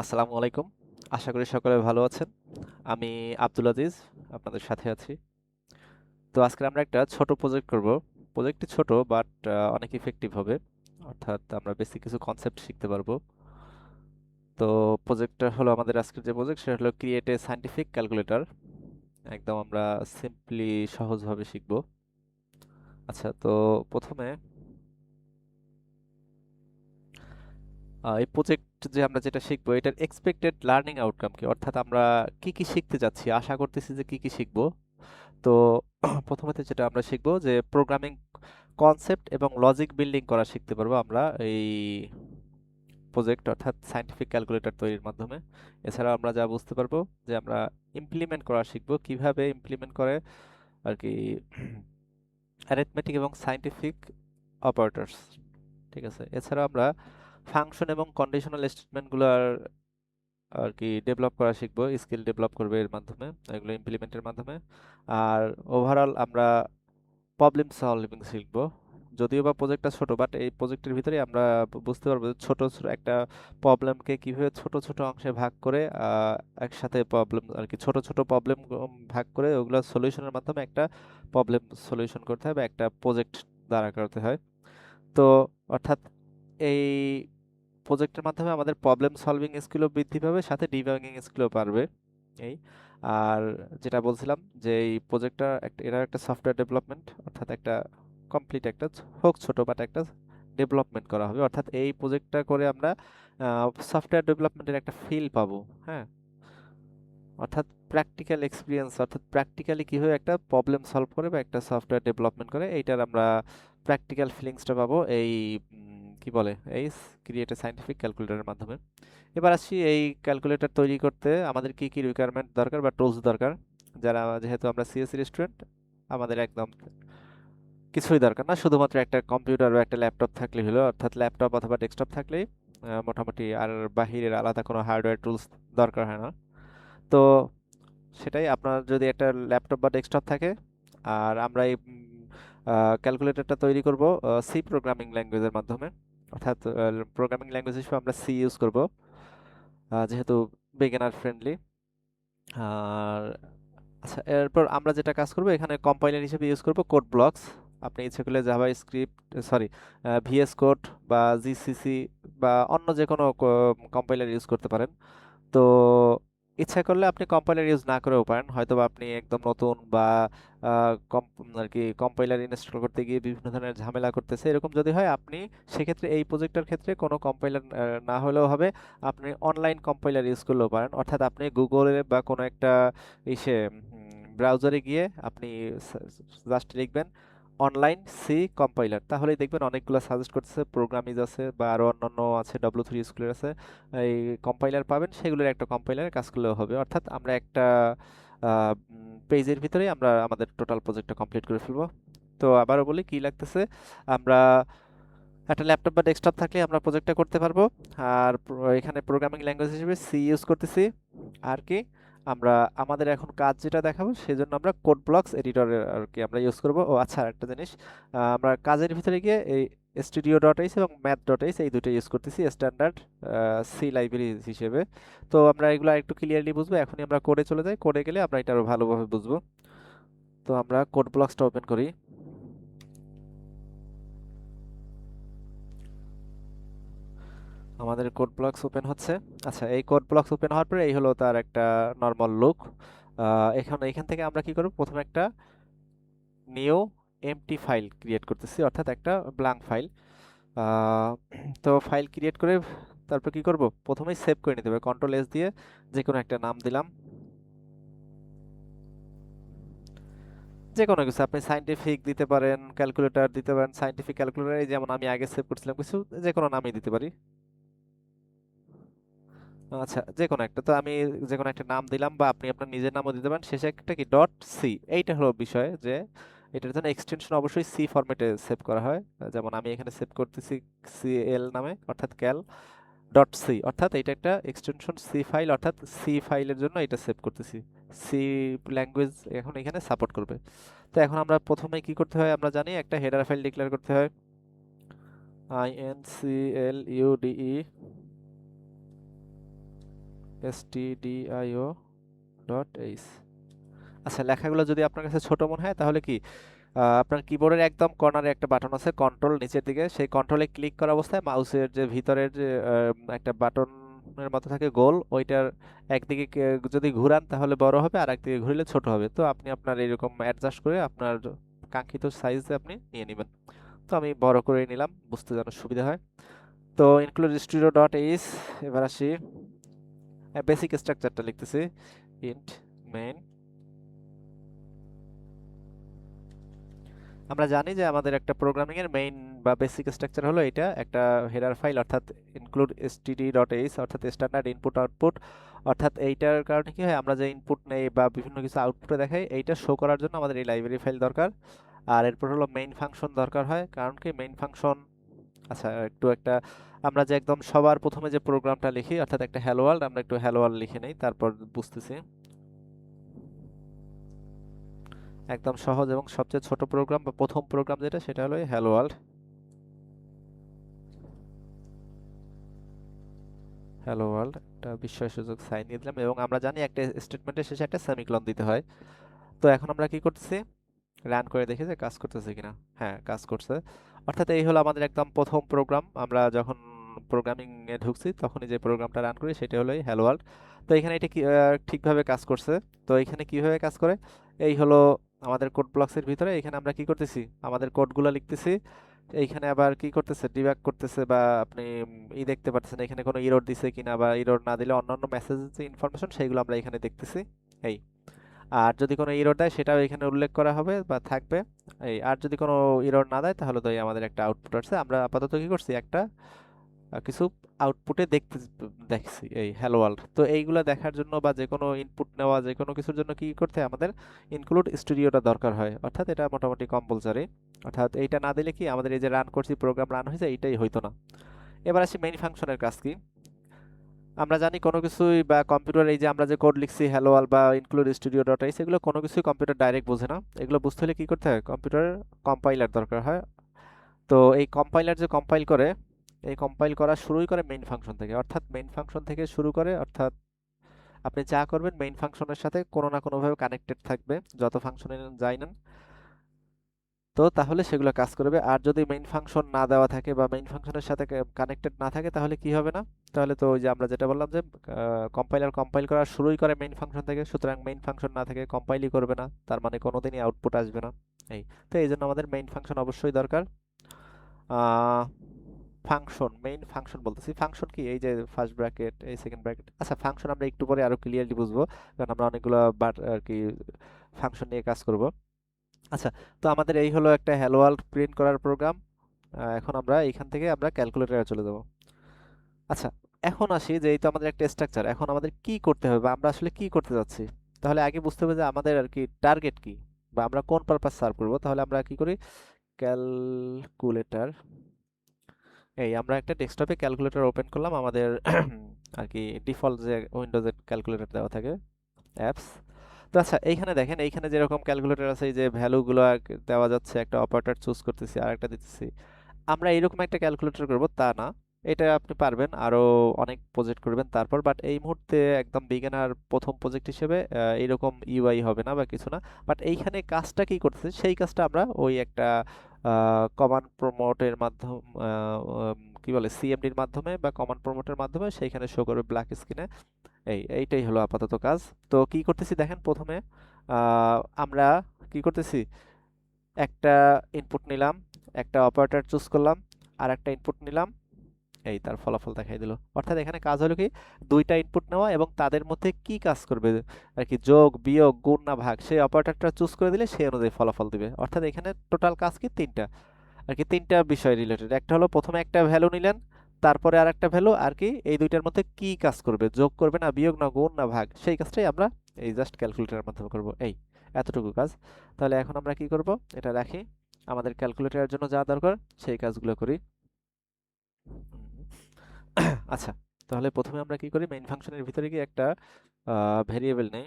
আসসালামু আলাইকুম। আশা করি সকলে ভালো আছেন। আমি আব্দুল আজিজ আপনাদের সাথে আছি। তো আজকে আমরা একটা ছোট প্রজেক্ট করব। প্রজেক্টটি ছোট বাট অনেক ইফেক্টিভ হবে। অর্থাৎ আমরা বেসিক কিছু কনসেপ্ট শিখতে পারবো। তো প্রজেক্টটা হলো আমাদের আজকের যে প্রজেক্ট সেটা হলো ক্রিয়েট এ সায়েন্টিফিক ক্যালকুলেটর। একদম আমরা সিম্পলি সহজভাবে শিখব। আচ্ছা, তো প্রথমে এই প্রজেক্ট যে আমরা যেটা শিখবো এটার এক্সপেক্টেড লার্নিং আউটকাম কি, অর্থাৎ আমরা কি কি শিখতে যাচ্ছি, আশা করতেছি যে কি কি শিখবো। তো প্রথমত যেটা আমরা শিখবো যে প্রোগ্রামিং কনসেপ্ট এবং লজিক বিল্ডিং করা শিখতে পারবো আমরা এই প্রজেক্ট অর্থাৎ সায়েন্টিফিক ক্যালকুলেটর তৈরির মাধ্যমে। এছাড়াও আমরা যা বুঝতে পারবো যে আমরা ইমপ্লিমেন্ট করা শিখবো, কিভাবে ইমপ্লিমেন্ট করে আর কি অ্যারিথমেটিক এবং সায়েন্টিফিক অপারেটরস। ঠিক আছে, এছাড়াও আমরা ফাংশন এবং কন্ডিশনাল স্টেটমেন্টগুলোর আর কি ডেভেলপ করা শিখবো, স্কিল ডেভেলপ করবে এর মাধ্যমে, এগুলো ইমপ্লিমেন্টের মাধ্যমে। আর ওভারঅল আমরা প্রবলেম সলভিং শিখবো। যদিও বা প্রজেক্টটা ছোট বাট এই প্রজেক্টের ভিতরে আমরা বুঝতে পারবো যে ছোট ছোট একটা প্রবলেমকে কিভাবে ছোট ছোট অংশে ভাগ করে একসাথে প্রবলেম আর কি ছোট ছোট প্রবলেম ভাগ করে ওগুলো সলিউশনের মাধ্যমে একটা প্রবলেম সলিউশন করতে হয় বা একটা প্রজেক্ট দাঁড়া করতে হয়। তো অর্থাৎ এই প্রজেক্টের মাধ্যমে আমাদের প্রবলেম সলভিং স্কিলও বৃদ্ধি পাবে, সাথে ডিবাগিং স্কিলও পারবে। এই আর যেটা বলছিলাম যে এই প্রজেক্টটা একটা এটা একটা সফটওয়্যার ডেভেলপমেন্ট, অর্থাৎ একটা কমপ্লিট একটা হোক ছোট বাট একটা ডেভেলপমেন্ট করা হবে। অর্থাৎ এই প্রজেক্টটা করে আমরা সফটওয়্যার ডেভেলপমেন্টের একটা ফিল পাবো। হ্যাঁ, অর্থাৎ প্র্যাকটিক্যাল এক্সপিরিয়েন্স, অর্থাৎ প্র্যাকটিক্যালি কিভাবে একটা প্রবলেম সলভ করে বা একটা সফটওয়্যার ডেভেলপমেন্ট করে এইটার আমরা প্র্যাকটিক্যাল ফিলিংসটা পাবো এই কি বলে এই ক্রিয়েট এ সায়েন্টিফিক ক্যালকুলেটরের মাধ্যমে। এবার আসছি এই ক্যালকুলেটর তৈরি করতে আমাদের কি কি রিকোয়ারমেন্ট দরকার বা টুলস দরকার। যারা যেহেতু আমরা সিএসসি স্টুডেন্ট, আমাদের একদম কিছুই দরকার না, শুধুমাত্র একটা কম্পিউটার বা একটা ল্যাপটপ থাকলে হলো, অর্থাৎ ল্যাপটপ অথবা ডেস্কটপ থাকলেই মোটামুটি আর বাহিরের আলাদা কোনো হার্ডওয়্যার টুলস দরকার হয় না। তো সেটাই, আপনার যদি একটা ল্যাপটপ বা ডেস্কটপ থাকে, আর আমরা এই ক্যালকুলেটরটা তৈরি করব সি প্রোগ্রামিং ল্যাঙ্গুয়েজের মাধ্যমে। অর্থাৎ প্রোগ্রামিং ল্যাঙ্গুয়েজ হিসেবে আমরা সি ইউজ করব, যেহেতু বিগিনার ফ্রেন্ডলি। আর আচ্ছা, এরপর আমরা যেটা কাজ করব এখানে কম্পাইলার হিসেবে ইউজ করব কোড ব্লকস। আপনি ইচ্ছে করলে JavaScript, sorry, VS Code বা জিসিসি বা অন্য যে কোনো কম্পাইলার ইউজ করতে পারেন। তো ইচ্ছা করলে আপনি কম্পাইলার ইউজ না করেও পারেন, হয়তো বা আপনি একদম নতুন বা আর কি কম্পাইলার ইনস্টল করতে গিয়ে বিভিন্ন ধরনের ঝামেলা করতেছে, এরকম যদি হয় আপনি সেক্ষেত্রে এই প্রজেক্টের ক্ষেত্রে কোনো কম্পাইলার না হলেও হবে, আপনি অনলাইন কম্পাইলার ইউজ করলেও পারেন। অর্থাৎ আপনি গুগলে বা কোনো একটা ইসে ব্রাউজারে গিয়ে আপনি জাস্ট লিখবেন অনলাইন সি কম্পাইলার, তাহলেই দেখবেন অনেকগুলো সাজেস্ট করতেছে, প্রোগ্রামিজ আছে বা আরো অন্যান্য আছে, W3 স্কুলের আছে, এই কম্পাইলার পাবেন, সেগুলোর একটা কম্পাইলারে কাজ করলেও হবে। অর্থাৎ আমরা একটা পেজের ভিতরেই আমরা আমাদের টোটাল প্রজেক্টটা কমপ্লিট করে ফেলবো। তো আবারও বলি কি লাগতেছে, আমরা একটা ল্যাপটপ বা ডেস্কটপ থাকলে আমরা প্রজেক্টটা করতে পারবো। আর এখানে প্রোগ্রামিং ল্যাঙ্গুয়েজ হিসেবে সি ইউজ করতেছি। আর কি আমরা আমাদের এখন কাজ যেটা দেখাবো সেজন্য আমরা কোড ব্লকস এডিটরের আর কি আমরা ইউজ করব। ও আচ্ছা, একটা জিনিস, আমরা কাজের ভিতরে গিয়ে এই স্টুডিও ডট এইচ এবং ম্যাথ ডট এইচ এই দুটো ইউজ করতেছি স্ট্যান্ডার্ড সি লাইব্রেরি হিসেবে। তো আমরা এগুলো একটু ক্লিয়ারলি বুঝবো, এখনই আমরা কোডে চলে যাই, কোডে গেলে আমরা এটা আরো ভালোভাবে বুঝবো। তো আমরা কোড ব্লকসটা ওপেন করি। আমাদের কোড ব্লকস ওপেন হচ্ছে। আচ্ছা, এই কোড ব্লকস ওপেন হওয়ার পরে এই হলো তার একটা নর্মাল লুক। এখন এখান থেকে আমরা কি করব, প্রথমে একটা নিউ এমটি ফাইল ক্রিয়েট করতেছি, অর্থাৎ একটা ব্ল্যাঙ্ক ফাইল। তো ফাইল ক্রিয়েট করে তারপর কি করব, প্রথমেই সেভ করে নিতে হবে, কন্ট্রোল এস দিয়ে যে কোনো একটা নাম দিলাম, যে কোনো কিছু আপনি সায়েন্টিফিক দিতে পারেন, ক্যালকুলেটর দিতে পারেন, সায়েন্টিফিক ক্যালকুলেটর এই যেমন আমি আগে সেভ করছিলাম কিছু, যে কোনো নামই দিতে পারি। আচ্ছা, যে কোনো একটা, তো আমি যে কোনো একটা নাম দিলাম বা আপনি আপনার নিজের নামও দিতে পারেন, শেষে একটা কি ডট সি, এইটা হলো বিষয় যে এটার জন্য এক্সটেনশন অবশ্যই সি ফরম্যাটে সেভ করা হয়। যেমন আমি এখানে সেভ করতেছি সিএল নামে, অর্থাৎ ক্যাল ডট সি, অর্থাৎ এটা একটা এক্সটেনশন সি ফাইল, অর্থাৎ সি ফাইলের জন্য এটা সেভ করতেছি। সি ল্যাঙ্গুয়েজ এখন এখানে সাপোর্ট করবে। তো এখন আমরা প্রথমে কি করতে হয়, আমরা জানি একটা হেডার ফাইল ডিক্লেয়ার করতে হয়, include stdio ডট এইচ। আচ্ছা, লেখাগুলো যদি আপনার কাছে ছোট মনে হয় তাহলে কি আপনার কিবোর্ডের একদম কর্নারে একটা বাটন আছে কন্ট্রোল নিচের দিকে, সেই কন্ট্রোলে ক্লিক করা অবস্থায় মাউসের যে ভিতরের যে একটা বাটনের মতো থাকে গোল, ওইটার একদিকে যদি ঘুরান তাহলে বড় হবে আর একদিকে ঘুরলে ছোট হবে। তো আপনি আপনার এরকম অ্যাডজাস্ট করে আপনার কাঙ্ক্ষিত সাইজে আপনি নিয়ে নেবেন। তো আমি বড় করে নিলাম বুঝতে যেন সুবিধা হয়। তো ইনক্লুড স্টুডিও ডট এইচ, এবার আসি বেসিক স্ট্রাকচারটা লিখতেছি। ইন্ট মেইন, আমরা জানি যে আমাদের একটা প্রোগ্রামিং এর মেইন বা বেসিক স্ট্রাকচার হলো এটা একটা হেডার ফাইল, অর্থাৎ ইনক্লুড std.h, অর্থাৎ স্ট্যান্ডার্ড ইনপুট আউটপুট। অর্থাৎ এইটার কারণে কি হয়, আমরা যে ইনপুট নেই বা বিভিন্ন কিছু আউটপুটে দেখাই, এইটা শো করার জন্য আমাদের এই লাইব্রেরি ফাইল দরকার। আর এরপর হলো মেইন ফাংশন দরকার হয়, কারণ কি মেইন ফাংশন, আচ্ছা একটু একটা, আমরা যে একদম সবার প্রথমে যে প্রোগ্রামটা লিখি অর্থাৎ একটা হ্যালো ওয়ার্ল্ড, আমরা একটু হ্যালো ওয়ার্ল্ড লিখে নেই তারপর বুঝতেছি। একদম সহজ এবং সবচেয়ে ছোট প্রোগ্রাম বা প্রথম প্রোগ্রাম যেটা, সেটা হলো হ্যালো ওয়ার্ল্ড। হ্যালো ওয়ার্ল্ড একটা বিস্ময়সূচক সাইন দিয়ে দিলাম, এবং আমরা জানি একটা স্টেটমেন্টের শেষে একটা সেমিকোলন দিতে হয়। তো এখন আমরা কি করতেছি, রান করে দেখি যে কাজ করতেছে কিনা। হ্যাঁ, কাজ করছে। অর্থাৎ এই হলো আমাদের একদম প্রথম প্রোগ্রাম, আমরা যখন প্রোগ্রামিং এ ঢুকছি তখনই যে প্রোগ্রামটা রান করি সেটা হলো এই হ্যালো ওয়ার্ল্ড। তো এখানে এটা কি ঠিকভাবে কাজ করছে। তো এখানে কিভাবে কাজ করে, এই হলো আমাদের কোড ব্লকসের ভিতরে। এখানে আমরা কি করতেছি, আমাদের কোডগুলো লিখতেছি। এইখানে আবার কি করতেছে, ডিবাগ করতেছে, বা আপনি দেখতে পাচ্ছেন এখানে কোনো এরর দিছে কিনা, বা এরর না দিলে অন্যান্য মেসেজ যে ইনফরমেশন সেগুলো আমরা এখানে দেখতেছি। এই, আর যদি কোনো এরর দেয় সেটাও এখানে উল্লেখ করা হবে বা থাকবে। এই, আর যদি কোনো এরর না দেয় তাহলে তো এই আমাদের একটা আউটপুট আসছে। আমরা আপাতত কি করছি, একটা কিছু আউটপুটে দেখছি এই হ্যালো ওয়ার্ল্ড। তো এইগুলা দেখার জন্য বা যে কোনো ইনপুট নেওয়া যে কোনো কিছুর জন্য কি করতে হয়, আমাদের ইনক্লুড স্টুডিওটা দরকার হয়, অর্থাৎ এটা মোটামুটি কম্পালসারি। অর্থাৎ এইটা না দিলে কি আমাদের এই যে রান করছি প্রোগ্রাম রান হয়েছে এইটাই হইতো না। এবার আসি মেইন ফাংশনের কাজ কি। আমরা জানি কোনো কিছুই বা কম্পিউটার, এই যে আমরা যে কোড লিখছি হ্যালো ওয়ার্ল্ড বা ইনক্লুড স্টুডিও ডট এইচ, এগুলো কোনো কিছুই কম্পিউটার ডাইরেক্ট বোঝে না। এগুলো বুঝতে হলে কি করতে হয়, কম্পিউটার কম্পাইলার দরকার হয়। তো এই কম্পাইলার যে কম্পাইল করে, এই কম্পাইল করা শুরুই করে মেইন ফাংশন থেকে, অর্থাৎ মেইন ফাংশন থেকে শুরু করে। অর্থাৎ আপনি যা করবেন মেইন ফাংশনের সাথে কোনো না কোনোভাবে কানেক্টেড থাকবে, যত ফাংশনে যাই নেন। তো তাহলে সেগুলো কাজ করবে। আর যদি মেইন ফাংশন না দেওয়া থাকে বা মেইন ফাংশনের সাথে কানেক্টেড না থাকে তাহলে কি হবে না, তাহলে তো ওই যে আমরা যেটা বললাম যে কম্পাইলার কম্পাইল করা শুরুই করে মেইন ফাংশন থেকে, সুতরাং মেইন ফাংশন না থেকে কম্পাইলই করবে না, তার মানে কোনোদিনই আউটপুট আসবে না। এই, তো এই জন্য আমাদের মেইন ফাংশন অবশ্যই দরকার। ফাংশন, মেইন ফাংশন বলতেছি, ফাংশন কি, এই যে ফার্স্ট ব্র্যাকেট, এই সেকেন্ড ব্র্যাকেট। আচ্ছা, ফাংশন আমরা একটু পরে আরো ক্লিয়ারলি বুঝবো, কারণ আমরা অনেকগুলো আর কি ফাংশন নিয়ে কাজ করব। আচ্ছা, তো আমাদের এই হলো একটা হ্যালো ওয়ার্ল্ড প্রিন্ট করার প্রোগ্রাম। এখন আমরা এইখান থেকে আমরা ক্যালকুলেটরে চলে যাব। আচ্ছা, এখন আসি যে এই তো আমাদের একটা স্ট্রাকচার, এখন আমাদের কি করতে হবে বা আমরা আসলে কি করতে যাচ্ছি। তাহলে আগে বুঝতে হবে যে আমাদের আর কি টার্গেট কি, বা আমরা কোন পারপাস সার্ভ করব। তাহলে আমরা কি করি, ক্যালকুলেটর, এই আমরা একটা ডেস্কটপে ক্যালকুলেটর ওপেন করলাম, আমাদের আর কি ডিফল্ট যে উইন্ডোজের ক্যালকুলেটর দেওয়া থাকে অ্যাপস। তো আচ্ছা, এইখানে দেখেন, এইখানে যেরকম ক্যালকুলেটর আছে, এই যে ভ্যালুগুলো দেওয়া যাচ্ছে, একটা অপারেটর চুজ করতেছি আর একটা দিতেছি। আমরা এরকম একটা ক্যালকুলেটর করব তা না, এটা আপনি পারবেন আরো অনেক প্রজেক্ট করবেন তারপর, বাট এই মুহূর্তে একদম বিগিনার প্রথম প্রজেক্ট হিসেবে এরকম ইউআই হবে না বা কিছু না। বাট এইখানে কাজটা কি করতেছে সেই কাজটা আমরা ওই একটা কমান্ড প্রমোটের মাধ্যমে, কি বলে, সিএমডির মাধ্যমে বা কমান্ড প্রমোটের মাধ্যমে সেইখানে শো করবে ব্ল্যাক স্ক্রিনে। এইটাই হলো আপাতত কাজ। তো কি করতেছি দেখেন, প্রথমে আমরা কি করতেছি, একটা ইনপুট নিলাম, একটা অপারেটর চুজ করলাম, আর একটা ইনপুট নিলাম, এই তার ফলাফল দেখাই দিল। অর্থাৎ এখানে কাজ হলো কি, দুইটা ইনপুট নেওয়া এবং তাদের মধ্যে কি কাজ করবে আর কি, যোগ বিয়োগ গুণ না ভাগ, সেই অপারেটরটা চুজ করে দিলে সেই অনুযায়ী ফলাফল দিবে। অর্থাৎ এখানে টোটাল কাজ কি, তিনটা আর কি, তিনটা বিষয় রিলেটেড। একটা হলো প্রথমে একটা ভ্যালু নিলেন, তারপরে আর একটা ভ্যালু, আর কি এই দুইটার মধ্যে কি কাজ করবে, যোগ করবে না বিয়োগ না গুণ না ভাগ, সেই কাজটাই আমরা এই জাস্ট ক্যালকুলেটরের মাধ্যমে করব। এই এতটুকু কাজ। তাহলে এখন আমরা কি করব, এটা রাখি, আমাদের ক্যালকুলেটরের জন্য যা দরকার সেই কাজগুলো করি। আচ্ছা, তাহলে প্রথমে আমরা কি করি, মেইন ফাংশনের ভিতরে গিয়ে একটা ভেরিয়েবল নেই।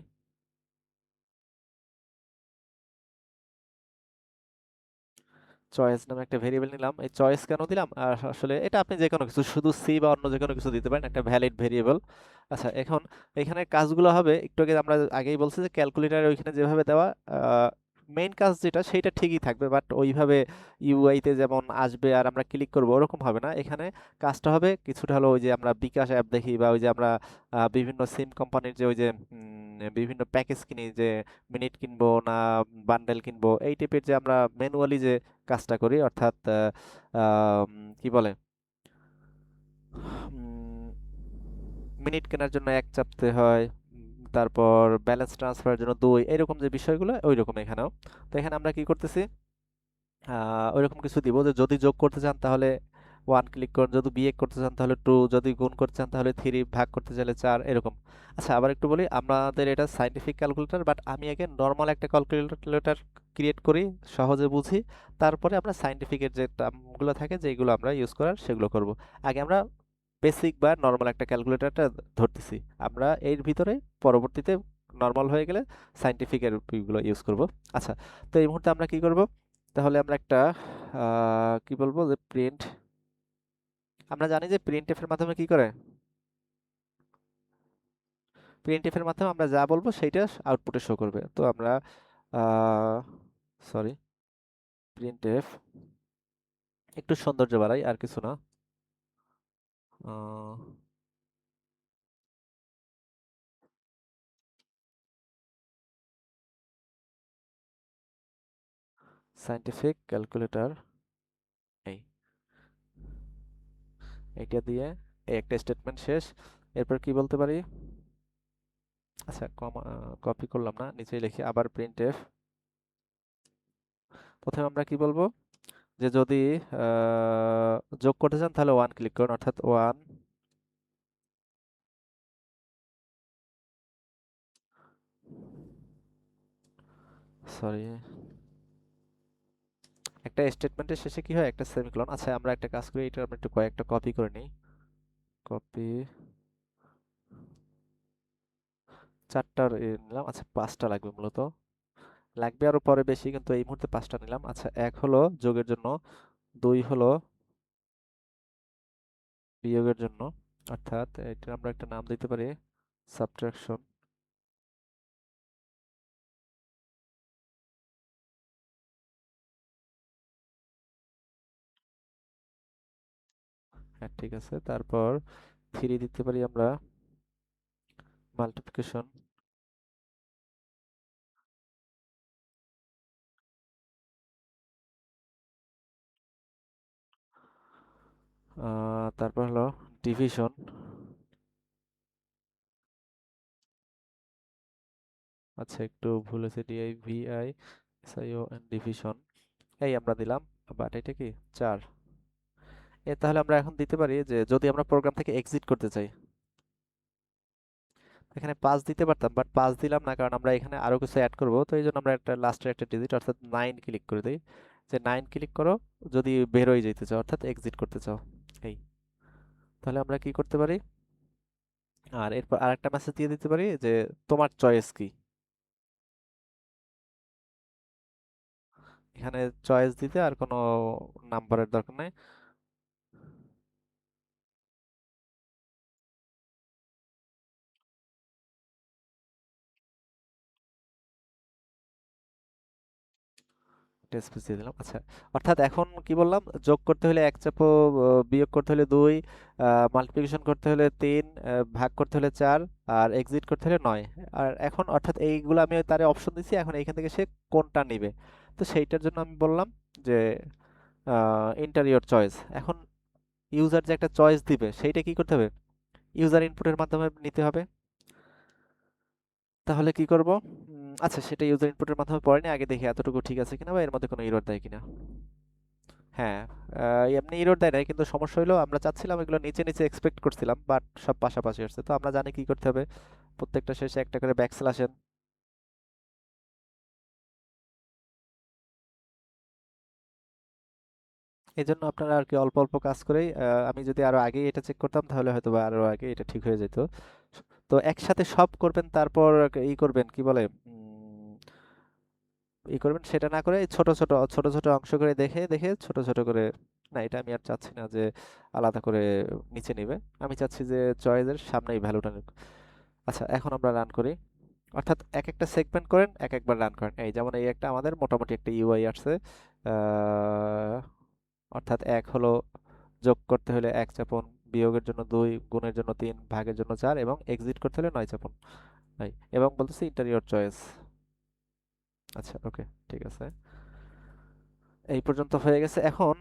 চয়েস নামে একটা ভেরিয়েবল নিলাম। এই চয়েস কেন দিলাম? আসলে এটা আপনি যে কোনো কিছু, শুধু সি বা অন্য যে কোনো কিছু দিতে পারেন, একটা ভ্যালিড ভেরিয়েবল। আচ্ছা, এখন এখানে কাজগুলো হবে একটু আগে আমরা আগেই বলছি যে ক্যালকুলেটরে ওইখানে যেভাবে দেওয়া মেইন কাজ যেটা সেইটা ঠিকই থাকবে, বাট ওইভাবে ইউআইতে যেমন আসবে আর আমরা ক্লিক করবো ওরকম হবে না। এখানে কাজটা হবে কিছুটা হলো ওই যে আমরা বিকাশ অ্যাপ দেখি বা ওই যে আমরা বিভিন্ন সিম কোম্পানির যে ওই যে বিভিন্ন প্যাকেজ কিনি, যে মিনিট কিনবো না বান্ডেল কিনবো, এই টাইপের যে আমরা ম্যানুয়ালি যে কাজটা করি, অর্থাৎ কি বলে, মিনিট কেনার জন্য এক চাপতে হয়, তারপর ব্যালেন্স ট্রান্সফারের জন্য দুই, এরকম যে বিষয়গুলো ওই রকম এখানেও। তো এখানে আমরা কি করতেছি, ওইরকম কিছু দিব যে যদি যোগ করতে চান তাহলে ওয়ান ক্লিক করুন, যদি বিয়োগ করতে চান তাহলে টু, যদি গুণ করতে চান তাহলে থ্রি, ভাগ করতে চাইলে চার, এরকম। আচ্ছা, আবার একটু বলি, আমাদের এটা সাইন্টিফিক ক্যালকুলেটর, বাট আমি আগে নর্মাল একটা ক্যালকুলেটর ক্রিয়েট করি, সহজে বুঝি, তারপরে আমরা সাইন্টিফিকের যে টার্মগুলো থাকে যেগুলো আমরা ইউজ করার সেগুলো করব। আগে আমরা বেসিক বা নর্মাল একটা ক্যালকুলেটরটা ধরতেছি, আমরা এর ভিতরে পরবর্তীতে নর্মাল হয়ে গেলে সাইন্টিফিকের গুলো ইউজ করব। আচ্ছা, তো এই মুহূর্তে আমরা কি করব, তাহলে আমরা একটা কি বলবো যে প্রিন্ট, আমরা জানি যে প্রিন্টএফ এর মাধ্যমে কি করে, প্রিন্টএফ এর মাধ্যমে আমরা যা বলবো সেইটা আউটপুটে শো করবে। তো আমরা সরি, প্রিন্টএফ একটু সৌন্দর্য বাড়াই, আর কিছু না। সায়েন্টিফিক ক্যালকুলেটর, এই এইটা দিয়ে এই একটা স্টেটমেন্ট শেষ। এরপর কি বলতে পারি, আচ্ছা কমা, কপি করলাম না, নিচেই লিখি আবার প্রিন্টএফ। প্রথমে আমরা কি বলবো, যে যদি যোগ করতে চান তাহলে ওয়ান ক্লিক করুন, অর্থাৎ ওয়ান, সরি, একটা স্টেটমেন্টের শেষে কি হয়, একটা সেমিকোলন। আচ্ছা, আমরা একটা কাজ করি, এটা আমরা একটু কয়েকটা কপি করে নিই, কপি, চারটার নিলাম, আচ্ছা পাঁচটা লাগবে মূলত, লাগবে আরো পরে বেশি, কিন্তু এই মুহূর্তে পাঁচটা নিলাম। আচ্ছা, এক হলো যোগের জন্য, দুই হলো বিয়োগের জন্য, অর্থাৎ এটা আমরা একটা নাম দিতে পারি সাবট্রাকশন। হ্যাঁ ঠিক আছে, তারপর থ্রি দিতে পারি আমরা মাল্টিপ্লিকেশন, তারপর হলো ডিভিশন, আচ্ছা একটু ভুল হয়েছে, ডিআইভিআই এসআইও এন্ড ডিভিশন, এই আমরা দিলাম, বাট এটা কি চার। তাহলে আমরা এখন দিতে পারি যে যদি আমরা প্রোগ্রাম থেকে এক্সিট করতে চাই, এখানে 5 দিতে পারতাম, বাট 5 দিলাম না, কারণ আমরা এখানে আরো কিছু অ্যাড করব। তো এই জন্য আমরা একটা লাস্টের একটা ডিজিট অর্থাৎ 9 ক্লিক করে দিই, যে 9 ক্লিক করো যদি বের হয়ে যেতে চাও, অর্থাৎ এক্সিট করতে চাও, এই। তাহলে আমরা কি করতে পারি, আর এরপর আরেকটা মেসেজ দিয়ে দিতে পারি যে তোমার চয়েস কি। এখানে চয়েস দিতে আর কোনো নাম্বারের দরকার নাই। একটা স্পেস দিয়ে দিলাম। আচ্ছা, অর্থাৎ এখন কি বললাম, যোগ করতে হলে এক চাপো, বিয়োগ করতে হলে দুই, মাল্টিপ্লিকেশন করতে হলে তিন, ভাগ করতে হলে চার, আর এক্সিট করতে হলে নয়। আর এখন অর্থাৎ এইগুলো আমি তারে অপশন দিচ্ছি, এখন এইখান থেকে সে কোনটা নিবে। তো সেইটার জন্য আমি বললাম যে এন্টার ইওর চয়েস। এখন ইউজার যে একটা চয়েস দিবে সেইটা কি করতে হবে, ইউজার ইনপুটের মাধ্যমে নিতে হবে। তাহলে কি করব, আচ্ছা সেটা ইউজার ইনপুটের মাধ্যমে পড়ে নি, আগে দেখি এতটুকু ঠিক আছে কিনা বা এর মধ্যে কোনো এরর দেয় কিনা। হ্যাঁ, এমনি এরর দেয় নাই, কিন্তু সমস্যা হলো আমরা চাচ্ছিলাম এগুলো নিচে নিচে এক্সপেক্ট করছিলাম, বাট সব পাশাপাশি আসছে। তো আমরা জানি কি করতে হবে, প্রত্যেকটা শেষে একটা করে ব্যাকস্ল্যাশ। এই জন্য আপনারা আর কি অল্প অল্প কাজ করেই, আমি যদি আরো আগে এটা চেক করতাম তাহলে হয়তো বা আরো আগে এটা ঠিক হয়ে যেত। তো একসাথে সব করবেন, তারপর ই করবেন কি বলে, ই করবেন সেটা না করে এই ছোট ছোট ছোট ছোট অংশ করে দেখে দেখে ছোট ছোট করে, না এটা আমি আর চাচ্ছি না যে আলাদা করে নিচে নিবে, আমি চাচ্ছি যে চয়েসের সামনেই ভ্যালুটা নিক। আচ্ছা এখন আমরা রান করি, অর্থাৎ এক একটা সেগমেন্ট করেন এক একবার রান করেন। এই যেমন এই একটা আমাদের মোটামুটি একটা ইউআই আসছে, আহ, অর্থাৎ এক হলো যোগ করতে হলে এক চাপুন, বিয়োগের জন্য দুই, গুণের জন্য তিন, ভাগের জন্য চার এবং এক্সিট করতে হলে নয় চাপুন। এই এবং বলতেছি ইন্টারিয়র চয়েস। আচ্ছা ওকে, ঠিক আছে, এই পর্যন্ত হয়ে গেছে। এখন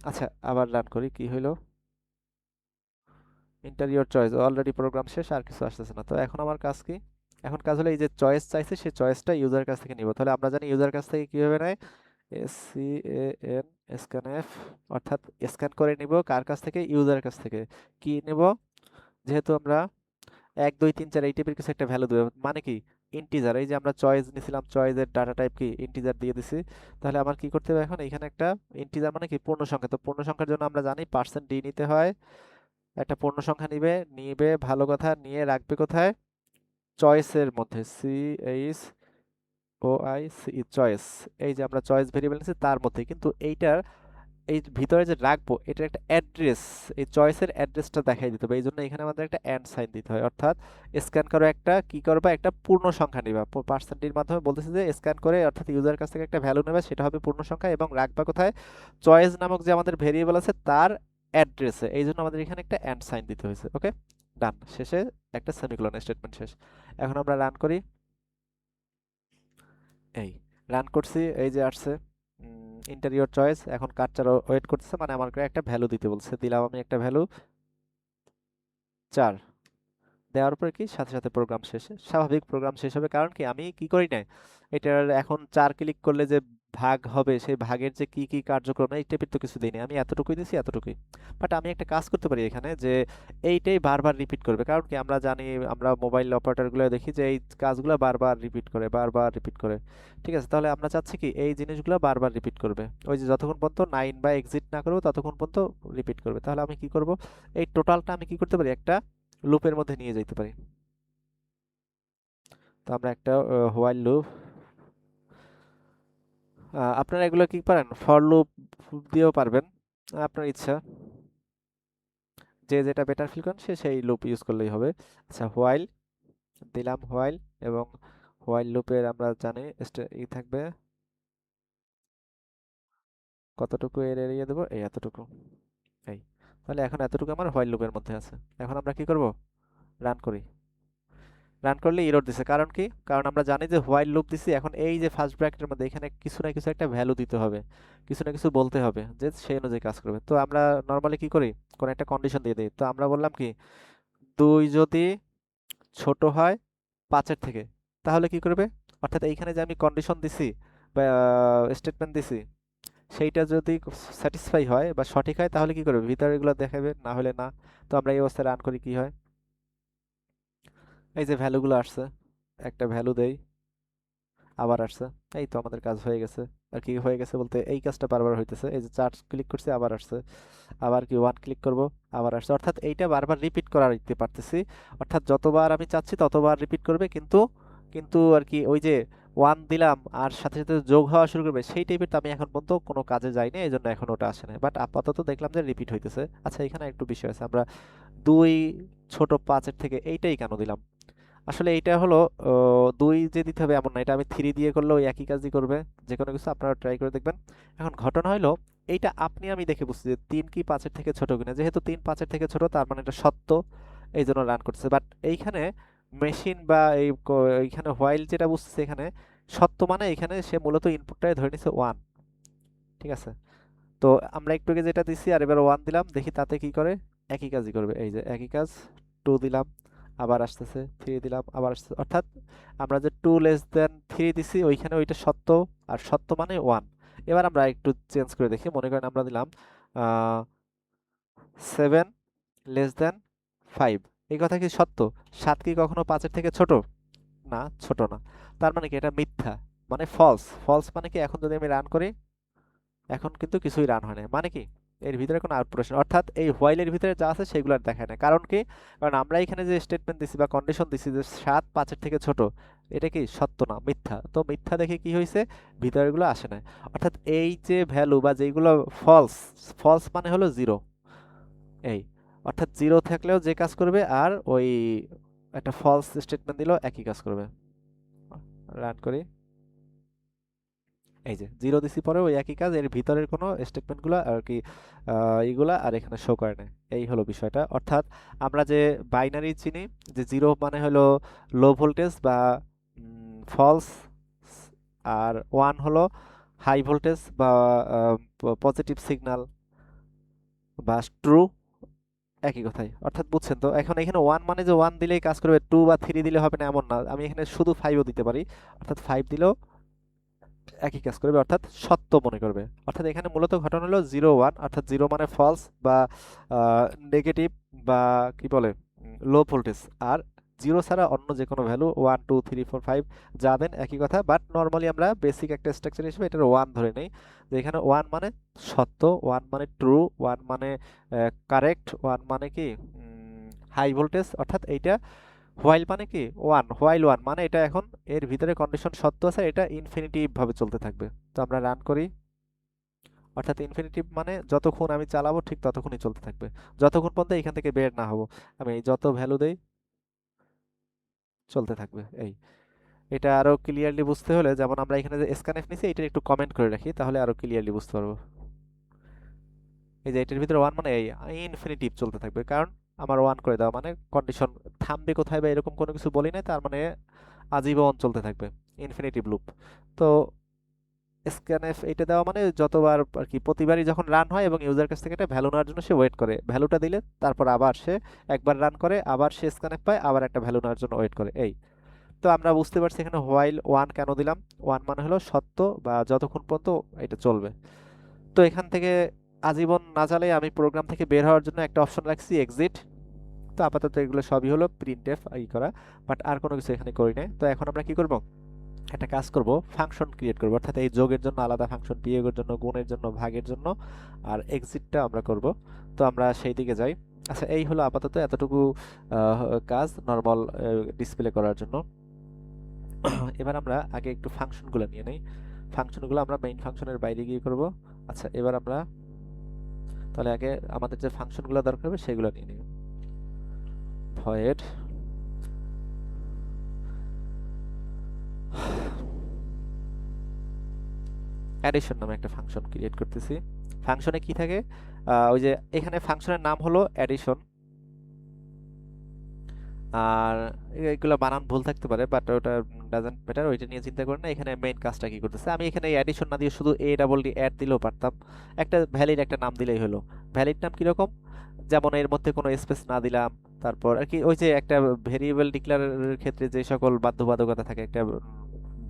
আচ্ছা আবার রান করি, কি হইলো, ইন্টারিয়র চয়েস অলরেডি প্রোগ্রাম শেষ, আর কিছু আসতেছে না। তো এখন আমার কাজ কি, এখন কাজ হলো এই যে চয়েস চাইছে সেই চয়েসটা ইউজারের কাছ থেকে নিব। তাহলে আমরা জানি ইউজার কাছ থেকে কিভাবে নেয়, SCAN স্ক্যানএফ, অর্থাৎ স্ক্যান করে নিব কার কাছ থেকে, ইউজারের কাছ থেকে। কি নিব, যেহেতু আমরা 1 2 3 4 এই টাইপের কিছু একটা ভ্যালু দেব, মানে কি ইন্টিজার, এই যে আমরা চয়েস নিছিলাম চয়েসের ডাটা টাইপ কি ইন্টিজার দিয়ে দিছি। তাহলে আমার কি করতে হবে এখন, এখানে একটা ইন্টিজার মানে কি পূর্ণ সংখ্যা, তো পূর্ণ সংখ্যার জন্য আমরা জানি %d নিতে হয়, একটা পূর্ণ সংখ্যা নিবে, নিবে ভালো কথা, নিয়ে রাখবে কোথায়, চয়েসের মধ্যে, CHOICE চয়েস, এই যে আমরা চয়েস ভেরিয়েবল নিচ্ছি তার মধ্যে, কিন্তু এইটার এই ভিতরে যে রাখবো এটার একটা অ্যাড্রেস, এই চয়েসের অ্যাড্রেসটা দেখাই দিতে হবে, এই জন্য এখানে আমাদের একটা অ্যান্ড সাইন দিতে হয়, অর্থাৎ স্ক্যান করো একটা কি করবা, একটা পূর্ণ সংখ্যা নিবা, পার্সেন্টের মাধ্যমে বলতেছে যে স্ক্যান করে অর্থাৎ ইউজারের কাছ থেকে একটা ভ্যালু নেবে, সেটা হবে পূর্ণ সংখ্যা এবং রাখবা কোথায়, চয়েস নামক যে আমাদের ভেরিয়েবল আছে তার অ্যাড্রেসে, এই জন্য আমাদের এখানে একটা অ্যান্ড সাইন দিতে হয়েছে। ওকে ডান, শেষে একটা সেমিকোলন স্টেটমেন্ট শেষ। এখন আমরা রান করি, এই রান করছি, এই যে আসছে ইন্টারিয়র চয়েস, এখন কার্সার ওয়েট করতেছে, মানে আমাকে একটা ভ্যালু দিতে বলছে, দিলাম আমি একটা ভ্যালু 4, দেওয়ার পরে কি সাথে সাথে প্রোগ্রাম শেষ, স্বাভাবিক প্রোগ্রাম শেষ হবে, কারণ কি আমি কি করি নাই, এটার এখন 4 ক্লিক করলে যে ভাগ হবে সেই ভাগের যে কি কি কার্যক্রম এই টাইপের তো কিছু দিইনি, আমি এতটুকুই দিছি এতটুকুই। বাট আমি একটা কাজ করতে পারি এখানে যে এইটাই বারবার রিপিট করবে, কারণ কি আমরা জানি, আমরা মোবাইল অপারেটরগুলো দেখি যে এই কাজগুলো বারবার রিপিট করে, বারবার রিপিট করে। ঠিক আছে, তাহলে আমরা চাচ্ছি কি এই জিনিসগুলো বারবার রিপিট করবে, ওই যে যতক্ষণ পর্যন্ত 9 বা এক্সিট না করবো ততক্ষণ পর্যন্ত রিপিট করবে। তাহলে আমি কি করব, এই টোটালটা আমি কি করতে পারি, একটা লুপের মধ্যে নিয়ে যাইতে পারি। তো আমরা একটা হোয়াইল লুপ, আপনারা এগুলো কি পারেন, ফর লুপ দিয়েও পারবেন, আপনার ইচ্ছা, যে যেটা বেটার ফিল করেন সে সেই লুপ ইউজ করলেই হবে। আচ্ছা হোয়াইল দিলাম, হোয়াইল, এবং হোয়াইল লুপের আমরা জানি থাকবে কতটুকু, এর এরিয়া দেবো এই এতটুকু, এই, তাহলে এখন এতটুকু আমার হোয়াইল লুপের মধ্যে আছে। এখন আমরা কি করব, রান করি, রান করলে এরর দিছে, কারণ কি, কারণ আমরা জানি যে হোয়াইল লুপ দিছি, এখন এই যে ফার্স্ট ব্র্যাকেটের মধ্যে এখানে কিছু না কিছু একটা ভ্যালু দিতে হবে, কিছু না কিছু বলতে হবে যে সেই অনুযায়ী কাজ করবে। তো আমরা নর্মালি কি করি, কোন একটা কন্ডিশন দিয়ে দিই, তো আমরা বললাম কি 2 যদি ছোট হয় 5-এর থেকে, তাহলে কি করবে, অর্থাৎ এইখানে যে আমি কন্ডিশন দিছি বা স্টেটমেন্ট দিছি সেইটা যদি স্যাটিসফাই হয় বা সঠিক হয় তাহলে কি করবে, ভিতরে এগুলো দেখাবে, না হলে না। তো আমরা এই অবস্থায় রান করি, কি হয়, এই যে ভ্যালুগুলো আসছে, একটা ভ্যালু দেই, আবার আসছে, এই তো আমাদের কাজ হয়ে গেছে। আর কি হয়ে গেছে বলতে এই কাজটা বারবার হইতেছে, এই যে 4 ক্লিক করছি আবার আসছে, আবার কি 1 ক্লিক করব আবার আসছে, অর্থাৎ এইটা বারবার রিপিট করা দিতে পারতেছি, অর্থাৎ যতবার আমি চাচ্ছি ততবার রিপিট করবে, কিন্তু কিন্তু আর কি ওই যে 1 দিলাম আর সাথে সাথে যোগ হওয়া শুরু করবে সেই টাইপের তো আমি এখন পর্যন্ত কোনো কাজে যাইনি, এই জন্য এখন ওটা আসে না, বাট আপাতত দেখলাম যে রিপিট হইতেছে। আচ্ছা এখানে একটু বিষয় আছে, আমরা 2 ছোট 5-এর থেকে এইটাই কেন দিলাম, আসলে এইটা হলো 2 যে দিতে হবে এমন না, এটা আমি 3 দিয়ে করলেও একই কাজই করবে, যে কোনো কিছু আপনারা ট্রাই করে দেখবেন। এখন ঘটনা হলো এইটা আপনি আমি দেখে বুঝছি যে 3 কি 5-এর থেকে ছোট কিনা, যেহেতু 3 5-এর থেকে ছোট তার মানে এটা সত্য, এই জন্য রান করতেছে। বাট এইখানে মেশিন বা এইখানে হোয়াইল যেটা বুঝতেছে এখানে সত্য, মানে এখানে সে মূলত ইনপুটটাই ধরে নিছে 1। ঠিক আছে, তো আমরা একটু আগে যেটা দিছি আর এবার 1 দিলাম, দেখি তাতে কি করে, একই কাজই করবে, এই যে একই কাজ, 2 দিলাম আবার আসতেছে, 3 দিলাম আবার আসতেছে, অর্থাৎ আমরা যে 2 লেস দেন 3 দিছি ওইখানে ওইটা সত্য, আর সত্য মানে 1। এবার আমরা একটু চেঞ্জ করে দেখি, মনে করেন আমরা দিলাম 7 লেস দেন 5, এই কথা কি সত্য, 7 কি কখনো 5-এর থেকে ছোট, না ছোট না, তার মানে কি এটা মিথ্যা, মানে ফলস, ফলস মানে কি এখন যদি আমি রান করি এখন কিন্তু কিছুই রান হয় না, মানে কি এর ভিতরে কোনো আউটপুট আসে না। অর্থাৎ এই হোয়াইলের ভিতরে যা আছে সেগুলো আর দেখায় না। কারণ কি? কারণ আমরা এখানে যে স্টেটমেন্ট দিছি বা কন্ডিশন দিছি যে 7 5 এর থেকে ছোট, এটা কি সত্য না, মিথ্যা। তো মিথ্যা দেখে কি হয়েছে, ভিতরেগুলো আসে না। অর্থাৎ এই যে ভ্যালু বা যেগুলো ফলস, ফলস মানে হলো জিরো। এই অর্থাৎ জিরো থাকলেও যে কাজ করবে, আর ওই একটা ফলস স্টেটমেন্ট দিলেও একই কাজ করবে। রান করি, এই যে জিরো দিছি পরে ওই একই কাজ, এর ভিতরের কোনো স্টেটমেন্টগুলো আর কি এইগুলা আর এখানে শো করে না। এই হলো বিষয়টা। অর্থাৎ আমরা যে বাইনারি চিনি, যে জিরো মানে হলো লো ভোল্টেজ বা ফলস, আর ওয়ান হলো হাই ভোল্টেজ বা পজিটিভ সিগন্যাল বা ট্রু, একই কথাই। অর্থাৎ বুঝছেন তো? এখন এখানে ওয়ান মানে যে ওয়ান দিলেই কাজ করবে, টু বা থ্রি দিলে হবে না এমন না। আমি এখানে শুধু ফাইভও দিতে পারি, অর্থাৎ ফাইভ দিলেও একই কাজ করবে, অর্থাৎ সত্য মনে করবে। অর্থাৎ এখানে মূলত ঘটনা হলো জিরো ওয়ান, অর্থাৎ জিরো মানে ফলস বা নেগেটিভ বা কি বলে লো ভোল্টেজ, আর জিরো ছাড়া অন্য যে কোনো value one two three four five যা দেন একই কথা। বাট নর্মালি আমরা বেসিক একটা স্ট্রাকচার হিসেবে এটার ওয়ান ধরে নেই, যে এখানে ওয়ান মানে সত্য, ওয়ান মানে ট্রু, ওয়ান মানে কারেক্ট, ওয়ান মানে কি হাই ভোল্টেজ। অর্থাৎ এইটা হোয়াইল মানে কি ওয়ান, হোয়াইল ওয়ান মানে এটা এখন এর ভিতরে কন্ডিশন সত্য আছে, এটা ইনফিনিটিভ ভাবে চলতে থাকবে। তো আমরা রান করি, অর্থাৎ ইনফিনিটিভ মানে যতক্ষণ আমি চালাবো ঠিক ততক্ষণই চলতে থাকবে, যতক্ষণ পর্যন্ত এখান থেকে বের না হবো। আমি যত ভ্যালু দেই চলতে থাকবে। এই এটা আরো ক্লিয়ারলি বুঝতে হলে, যেমন আমরা এখানে যে স্ক্যানএফ নিছি এটা একটু কমেন্ট করে রাখি, তাহলে আরো ক্লিয়ারলি বুঝতে পারবো। এই যে এটার ভিতরে ওয়ান মানে এই ইনফিনিটিভ চলতে থাকবে, কারণ আমার ওয়ান করে দেওয়া মানে কন্ডিশন থামবে কোথায় বা এরকম কোনো কিছু বলি নাই, তার মানে আজীবন চলতে থাকবে, ইনফিনিটিভ লুপ। তো স্ক্যানএফ এটা দেওয়া মানে যতবার আর কি প্রতিবারই যখন রান হয় এবং ইউজার কাছ থেকে একটা ভ্যালু নেওয়ার জন্য সে ওয়েট করে, ভ্যালুটা দিলে তারপর আবার সে একবার রান করে, আবার সে স্ক্যানএফ পায়, আবার একটা ভ্যালু নেওয়ার জন্য ওয়েট করে। এই তো আমরা বুঝতে পারছি এখানে হোয়াইল ওয়ান কেন দিলাম। ওয়ান মানে হলো সত্য বা যতক্ষণ পর্যন্ত এটা চলবে। তো এখান থেকে আজীবন না চালিয়ে আমি প্রোগ্রাম থেকে বের হওয়ার জন্য একটা অপশন রাখছি এক্সিট। তো আপাতত এগুলো সবই হলো প্রিন্টএফ করা, বাট আর কোনো কিছু এখানে করি নাই। তো এখন আমরা কি করব, একটা কাজ করব, ফাংশন ক্রিয়েট করব। অর্থাৎ এই যোগের জন্য আলাদা ফাংশন, বিয়োগের জন্য, গুণের জন্য, ভাগের জন্য, আর এক্সিটটা আমরা করব। তো আমরা সেই দিকে যাই। আচ্ছা, এই হলো আপাতত এতটুকু কাজ নরমাল ডিসপ্লে করার জন্য। এবার আমরা আগে একটু ফাংশনগুলো নিয়ে নেই। ফাংশনগুলো আমরা মেইন ফাংশনের বাইরে গিয়ে করব। আচ্ছা, এবার আমরা তাহলে আগে আমাদের যে ফাংশনগুলো দরকার হবে সেগুলো নিয়ে নিই। ভয়েড অ্যাডিশন নামে একটা ফাংশন ক্রিয়েট করতেছি। ফাংশনে কি থাকে, ওই যে এখানে ফাংশনের নাম হলো অ্যাডিশন, আর এগুলো বানান ভুল থাকতে পারে, বাট ওটা ডাজন্ট ম্যাটার, ওইটা নিয়ে চিন্তা করেন না। এখানে মেইন কাজটা কি করতেছে, আমি এখানে অ্যাডিশন না দিয়ে শুধু এ ডাবল ডি অ্যাড দিলেও পারতাম, একটা ভ্যালিড একটা নাম দিলেই হলো। ভ্যালিড নাম কিরকম, যেমন এর মধ্যে কোনো স্পেস না দিলাম, তারপর আর কি ওই যে একটা ভেরিয়েবল ডিক্লারের ক্ষেত্রে যে সকল বাধ্যবাধকতা থাকে একটা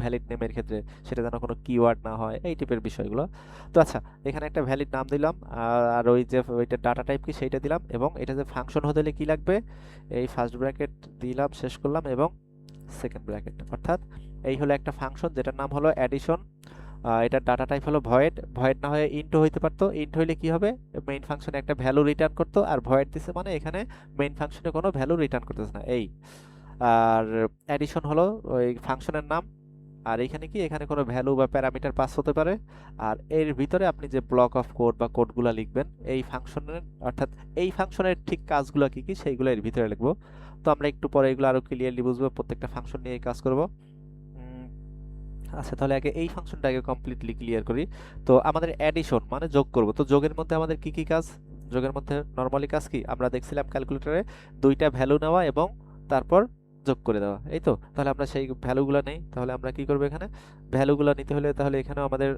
ভ্যালিড নেমের ক্ষেত্রে, সেটা যেন কোনো কিওয়ার্ড না হয়, এই টাইপের বিষয়গুলো। তো আচ্ছা, এখানে একটা ভ্যালিড নাম দিলাম, আর ওই যে ওইটা ডাটা টাইপ কি সেইটা দিলাম, এবং এটা যে ফাংশন হতে হলে কি লাগবে, এই ফার্স্ট ব্র্যাকেট দিলাম, শেষ করলাম, এবং সেকেন্ড ব্র্যাকেট। অর্থাৎ এই হলো একটা ফাংশন যেটার নাম হলো অ্যাডিশন। এটার ডাটা টাইপ হলো ভয়েড, ভয়েড না হয়ে ইন্ট হইতে পারতো। ইন্ট হইলে কি হবে, মেইন ফাংশনে একটা ভ্যালু রিটার্ন করতো, আর ভয়েড দিছে মানে এখানে মেইন ফাংশনে কোনো ভ্যালু রিটার্ন করতেছে না। এই আর অ্যাডিশন হলো ওই ফাংশনের নাম, আর এখানে কি, এখানে কোনো ভ্যালু বা প্যারামিটার পাস হতে পারে, আর এর ভিতরে আপনি যে ব্লক অফ কোড বা কোডগুলো লিখবেন এই ফাংশনের, অর্থাৎ এই ফাংশনের ঠিক কাজগুলো কি কি সেইগুলো এর ভিতরে লিখবো। তো আমরা একটু পরে এগুলো আরো ক্লিয়ারলি বুঝবো, প্রত্যেকটা ফাংশন নিয়ে কাজ করব। আচ্ছা, তাহলে আগে এই ফাংশনটা আগে কমপ্লিটলি ক্লিয়ার করি। তো আমাদের অ্যাডিশন মানে যোগ করব, তো যোগের মধ্যে আমাদের কি কি কাজ, যোগের মধ্যে নরমালি কাজ কি আমরা দেখছিলাম ক্যালকুলেটরে, দুইটা ভ্যালু নেওয়া এবং তারপর যোগ করে দেওয়া, এই তো। তাহলে আমরা সেই ভ্যালুগুলো নেই, তাহলে আমরা কি করব, এখানে ভ্যালুগুলো নিতে হলে তাহলে এখানেও আমাদের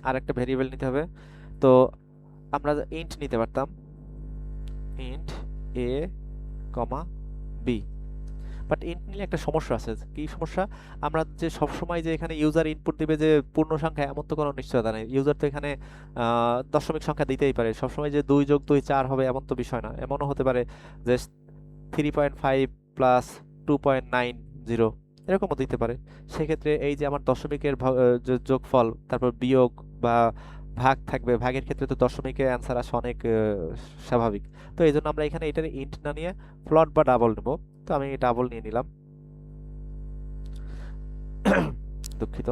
আরেকটা ভেরিয়েবল নিতে হবে। তো আমরা ইন্ট নিতে পারতাম, int a comma b. But int নিলে একটা সমস্যা আছে। কি সমস্যা, আমরা যে সবসময় যে এখানে ইউজার ইনপুট দিবে যে পূর্ণ সংখ্যা, এমন তো কোনো নিশ্চয়তা নেই। ইউজার তো এখানে দশমিক সংখ্যা দিতেই পারে, সবসময় যে 2 যোগ 2 4 হবে এমন তো বিষয় না। এমনও হতে পারে যে 3.5 প্লাস 2.90 এরকমও দিতে পারে। সেক্ষেত্রে এই যে আমার দশমিকের যে যোগফল, তারপর বিয়োগ বা ভাগ থাকবে, ভাগের ক্ষেত্রে তো দশমিকে অ্যান্সার আসা অনেক স্বাভাবিক। তো এই জন্য আমরা এখানে এটার ইন্ট না নিয়ে ফ্লোট বা ডাবল নেব। তো আমি ডাবল নিয়ে নিলাম, দুঃখিত।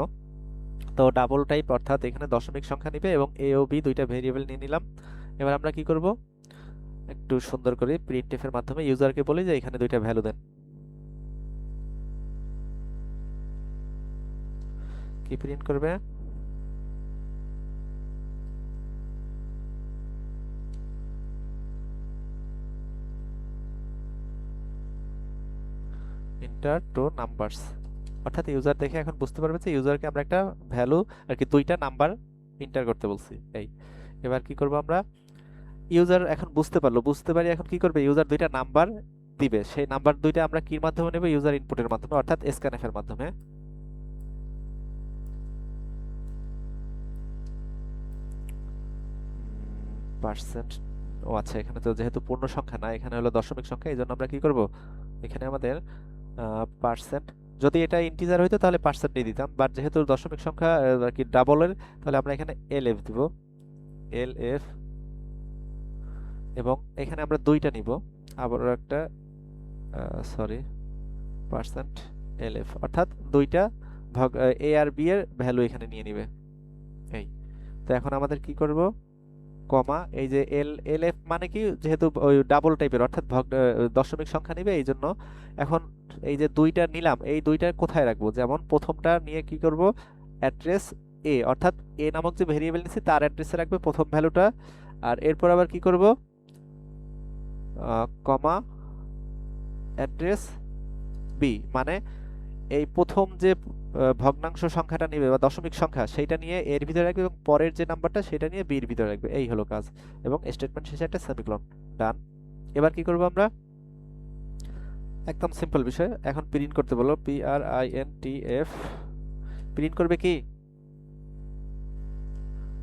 তো ডাবল টাইপ অর্থাৎ এখানে দশমিক সংখ্যা নিবে এবং এ ও বি দুইটা ভেরিয়েবল নিয়ে নিলাম। এবার আমরা কি করব, একটু সুন্দর করে প্রিন্টএফ এর মাধ্যমে ইউজারকে বলি যে এখানে দুইটা ভ্যালু দেন। কি প্রিন্ট করবে, ইন্টার টু নাম্বারস। অর্থাৎ ইউজার দেখে এখন বুঝতে পারবে যে ইউজারকে আমরা একটা ভ্যালু আর কি দুইটা নাম্বার ইন্টার করতে বলছি। এই এবার কি করব আমরা, ইউজার এখন বুঝতে পারলো, বুঝতে পারি এখন কি করবে, ইউজার দুইটা নাম্বার দিবে, সেই নাম্বার দুইটা আমরা কির মাধ্যমে নেব, ইউজার ইনপুটের মাধ্যমে অর্থাৎ স্ক্যানএফ এর মাধ্যমে। পার্সেন্ট, ও আচ্ছা, এখানে তো যেহেতু পূর্ণ সংখ্যা না, এখানে হলো দশমিক সংখ্যা, এই জন্য আমরা কি করব, এখানে আমাদের পার্সেন্ট, যদি এটা ইন্টিজার হইতো তাহলে পার্সেন্ট দিয়ে দিতাম, বাট যেহেতু দশমিক সংখ্যা আর কি ডাবলের, তাহলে আমরা এখানে এলএফ দিব, এলএফ। এবং এখানে আমরা দুইটা নিব, আবারও একটা সরি, পার্সেন্ট এলএফ, অর্থাৎ দুইটা ভাগ এ আর বি এর ভ্যালু এখানে নিয়ে নিবে। এই তো এখন আমাদের কি করব, কমা, এই যে এলএফ মানে কি, যেহেতু ওই ডাবল টাইপের অর্থাৎ দশমিক সংখ্যা নিবে, এই জন্য এখন এই যে দুইটা নিলাম, এই দুইটা কোথায় রাখবো, যেমন প্রথমটা নিয়ে কি করব, অ্যাড্রেস এ, অর্থাৎ এ নামক যে ভেরিয়েবল নিছি তার অ্যাড্রেসে রাখবে প্রথম ভ্যালুটা। আর এরপর আবার কি করব, কমা অ্যাড্রেস বি, মানে এই প্রথম যে ভগ্নাংশ সংখ্যাটা নিবে বা দশমিক সংখ্যা সেইটা নিয়ে এর ভিতরে রাখবে এবং পরের যে নাম্বারটা সেটা নিয়ে বির ভিতরে রাখবে। এই হলো কাজ, এবং স্টেটমেন্ট শেষে একটা সেমিকোলন। ডান। এবার কি করব আমরা, একদম সিম্পল বিষয়, এখন প্রিন্ট করতে বলো, PRINTF, প্রিন্ট করবে কি,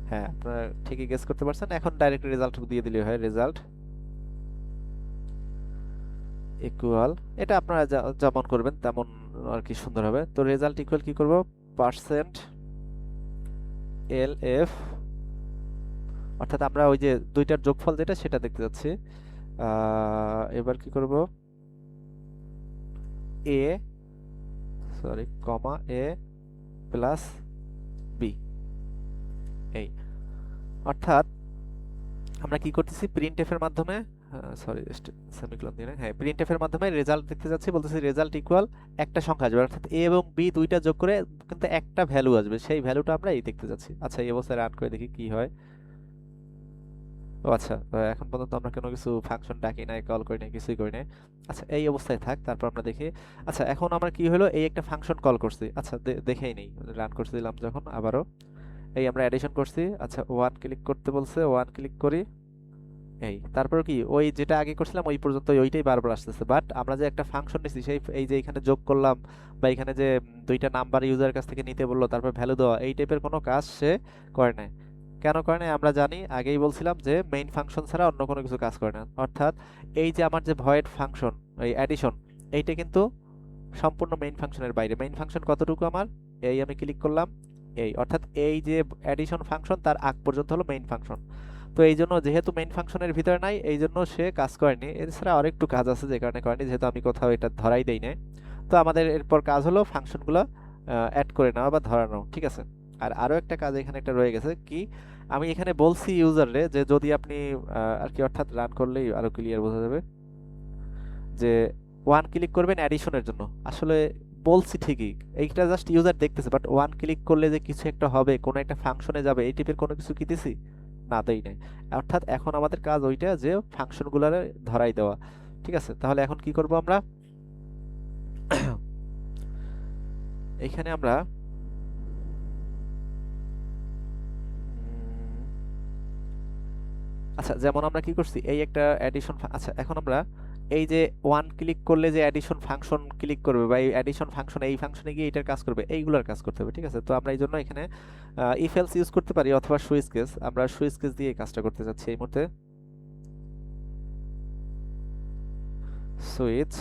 হ্যাঁ আপনারা ঠিকই গেস করতে পারছেন, এখন ডাইরেক্ট রেজাল্ট দিয়ে দিলে হয়, রেজাল্ট ইকুয়াল, এটা আপনারা যেমন করবেন তেমন আর কি সুন্দর হবে। তো রেজাল্ট ইকুয়াল কি করব, পার্সেন্ট এলএফ, অর্থাৎ আমরা ওই যে দুইটার যোগফল যেটা সেটা দেখতে যাচ্ছি। এবার কি করব, এ, সরি, কমা এ প্লাস বি। এই অর্থাৎ আমরা কি করতেছি, প্রিন্টএফ এর মাধ্যমে, সরি সেমিকোলন দিয়ে, হ্যাঁ প্রিন্টএফ এর মাধ্যমে রেজাল্ট দেখতে যাচ্ছি, বলতেছি রেজাল্ট ইকুয়াল একটা সংখ্যা আসবে, অর্থাৎ এ এবং বি দুইটা যোগ করে কিন্তু একটা ভ্যালু আসবে, সেই ভ্যালুটা আমরা এই দেখতে যাচ্ছি। আচ্ছা এই অবস্থায় রান করে দেখি কি হয়। ও আচ্ছা, এখন পর্যন্ত আমরা কোনো কিছু ফাংশন ডাকি নাই, কল করি নাই, কিছুই করি নাই। আচ্ছা এই অবস্থায় থাক, তারপর আমরা দেখি। আচ্ছা এখন আমরা কি হলো, এই একটা ফাংশন কল করছি, আচ্ছা দেখেই নেই, রান করতে দিলাম যখন আবারও, এই আমরা অ্যাডিশন করছি। আচ্ছা ওয়ান ক্লিক করতে বলছে, ওয়ান ক্লিক করি, এই তারপর কি ওই যেটা আগে করছিলাম ওই পর্যন্ত ওইটাই বারবার আসতেছে, বাট আমরা যে একটা ফাংশন নিছি সেই, এই যে এখানে যোগ করলাম বা এখানে যে দুইটা নাম্বার ইউজারের কাছ থেকে নিতে বললো, তারপর ভ্যালু দেওয়া, এই টাইপের কোনো কাজ সে করে নাই। কেন করে নাই আমরা জানি, আগেই বলছিলাম যে মেইন ফাংশন ছাড়া অন্য কোনো কিছু কাজ করে না। অর্থাৎ এই যে আমার যে ভয়েড ফাংশন, এই অ্যাডিশন, এইটা কিন্তু সম্পূর্ণ মেইন ফাংশনের বাইরে। মেইন ফাংশন কতটুকু আমার, এই আমি ক্লিক করলাম, এই অর্থাৎ এই যে অ্যাডিশন ফাংশন তার আগ পর্যন্ত হলো মেইন ফাংশন। তো এই জন্য যেহেতু মেইন ফাংশনের ভিতরে নাই, এই জন্য সে কাজ করেনি। এছাড়া আরেকটু কাজ আছে যে কারণে করেনি, যেহেতু আমি কোথাও এটা ধরাই দেই না। তো আমাদের এরপর কাজ হলো ফাংশনগুলো অ্যাড করে নেওয়া বা ধরানো, ঠিক আছে। আর আরো একটা কাজ এখানে একটা রয়ে গেছে কি, আমি এখানে বলছি ইউজাররে যে যদি আপনি আর কি, অর্থাৎ রান করলেই আরো ক্লিয়ার বোঝা যাবে, যে ওয়ান ক্লিক করবেন অ্যাডিশনের জন্য, আসলে বলছি ঠিকই, এইটা জাস্ট ইউজার দেখতেছে, বাট ওয়ান ক্লিক করলে যে কিছু একটা হবে, কোনো একটা ফাংশনে যাবে, এই টাইপের কোনো কিছু কি দিছি না, দেই নাই। অর্থাৎ এখন আমাদের কাজ ওইটা যে ফাংশনগুলোরে ধরাই দেওয়া, ঠিক আছে। তাহলে এখন কি করব আমরা, এখানে আমরা আচ্ছা যেমন আমরা কি করছি, এই একটা অ্যাডিশন, আচ্ছা এখন আমরা এই যে ওয়ান ক্লিক করলে যে অ্যাডিশন ফাংশন ক্লিক করবে বা এই অ্যাডিশন ফাংশন এই ফাংশনে গিয়ে এটার কাজ করবে, এইগুলোর কাজ করতে হবে, ঠিক আছে। তো আমরা এই জন্য এখানে ইফ এলস ইউজ করতে পারি অথবা সুইচ কেস, আমরা সুইচ কেস দিয়ে এই কাজটা করতে যাচ্ছি এই মুহূর্তে। সুইচ,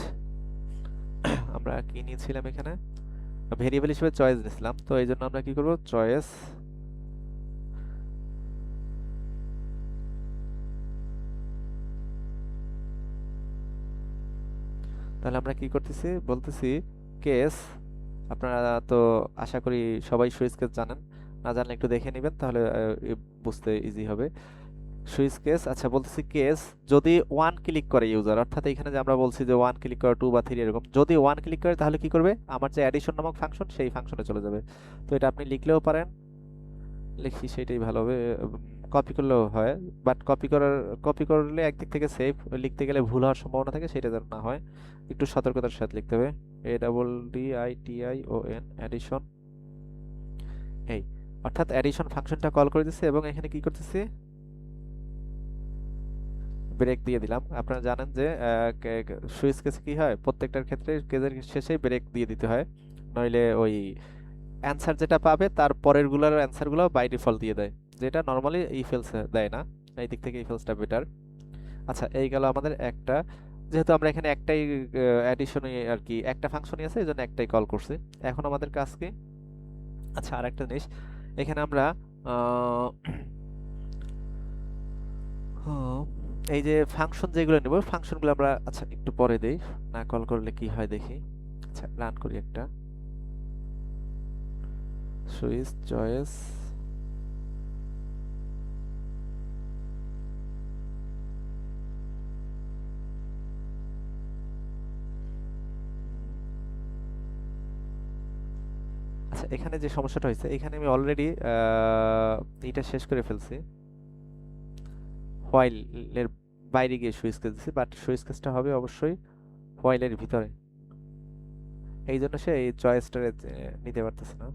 আমরা কি নিয়েছিলাম এখানে, ভেরিয়েবল হিসেবে চয়েস নিয়েছিলাম, তো এই জন্য আমরা কি করব, চয়েস তাহলে আমরা কি করতেছি, বলতেছি কেস, আপনারা তো আশা করি সবাই সুইচ কেস জানেন, না জানলে একটু দেখে নেবেন, তাহলে বুঝতে ইজি হবে। সুইচ কেস, আচ্ছা বলতেছি কেস যদি ওয়ান ক্লিক করে ইউজার, অর্থাৎ এখানে যে আমরা বলছি যে ওয়ান ক্লিক করে টু বা থ্রি এরকম, যদি ওয়ান ক্লিক করে তাহলে কি করবে, আমার যে অ্যাডিশন নামক ফাংশন সেই ফাংশনে চলে যাবে। তো এটা আপনি লিখলেও পারেন, লিখি সেটাই ভালো হবে, কপি করলেও হয়, বাট কপি করলে একদিক থেকে সেফ, লিখতে গেলে ভুল হওয়ার সম্ভাবনা থাকে, সেটা যেন না হয়, একটু সতর্কতার সাথে লিখতে হবে। ADDITION অ্যাডিশন, এই অর্থাৎ অ্যাডিশন ফাংশনটা কল করে দিচ্ছে এবং এখানে কি করতেছি, ব্রেক দিয়ে দিলাম। আপনারা জানেন যে সুইচ কেসে কি হয়, প্রত্যেকটার ক্ষেত্রে কেসের শেষে ব্রেক দিয়ে দিতে হয়, নইলে ওই অ্যান্সার যেটা পাবে তার পরের গুলোর অ্যান্সারগুলো বাই ডিফল্ট দিয়ে দেয়, যেটা নর্মালি ই ফেলস দেয় না, এই দিক থেকে ই ফেলসটা বেটার। আচ্ছা এই গেল আমাদের একটা, যেহেতু আমরা এখানে একটাই অ্যাডিশনই আর কি একটা ফাংশনই আছে, এই জন্য একটাই কল করছি। এখন আমাদের কাজ কি, আচ্ছা আর একটা জিনিস, এখানে আমরা আহ, হুম, এই যে ফাংশন যেগুলো নেব, ফাংশনগুলো আমরা আচ্ছা একটু পরে দেই, না কল করলে কি হয় দেখি। আচ্ছা রান করি একটা, সুইচ চয়েস, আচ্ছা এখানে যে সমস্যাটা হয়েছে, এখানে আমি অলরেডি এটা শেষ করে ফেলছি, হোয়াইল এর বাইরে গিয়ে সুইচ কেস দিছি, বাট সুইচ কেসটা হবে অবশ্যই হোয়াইলের ভিতরে, এই জন্য সে এই চয়েসটা নিতে পারতেছে না।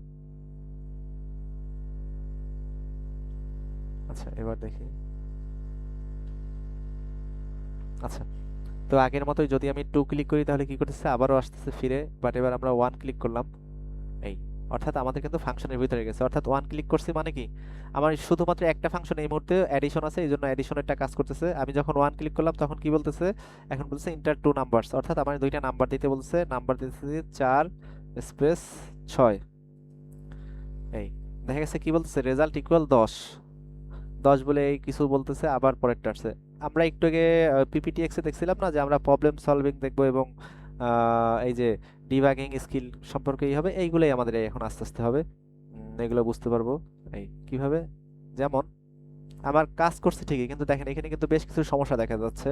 আচ্ছা এবার দেখি, আচ্ছা তো আগের মতোই যদি আমি টু ক্লিক করি তাহলে কি করতেছে, আবারও আসতেছে ফিরে, বাট এবার আমরা ওয়ান ক্লিক করলাম, এই অর্থাৎ আমাদের কিন্তু ফাংশনের ভিতরে গেছে, অর্থাৎ ওয়ান ক্লিক করছি মানে কি, আমার শুধুমাত্র একটা ফাংশন এই মুহূর্তে অ্যাডিশন আছে, এই জন্য অ্যাডিশনেরটা কাজ করতেছে। আমি যখন ওয়ান ক্লিক করলাম তখন কি বলতেছে, এখন বলছে ইন্টার টু নাম্বারস, অর্থাৎ আমার দুইটা নাম্বার দিতে বলছে, নাম্বার দিতেছে 4 স্পেস 6, এই দেখা গেছে কি বলতেছে, রেজাল্ট ইকুয়াল 10, 10 বলে এই কিছু বলতেছে, আবার পরেরটা আসছে। আমরা একটু আগে পিপিটিএক্স এ দেখছিলাম না যে আমরা প্রবলেম সলভিং দেখবো এবং এই যে ডিবাগিং স্কিল সম্পর্কেই হবে, এইগুলোই আমাদের এখন আস্তে আস্তে হবে, এগুলো বুঝতে পারবো। এই কিভাবে, যেমন আমার কাজ করছে ঠিকই, কিন্তু দেখেন এখানে কিন্তু বেশ কিছু সমস্যা দেখা যাচ্ছে,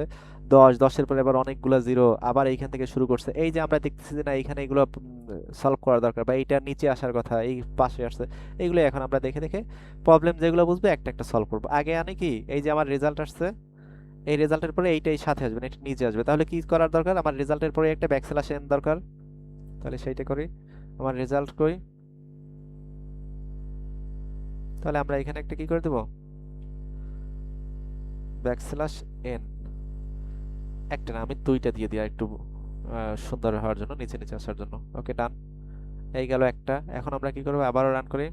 10 পরে আবার অনেকগুলো জিরো, আবার এইখান থেকে শুরু করছে, এই যে আমরা দেখতেছি যে না এখানে এগুলো সলভ করা দরকার, বা এইটা নিচে আসার কথা এই পাশে আসছে, এইগুলো এখন আমরা দেখে দেখে প্রবলেম যেগুলো বুঝবো একটা একটা সলভ করবো। আগে আনে কি, এই যে আমার রেজাল্ট আসছে, এই রেজাল্টের পরে এইটাই সাথে আসবে না, এটা নিচে আসবে, তাহলে কি করার দরকার, আমার রেজাল্টের পরে একটা ব্যাকস্ল্যাশ এন দরকার, তাহলে সেইটা করি, আমার রেজাল্ট কই, তাহলে আমরা এখানে একটা কি করে দেবো, ব্যাকস্ল্যাশ এন, একটা না আমি দুইটা দিয়ে দিই, আর একটু সুন্দর হওয়ার জন্য, নিচে নিচে আসার জন্য। ওকে ডান, এই গেল একটা। এখন আমরা কি করবো, আবারও রান করি,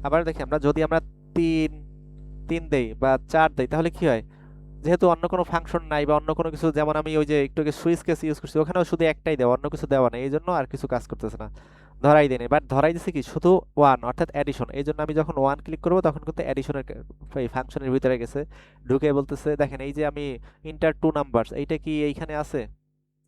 আবার দেখি আমরা যদি আমরা তিন তিন দেই বা চার দেই তাহলে কি হয়, যেহেতু অন্য কোনো ফাংশন নাই বা অন্য কোনো কিছু, যেমন আমি ওই যে একটু আগে সুইচ কেস ইউজ করছি, ওখানেও শুধু একটাই দেওয়া, অন্য কিছু দেওয়া নেই, এই জন্য আর কিছু কাজ করতেছে না, ধরাই দেয়নি, বাট ধরাই দিছে কি শুধু ওয়ান, অর্থাৎ অ্যাডিশন, এই জন্য আমি যখন ওয়ান ক্লিক করবো তখন কিন্তু অ্যাডিশনের এই ফাংশনের ভিতরে গেছে, ঢুকে বলতেছে দেখেন এই যে আমি ইন্টার টু নাম্বারস, এইটা কি এইখানে আছে,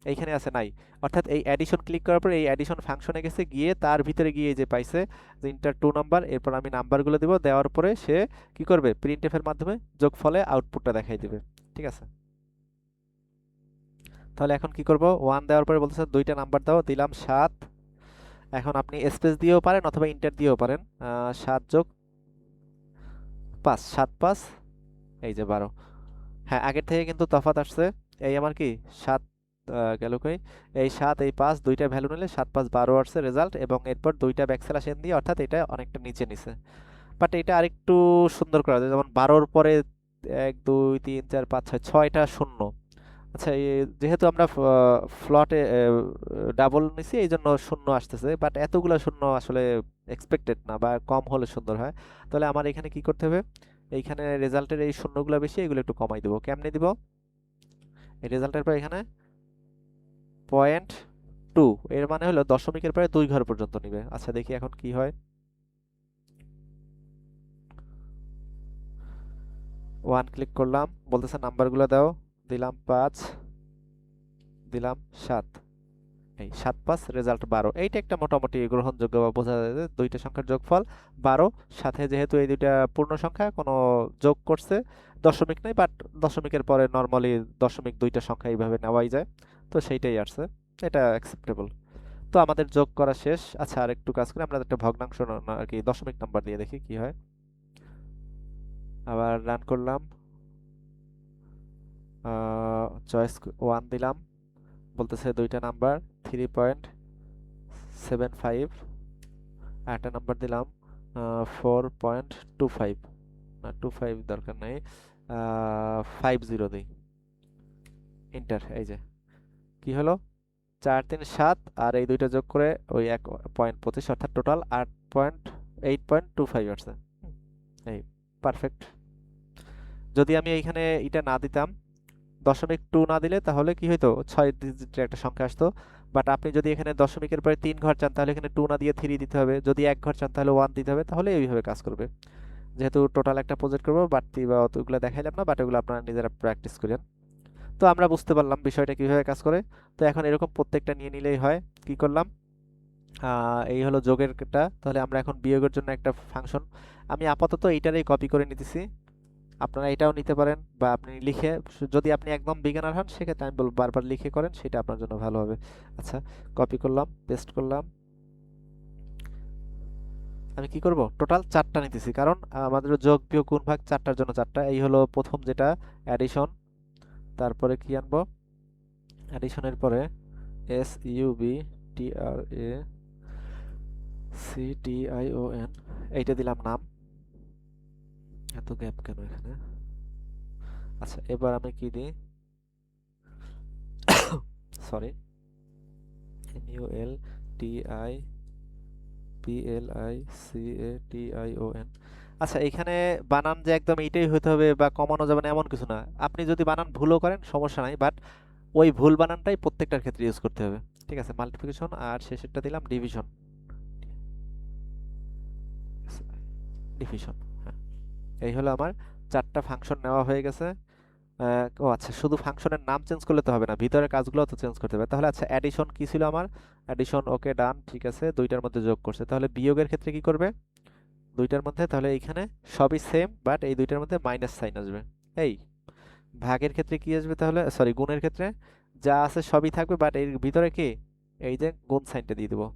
এইখানে আছে নাই, অর্থাৎ এই অ্যাডিশন ক্লিক করার পর এই অ্যাডিশন ফাংশনে গেছে, গিয়ে তার ভিতরে গিয়ে যে পাইছে যে ইন্টার টু নাম্বার, এরপর আমি নাম্বারগুলো দিব, দেওয়ার পরে সে কি করবে, প্রিন্টএফ এর মাধ্যমে যোগফলে আউটপুটটা দেখাই দিবে। ঠিক আছে, তাহলে এখন কি করব, ওয়ান দেওয়ার পরে বলতেছে দুইটা নাম্বার দাও, দিলাম 7, এখন আপনি স্পেস দিয়েও পারেন অথবা ইন্টার দিয়েও পারেন, 7+5, 7×5 এই যে 12, হ্যাঁ আগের থেকে কিন্তু তফাৎ আসছে, এই আমার কি 7 গেল কই, এই 7 এই 5 দুইটা ভ্যালু নিলে 7×5 12 আসছে রেজাল্ট, এবং এরপর দুইটা ব্যাকস্ল্যাশ এন দিয়ে, অর্থাৎ এটা অনেকটা নিচে নিছে, বাট এটা আরেকটু সুন্দর করা যায়, যেমন 12-র পরে 1 2 3 4 5 6 6টা শূন্য। আচ্ছা যেহেতু আমরা ফ্লটে ডাবল নিছি এই জন্য শূন্য আসতেছে, বাট এতগুলো শূন্য আসলে এক্সপেক্টেড না, বা কম হলে সুন্দর হয়। তাহলে আমার এখানে কি করতে হবে, এইখানে রেজাল্টের এই শূন্যগুলো বেশি, এগুলো একটু কমাই দেবো, কেমনে দিব, এই রেজাল্টের পর এখানে 0.2, এর মানে হলো দশমিকের পরে 2 ঘর পর্যন্ত নিবে। আচ্ছা দেখি এখন কি হয়, ওয়ান ক্লিক করলাম, বলতেছে নাম্বারগুলো দাও, দিলাম 5, দিলাম 7, এই 7 5 রেজাল্ট 12। এইটা একটা মোটামুটি গ্রহণযোগ্য বা বোঝা যায় যে দুইটা সংখ্যার যোগফল 12, সাথে যেহেতু এই দুইটা পূর্ণ সংখ্যা কোনো যোগ করছে, দশমিক নেই, বাট দশমিকের পরে নর্মালি দশমিক দুইটা সংখ্যা এইভাবে নেওয়াই যায়, তো সেইটাই আসছে, এটা অ্যাকসেপ্টেবল। তো আমাদের যোগ করা শেষ। আচ্ছা, আর একটু কাজ করে আমরা একটা ভগ্নাংশ আর কি দশমিক নাম্বার দিয়ে দেখি কি হয়। আবার রান করলাম, চয়েস 1 দিলাম, বলতেছে দুইটা নাম্বার 3.75, একটা নাম্বার দিলাম 4.25, না 25 দরকার নাই, 50 দিই, এন্টার। এই যে কি হলো, 4 3 7, আর এই দুইটা যোগ করে ওই 1.25, অর্থাৎ টোটাল 8.25 আসছে। এই পারফেক্ট। যদি আমি এইখানে এটা না দিতাম, দশমিক 2 না দিলে, তাহলে কি হইতো, 6 ডিজিটের একটা সংখ্যা আসতো। বাট আপনি যদি এখানে দশমিকের পরে 3 ঘর চান, তাহলে এখানে 2 না দিয়ে 3 দিতে হবে। যদি 1 ঘর চান, তাহলে 1 দিতে হবে। তাহলে এইভাবে কাজ করবে। যেহেতু টোটাল একটা প্রজেক্ট করবো, বাড়তি বা অতগুলো দেখাইলাম না, বাট ওগুলো আপনারা নিজেরা প্র্যাকটিস করেন। তো আমরা বুঝতে পারলাম বিষয়টা কিভাবে কাজ করে। তো এখন এরকম প্রত্যেকটা নিয়ে নিলেই হয়। কি করলাম, এই হলো যোগেরটা। তাহলে আমরা এখন বিয়োগের জন্য একটা ফাংশন, আমি আপাতত এইটারই কপি করে নিতেছি। আপনারা এটাও নিতে পারেন, বা আপনি লিখে, যদি আপনি একদম বিগিনার হন, সেক্ষেত্রে আমি বলবো বারবার লিখে করেন, সেটা আপনার জন্য ভালো হবে। আচ্ছা, কপি করলাম, পেস্ট করলাম। আমি কি করব, টোটাল 4টা নিতেছি, কারণ আমাদের যোগ বিয়োগ গুণ ভাগ 4টার জন্য 4টা। এই হলো প্রথম যেটা অ্যাডিশন, তারপরে কি আনবো, অ্যাডিশনের পরে SUBTRACTION, এইটা দিলাম নাম। এত গ্যাপ কেন এখানে? আচ্ছা, এবার আমি কি দিই, সরি, MULTIPLICATION। আচ্ছা, এখানে বানান যে একদম এইটাই হতে হবে বা কমানো যাবে না এমন কিছু না। আপনি যদি বানান ভুলও করেন সমস্যা নাই, বাট ওই ভুল বানানটাই প্রত্যেকটার ক্ষেত্রে ইউজ করতে হবে। ঠিক আছে, মাল্টিপ্লিকেশন, আর শেষেরটা দিলাম ডিভিশন। ডিভিশন, হ্যাঁ। এই হলো আমার 4টা ফাংশন নেওয়া হয়ে গেছে। ও আচ্ছা, শুধু ফাংশনের নাম চেঞ্জ করলে তো হবে না, ভিতরের কাজগুলো তো চেঞ্জ করতে হবে। তাহলে আচ্ছা, অ্যাডিশন কি ছিল আমার, অ্যাডিশন, ওকে ডান, ঠিক আছে, দুইটার মধ্যে যোগ করছে। তাহলে বিয়োগের ক্ষেত্রে কি করবে, দুইটার মধ্যে, তাহলে এইখানে সবই সেম, বাট এই দুইটার মধ্যে মাইনাস সাইন আসবে। এই ভাগের ক্ষেত্রে কি আসবে, তাহলে সরি, গুণের ক্ষেত্রে যা আছে সবই থাকবে, বাট এর ভিতরে কি, এই যে গুণ সাইনটা দিয়ে দেবো।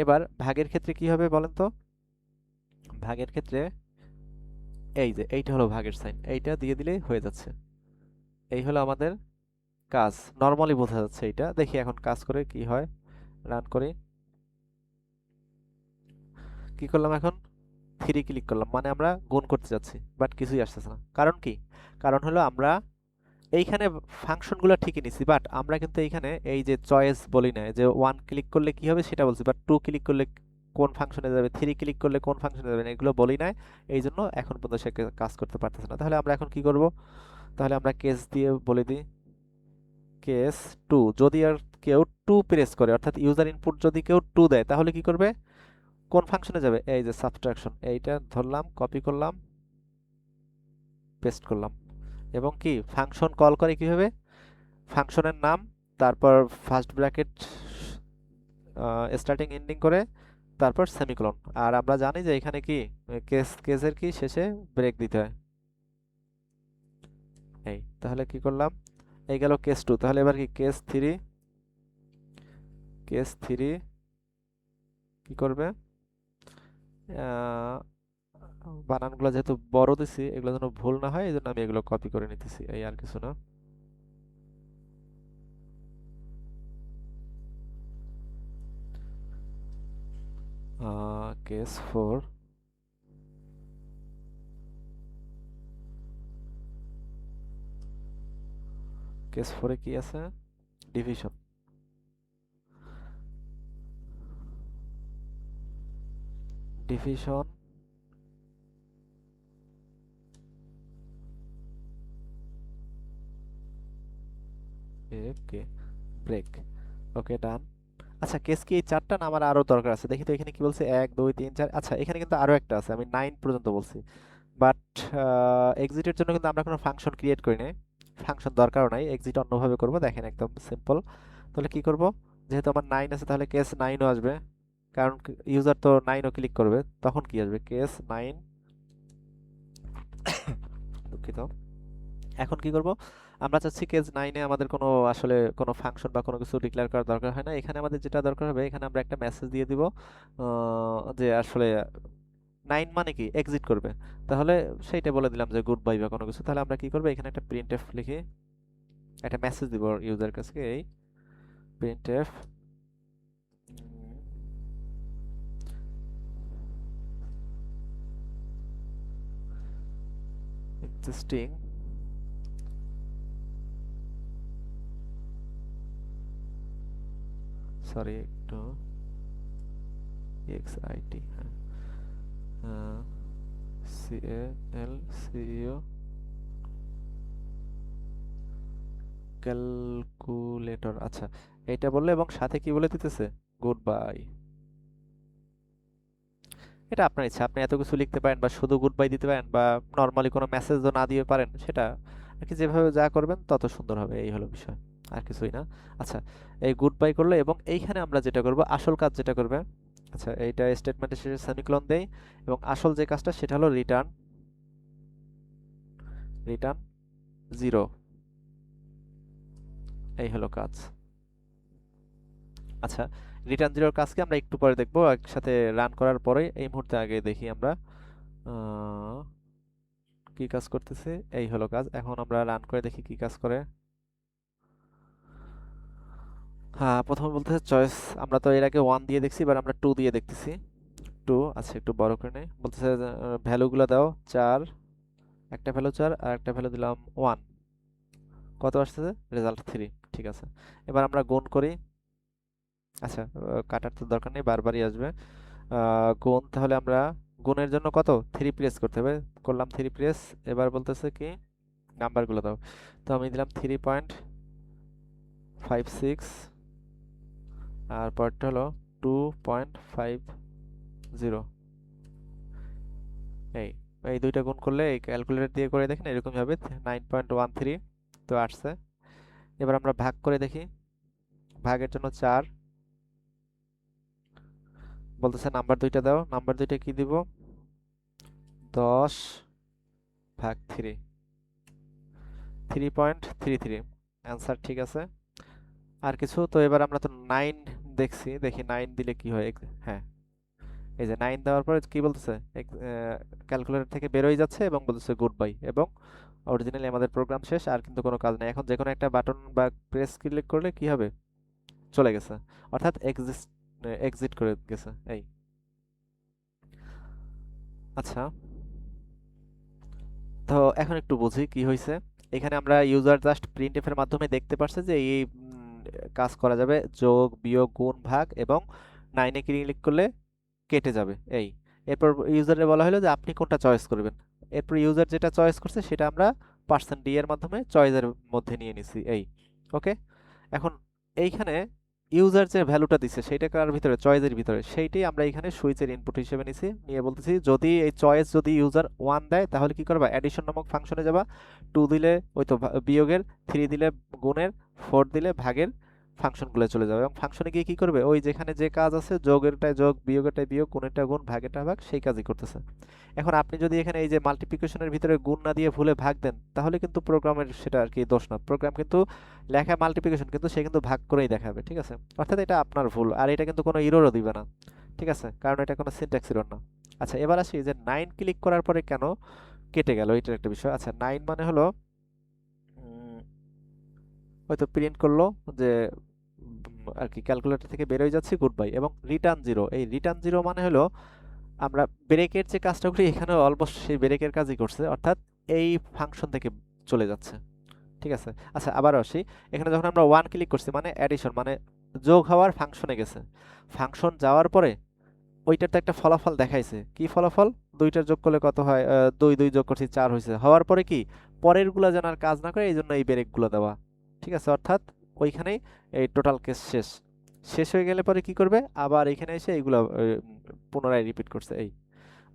এবার ভাগের ক্ষেত্রে কি হবে বলেন তো, ভাগের ক্ষেত্রে এই যে এইটা হলো ভাগের সাইন, এইটা দিয়ে দিলেই হয়ে যাচ্ছে। এই হলো আমাদের কাজ, নর্মালি বোঝা যাচ্ছে। এইটা দেখি এখন কাজ করে কি হয়, রান করি। কি করলাম এখন, 3 ক্লিক করলাম, মানে আমরা গুণ করতে যাচ্ছি, বাট কিছুই আসতেছে না। কারণ কি, কারণ হলো আমরা এইখানে ফাংশনগুলো ঠিকই নিছি, বাট আমরা কিন্তু এইখানে এই যে চয়েস বলি না, যে 1 ক্লিক করলে কি হবে সেটা বলছি, বাট 2 ক্লিক করলে কোন ফাংশনে যাবে, 3 ক্লিক করলে কোন ফাংশনে যাবে না, এগুলো বলি নাই। এই জন্য এখন পর্যন্ত সে কাজ করতে পারতেছে না। তাহলে আমরা এখন কি করব, তাহলে আমরা কেস দিয়ে বলে দিই, কেস 2, যদি আর কেউ 2 প্রেস করে, অর্থাৎ ইউজার ইনপুট যদি কেউ 2 দেয়, তাহলে কি করবে, কোন ফাংশনে যাবে, এই যে সাবট্রাকশন, এইটা ধরলাম, কপি করলাম, পেস্ট করলাম, এবং কি ফাংশন কল করে কিভাবে, ফাংশনের নাম, তারপর ফার্স্ট ব্র্যাকেট, স্টার্টিং এন্ডিং করে, তারপর সেমিকোলন। আর আমরা জানি যে এখানে কি কেসের কি শেষে ব্রেক দিতে হয়। এই তাহলে কি করলাম, এই গেল কেস 2। তাহলে এবার কি কেস 3, কেস 3 কি করবে, বানানগুলো যেহেতু বড় দিছি, এগুলো যেন ভুল না হয়, এই জন্য আমি এগুলো কপি করে নিতেছি, এই আর কিছু না। কেস 4, কেস 4 এ কি আছে, ডিভিশন, ডিভিশন, ওকে, ব্রেক, ওকে ডান। আচ্ছা, কেস কি এই 4টা না আমার আরো দরকার আছে, দেখি তো এখানে কি বলছে, 1 2 3 4। আচ্ছা, এখানে কিন্তু আরো একটা আছে, আমি 9 পর্যন্ত বলছি, বাট এক্সিটের জন্য কিন্তু আমরা কোনো ফাংশন ক্রিয়েট করি নাই। ফাংশন দরকারও নাই, এক্সিট অন্যভাবে করব। দেখেন একদম সিম্পল। তাহলে কি করব, যেহেতু আমার 9 আছে তাহলে কেস 9ও আসবে, কারণ ইউজার তো 9ও ক্লিক করবে, তখন কি আসবে, কেস 9। দুঃখিত। এখন কি করব, আমরা চাচ্ছি কেস 9 এ আমাদের কোনো আসলে কোনো ফাংশন বা কোনো কিছু ডিক্লেয়ার করার দরকার হয় না। এখানে আমাদের যেটা দরকার হবে, এখানে আমরা একটা মেসেজ দিয়ে দিব যে আসলে 9 মানে কি এক্সিট করবে। তাহলে সেইটা বলে দিলাম যে গুড বাই বা কোনো কিছু। তাহলে আমরা কি করব, এখানে একটা প্রিন্টএফ লিখে একটা মেসেজ দিব ইউজার কাছে, এই প্রিন্টএফ এক্সিস্টিং সরি একটু এক্সআইটি সিএলসিও ক্যালকুলেটর। আচ্ছা, এইটা বললে এবং সাথে কি বলে দিতেছে, গুড বাই। এটা আপনার ইচ্ছা, আপনি এত কিছু লিখতে পারেন বা শুধু গুড বাই দিতে পারেন বা নর্মালি কোনো মেসেজও না দিয়ে পারেন, সেটা আর কি যেভাবে যা করবেন তত সুন্দর হবে, এই হলো বিষয়, আর কিছুই না। আচ্ছা, এই গুড বাই করলো এবং এইখানে আমরা যেটা করব, আসল কাজ যেটা করবে, আচ্ছা এইটা স্টেটমেন্টের শেষে সেমিকোলন দেই এবং আসল যে কাজটা সেটা হলো রিটার্ন রিটার্ন 0, এই হলো কাজ। আচ্ছা, রিটার্ন 0 এর কাজকে আমরা একটু পরে দেখবো, একসাথে রান করার পরে। এই মুহূর্তে আগে দেখি আমরা কি কাজ করতেছে। এই হলো কাজ। এখন আমরা রান করে দেখি কি কাজ করে। হ্যাঁ, প্রথমে বলতেছে চয়েস, আমরা তো এর আগে 1 দিয়ে দেখছি, এবার আমরা 2 দিয়ে দেখতেছি। 2, আচ্ছা একটু বড় করে নেই। বলতেছে ভ্যালুগুলো দাও, 4, একটা ভ্যালু 4 আর একটা ভ্যালু দিলাম 1। কত আসতেছে, রেজাল্ট 3। ঠিক আছে, এবার আমরা গুণ করি। আচ্ছা, কাটার তো দরকার নেই, বারবারই আসবে। গুণ, তাহলে আমরা গুণের জন্য কত, 3 প্রেস করতে হবে, করলাম 3 প্রেস। এবার বলতেছে কি নাম্বারগুলো দাও, তো আমি দিলাম 3.56 আর পরেরটা হলো 2.50। এই এই দুইটা গুণ করলে এই ক্যালকুলেটর দিয়ে করে দেখেন এরকমই হবে, 9.13 তো আসছে। এবার আমরা ভাগ করে দেখি, ভাগের জন্য 4, বলতেছে নাম্বার দুইটা দাও, নাম্বার দুইটা কি দিব, 10/3, 3.33, অ্যান্সার ঠিক আছে। আর কিছু তো, এবার আমরা তো 9 দেখছি, দেখি 9 দিলে কি হয়। হ্যাঁ, এই যে 9 দেওয়ার পরে কি বলতেছে, ক্যালকুলেটর থেকে বের হয়ে যাচ্ছে এবং বলতেছে গুড বাই, এবং অরিজিনালি আমাদের প্রোগ্রাম শেষ, আর কিন্তু কোনো কাজ নেই। এখন যে কোনো একটা বাটন বা প্রেস ক্লিক করলে কি হবে, চলে গেছে, অর্থাৎ এক্সিট করে গেছে। এই আচ্ছা, তো এখন একটু বুঝি কি হয়েছে। এখানে আমরা ইউজার জাস্ট প্রিন্টএফ এর মাধ্যমে দেখতে পারছে যে এই কাজ করা যাবে, যোগ বিয়োগ গুণ ভাগ, এবং 9 এ ক্লিক করলে কেটে যাবে। এই এরপর ইউজারে বলা হলো যে আপনি কোনটা চয়েস করবেন। এরপর ইউজার যেটা চয়েস করছে সেটা আমরা %d এর মাধ্যমে চয়েসের মধ্যে নিয়ে নিছি। এই ওকে, এখন এইখানে ইউজার যে ভ্যালুটা দিছে সেইটা কার ভিতরে, চয়েসের ভিতরে, সেইটাই আমরা এখানে সুইচের ইনপুট হিসেবে নিছি, নিয়ে বলতেছি যদি এই চয়েস যদি ইউজার 1 দেয় তাহলে কি করবা, অ্যাডিশন নামক ফাংশনে যাবা, 2 দিলে ওই তো বিয়োগের, 3 দিলে গুণের, 4 দিলে ভাগের ফাংশনগুলো চলে যাবে, এবং ফাংশনে গিয়ে কি করবে, ওই যেখানে যে কাজ আছে যোগেরটায় যোগ, বিয়োগেরটায় বিয়োগ, গুণেরটা গুণ, ভাগেরটা ভাগ, সেই কাজই করতেছে। এখন আপনি যদি এখানে এই যে মাল্টিপ্লিকেশনের ভিতরে গুণ না দিয়ে ভুলে ভাগ দেন, তাহলে কিন্তু প্রোগ্রামের সেটা আর কি দোষ না, প্রোগ্রাম কিন্তু লেখা মাল্টিপ্লিকেশন কিন্তু সে কিন্তু ভাগ করেই দেখাবে, ঠিক আছে। অর্থাৎ এটা আপনার ভুল, আর এটা কিন্তু কোনো এররও দিবে না, ঠিক আছে, কারণ এটা কোনো সিনট্যাক্স এরর না। আচ্ছা, এবার আসি যে 9 ক্লিক করার পরে কেন কেটে গেল, এটার একটা বিষয়। আচ্ছা, 9 মানে হলো হয়তো প্রিন্ট করলো যে আর কি ক্যালকুলেটর থেকে বের হয়ে যাচ্ছে গুড বাই, এবং রিটার্ন 0, এই রিটার্ন 0 মানে হলো আমরা ব্রেকের যে কাজটা করি এখানে অলমোস্ট সেই ব্রেকের কাজই করছে, অর্থাৎ এই ফাংশন থেকে চলে যাচ্ছে, ঠিক আছে। আচ্ছা, আবার আসি, এখানে যখন আমরা 1 ক্লিক করছি মানে অ্যাডিশন, মানে যোগ হওয়ার ফাংশনে গেছে, ফাংশন যাওয়ার পরে ওইটার তো একটা ফলাফল দেখাইছে, কি ফলাফল, দুইটার যোগ করলে কত হয়, 2 2 যোগ করছি 4 হয়েছে, হওয়ার পরে কি পরের গুলা যেন আর কাজ না করে, এই জন্য এই ব্রেক গুলো দেওয়া, ঠিক আছে। অর্থাৎ ওইখানেই এই টোটাল কেস শেষ। শেষ হয়ে গেলে পরে কি করবে, আবার এখানে এসে এইগুলো পুনরায় রিপিট করছে। এই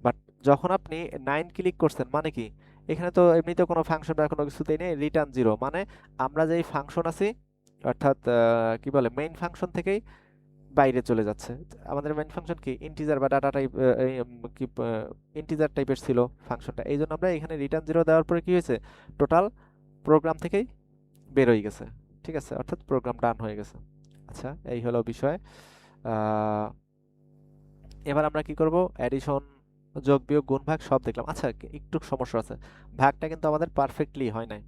বাট যখন আপনি 9 ক্লিক করছেন মানে কি, এখানে তো এমনিতে কোনো ফাংশন বা কোনো কিছুতেই নেই, রিটার্ন জিরো মানে আমরা যেই ফাংশন আছি অর্থাৎ কি বলে মেইন ফাংশন থেকেই বাইরে চলে যাচ্ছে। আমাদের মেইন ফাংশন কি ইন্টিজার বা ডাটা টাইপ, কি ইন্টিজার টাইপের ছিল ফাংশনটা, এই জন্য আমরা এখানে রিটার্ন জিরো দেওয়ার পরে কি হয়েছে, টোটাল প্রোগ্রাম থেকেই বের হয়ে গেছে। ঠিক আছে, অর্থাৎ প্রোগ্রাম ডান হয়ে গেছে। আচ্ছা, এই হলো বিষয়। আহ, এবার আমরা কি করব, অ্যাডিশন, যোগ বিয়োগ গুণ ভাগ সব দেখলাম। আচ্ছা, একটু সমস্যা আছে, ভাগটা কিন্তু আমাদের পারফেক্টলি হয় নাই।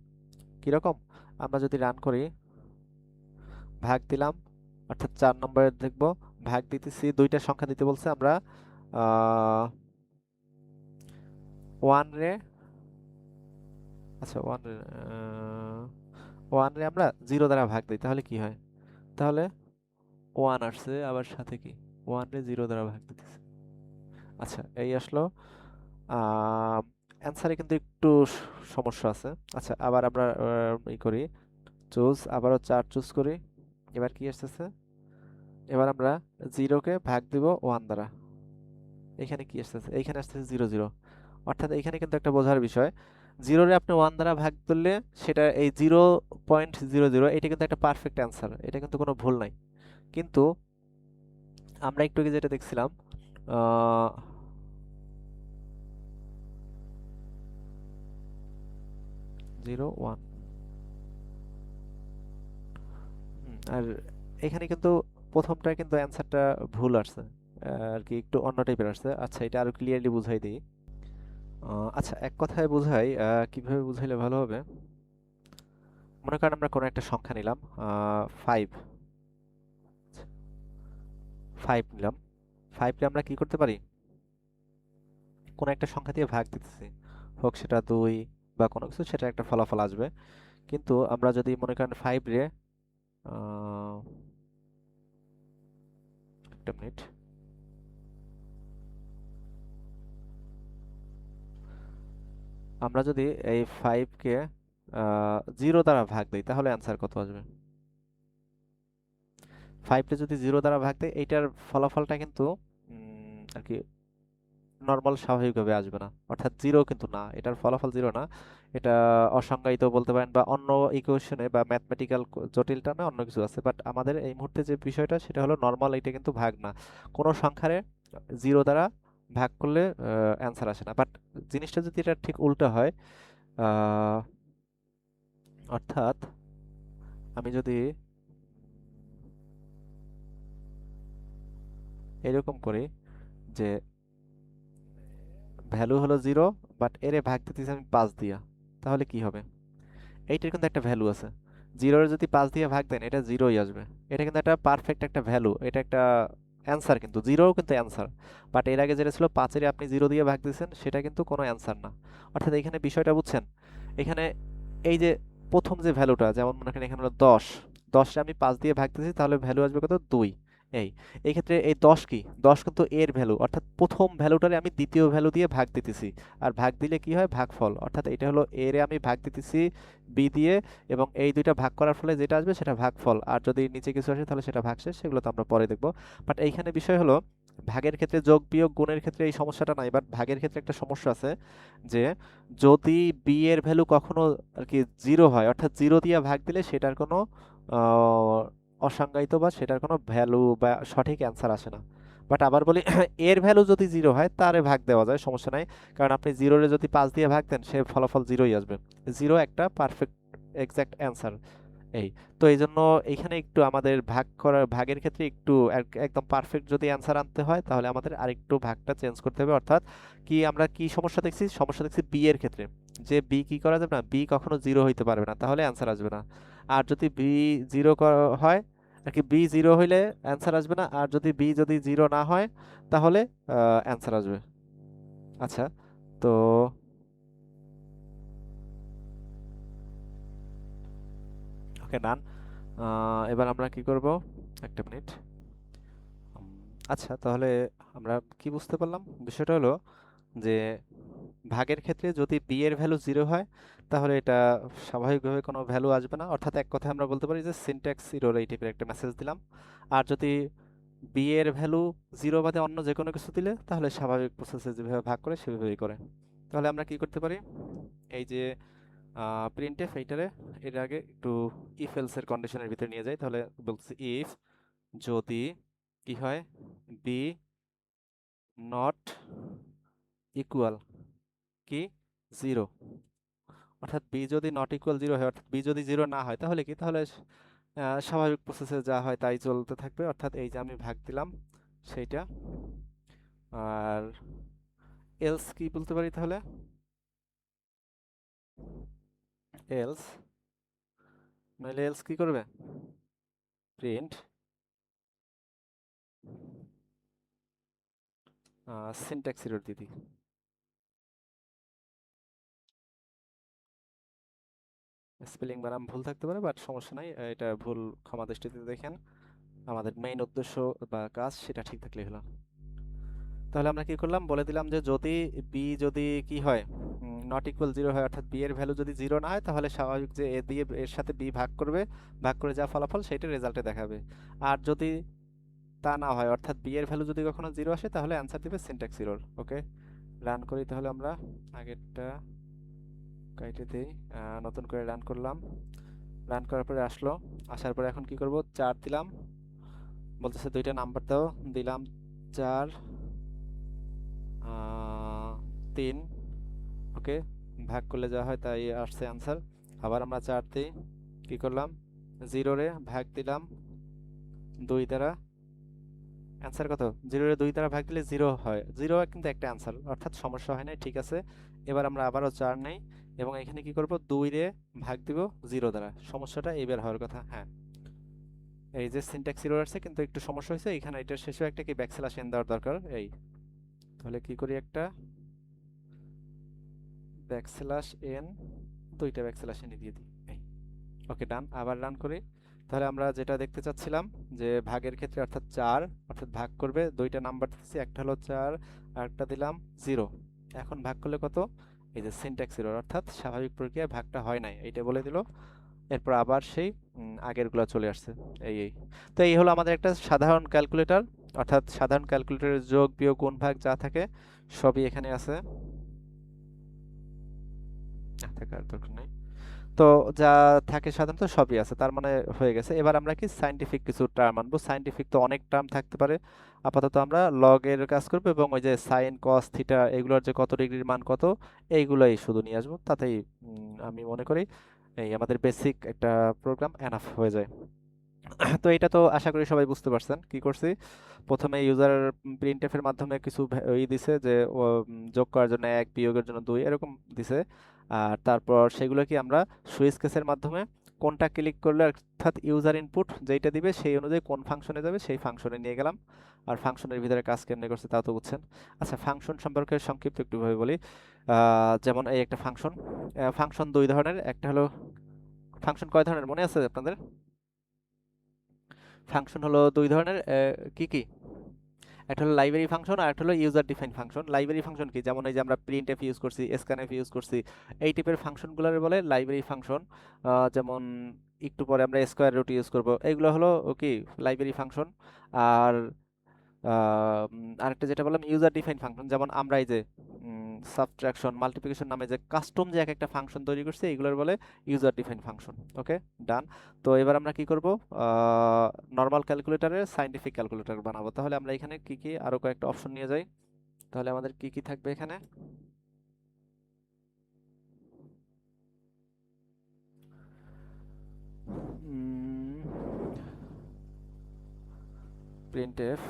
কিরকম, আমরা যদি রান করি, ভাগ দিলাম, অর্থাৎ 4 নম্বরে দেখব, ভাগ দিতেছি, দুইটা সংখ্যা দিতে বলছে, আমরা 1 রে, আচ্ছা 1 রে, 1 রে আমরা 0 দ্বারা ভাগ দিই, তাহলে কি হয়, তাহলে 1 আসছে, আবার সাথে কি 1 রে 0 দ্বারা ভাগ দিতেছে। আচ্ছা, এই আসলো। অ্যান্সারে কিন্তু একটু সমস্যা আছে। আচ্ছা, আবার আমরা ই করি, চুজ, আবারও 4 চুজ করি। এবার কি আসতেছে, এবার আমরা 0 কে ভাগ দিব 1 দ্বারা। এখানে কি আসতেছে, এইখানে আসতেছে 0 0, অর্থাৎ এইখানে কিন্তু একটা বোঝার বিষয়, 0 রে আপনি 1 দ্বারা ভাগ করলে সেটা এই 0.00, এটা কিন্তু একটা পারফেক্ট অ্যান্সার, এটা কিন্তু কোনো ভুল নাই। কিন্তু আমরা একটু আগে যেটা দেখছিলাম, আহ 0 1, আর এখানে কিন্তু প্রথমটা কিন্তু অ্যান্সারটা ভুল আসছে, আর কি একটু অন্য টাইপের আসছে। আচ্ছা, এটা আরো ক্লিয়ারলি বুঝাই দিই। আচ্ছা, এক কথায় বুঝাই, কিভাবে বুঝাইলে ভালো হবে। মনে করেন আমরা কোনো একটা সংখ্যা নিলাম, 5, 5 নিলাম, 5 কে আমরা কি করতে পারি, কোনো একটা সংখ্যা দিয়ে ভাগ দিতেছি, হোক সেটা 2 বা কোনো কিছু, সেটা একটা ফলাফল আসবে। কিন্তু আমরা যদি মনে করেন 5 রে, আহ, একটা মিনিট, আমরা যদি এই 5 কে 0 দ্বারা ভাগ দিই, তাহলে অ্যান্সার কত আসবে। 5 কে যদি 0 দ্বারা ভাগ দেই, এইটার ফলাফলটা কিন্তু আর কি নরমাল স্বাভাবিকভাবে আসবে না, অর্থাৎ 0 কিন্তু না, এটার ফলাফল 0 না, এটা অসংজ্ঞায়িত বলতে পারেন, বা অন্য ইকুয়েশনে বা ম্যাথমেটিক্যাল জটিল টার্মে অন্য কিছু আছে, বাট আমাদের এই মুহূর্তে যে বিষয়টা সেটা হলো নরমাল, এটা কিন্তু ভাগ না, কোনো সংখ্যারে 0 দ্বারা ভাগ করলে অ্যান্সার আসে না। বাট জিনিসটা যদি এটা ঠিক উল্টো হয়, আহ, অর্থাৎ আমি যদি এরকম করি যে ভ্যালু হলো 0, বাট এরে ভাগ দিতেছি আমি 5 দিয়া, তাহলে কি হবে, এইটার কিন্তু একটা ভ্যালু আছে, 0 এর যদি 5 দিয়ে ভাগ দেন এটা 0ই আসবে, এটা কিন্তু একটা পারফেক্ট একটা ভ্যালু, এটা একটা অ্যান্সার, কিন্তু 0ও কিন্তু অ্যান্সার। বাট এর আগে যেটা ছিল 5 এর আপনি 0 দিয়ে ভাগ দিয়েছেন, সেটা কিন্তু কোনো অ্যান্সার না। অর্থাৎ এখানে বিষয়টা বুঝছেন, এখানে এই যে প্রথম যে ভ্যালুটা, যেমন মনে করেন এখানে হলো 10, 10 রে আমি 5 দিয়ে ভাগ দিয়েছি, তাহলে ভ্যালু আসবে কত, 2। এই এই ক্ষেত্রে এই 10 কি, 10 কিন্তু এর ভ্যালু, অর্থাৎ প্রথম ভ্যালুটারে আমি দ্বিতীয় ভ্যালু দিয়ে ভাগ দিতেছি, আর ভাগ দিলে কি হয়, ভাগফল, অর্থাৎ এটা হলো এ রে আমি ভাগ দিতেছি বি দিয়ে, এবং এই দুইটা ভাগ করার ফলে যেটা আসবে সেটা ভাগফল, আর যদি নিচে কিছু আসে তাহলে সেটা ভাগশেষ, সেগুলো তো আমরা পরে দেখব। বাট এইখানে বিষয় হলো, ভাগের ক্ষেত্রে, যোগ বিয়োগ গুণের ক্ষেত্রে এই সমস্যাটা নাই, বাট ভাগের ক্ষেত্রে একটা সমস্যা আছে, যে যদি বি এর ভ্যালু কখনো আর কি 0 হয়, অর্থাৎ 0 দিয়ে ভাগ দিলে সেটার কোনো আহ, অসংজ্ঞায়িত বা সেটার কোনো ভ্যালু বা সঠিক অ্যান্সার আসে না। বাট আবার বলি, এর ভ্যালু যদি 0 হয় তারে ভাগ দেওয়া যায়, সমস্যা নাই, কারণ আপনি 0 রে যদি 5 দিয়ে ভাগ দেন সে ফলাফল 0ই আসবে, 0 একটা পারফেক্ট এক্সাক্ট অ্যান্সার। এই তো এই জন্য এইখানে একটু আমাদের ভাগ করার, ভাগের ক্ষেত্রে একটু একদম পারফেক্ট যদি অ্যান্সার আনতে হয়, তাহলে আমাদের আরেকটু ভাগটা চেঞ্জ করতে হবে। অর্থাৎ কি, আমরা কি সমস্যা দেখছি, সমস্যা দেখছি বি এর ক্ষেত্রে, যে বি কি করা যাবে না, বি কখনো 0 হইতে পারবে না, তাহলে অ্যান্সার আসবে না। আর যদি বি 0 হয় আর কি, বি 0 হইলে অ্যান্সার আসবে না, আর যদি বি যদি 0 না হয় তাহলে অ্যান্সার আসবে। আচ্ছা, তো ওকে, ডান। এবার আমরা কি করব, একটা মিনিট। উম, আচ্ছা, তাহলে আমরা কি বুঝতে পারলাম, বিষয়টা হলো যে ভাগের ক্ষেত্রে যদি বি এর ভ্যালু 0 হয়, তাহলে এটা স্বাভাবিকভাবে কোনো ভ্যালু আসবে না, অর্থাৎ এক কথায় আমরা বলতে পারি যে সিনট্যাক্স এরর, এই টাইপের একটা মেসেজ দিলাম। আর যদি বি এর ভ্যালু 0 বাদে অন্য যে কোনো কিছু দিলে, তাহলে স্বাভাবিক প্রসেসে যেভাবে ভাগ করে সেভাবেই করে। তাহলে আমরা কি করতে পারি, এই যে প্রিন্টএফ এইটারে এর আগে একটু ইফ এলস এর কন্ডিশনের ভিতরে নিয়ে যাই। তাহলে বলছি ইফ যদি কি হয়, বি নট ইকুয়াল কি জিরো, অর্থাৎ বি যদি নট ইকুয়াল জিরো হয়, অর্থাৎ বি যদি জিরো না হয় তাহলে কি, তাহলে স্বাভাবিক প্রসেসে যা হয় তাই চলতে থাকবে। অর্থাৎ এই যে আমি ভাগ দিলাম সেইটা। আর এলস কি বলতে পারি তাহলে, এলস নইলে এলস কি করবে, প্রিন্ট সিনট্যাক্স এরর দিদি। স্পেলিং বানাম ভুল থাকতে পারে, বাট সমস্যা নাই, এটা ভুল ক্ষমা দৃষ্টিতে দেখেন। আমাদের মেইন উদ্দেশ্য বা কাজ সেটা ঠিক থাকলেই হলো। তাহলে আমরা কি করলাম, বলে দিলাম যে যদি বি যদি কি হয়, নট ইকুয়াল জিরো হয়, অর্থাৎ বি এর ভ্যালু যদি জিরো না হয় তাহলে স্বাভাবিক যে এ দিয়ে এর সাথে বি ভাগ করবে, ভাগ করে যা ফলাফল সেটা রেজাল্টে দেখাবে। আর যদি তা না হয়, অর্থাৎ বি এর ভ্যালু যদি কখনো জিরো আসে তাহলে অ্যান্সার দিবে সিনট্যাক্স এরর। ওকে, রান করি তাহলে আমরা, আগেরটা কাইটে দেই, নতুন করে রান করলাম। রান করার পরে আসলো, আসার পরে এখন কি করব, 4 দিলাম, বলতেছে দুইটা নাম্বার দাও, দিলাম 4 3। ওকে, ভাগ করলে যা হয় তাই আসছে অ্যান্সার। আবার আমরা 4 দিই, কি করলাম, 0 রে ভাগ দিলাম 2 দ্বারা, অ্যান্সার কত, 0 রে 2 দ্বারা ভাগ দিলে 0 হয়, 0 কিন্তু একটা অ্যান্সার, অর্থাৎ সমস্যা হয় না, ঠিক আছে। এবার আমরা আবারও 4 নেই এবং এখানে কি করব, 2 রে ভাগ দিব 0 দ্বারা, সমস্যাটা এবার হওয়ার কথা। হ্যাঁ, এই যে সিনট্যাক্স এরর আছে কিন্তু একটু সমস্যা হয়েছে এখানে, এটার শেষেও একটা কি ব্যাকস্ল্যাশ এন দেওয়ার দরকার। এই তাহলে কি করি, একটা ব্যাকস্ল্যাশ এন, দুইটা ব্যাকস্ল্যাশ এন দিয়ে দিই। এই ওকে, ডান। আবার রান করি, তাহলে আমরা যেটা দেখতে চাচ্ছিলাম যে ভাগের ক্ষেত্রে, অর্থাৎ 4, অর্থাৎ ভাগ করবে দুইটা নাম্বার দিচ্ছি, একটা হলো 4 আর একটা দিলাম 0। এখন ভাগ করলে কত, এই যে সিনট্যাক্স এরর, অর্থাৎ স্বাভাবিক প্রক্রিয়ায় ভাগটা হয় নাই, এইটা বলে দিল। এরপর আবার সেই আগেরগুলো চলে আসছে। এই তো এই হলো আমাদের একটা সাধারণ ক্যালকুলেটর, অর্থাৎ সাধারণ ক্যালকুলেটরের যোগ বিয়োগ গুণ ভাগ যা থাকে সবই এখানে আছে। থাকার দরকার নেই, তো যা থাকে সাধারণত সবই আছে, তার মানে হয়ে গেছে। এবার আমরা কি সাইন্টিফিক কিছু টার্ম আনবো, সাইন্টিফিক তো অনেক টার্ম থাকতে পারে, আপাতত আমরা লগ এর কাজ করবো এবং ওই যে সাইন কস থিটা এগুলোর যে কত ডিগ্রির মান কত, এইগুলাই শুধু নিয়ে আসবো, তাতেই আমি মনে করি এই আমাদের বেসিক একটা প্রোগ্রাম এনাফ হয়ে যায়। তো এটা তো আশা করি সবাই বুঝতে পারছেন কি করছি। প্রথমে ইউজার প্রিন্টএফ এর মাধ্যমে কিছু দিছে যে যোগ করার জন্য 1, বিয়োগের জন্য 2 এরকম দিছে। আর তারপর সেগুলো কি আমরা সুইচ কেসের মাধ্যমে কোনটা ক্লিক করলে, অর্থাৎ ইউজার ইনপুট যেইটা দিবে সেই অনুযায়ী কোন ফাংশনে যাবে সেই ফাংশনে নিয়ে গেলাম। আর ফাংশনের ভিতরে কাজ কেমনে করছে তাও তো বুঝছেন। আচ্ছা, ফাংশন সম্পর্কে সংক্ষিপ্ত একটুভাবে বলি। যেমন এই একটা ফাংশন, ফাংশন দুই ধরনের, একটা হলো, ফাংশন কয় ধরনের মনে আছে আপনাদের, ফাংশন হলো দুই ধরনের, কি কি, একটা হলো লাইব্রেরি ফাংশন আর একটা হলো user define function. Library function কি, যেমন এই যে আমরা প্রিন্ট এফ ইউজ করছি, স্ক্যানএফ ইউজ করছি, এই টাইপের ফাংশনগুলোর বলে লাইব্রেরি ফাংশন। যেমন একটু পরে আমরা স্কোয়ার রুট ইউজ করব, এইগুলো হলো কি লাইব্রেরি ফাংশন। আর আরেকটা যেটা বললাম ইউজার ডিফাইন ফাংশন, যেমন আমরা এই যে সাবট্রাকশন মাল্টিপ্লিকেশন নামে যে কাস্টম যে এক একটা ফাংশন তৈরি করছি এইগুলোর বলে ইউজার ডিফাইন ফাংশন। ওকে, ডান। তো এবার আমরা কি করব, নর্মাল ক্যালকুলেটরের সাইন্টিফিক ক্যালকুলেটর বানাবো। তাহলে আমরা এখানে কি কি আরো কয়েকটা অপশন নিয়ে যাই, তাহলে আমাদের কি কি থাকবে এখানে, প্রিন্টএফ,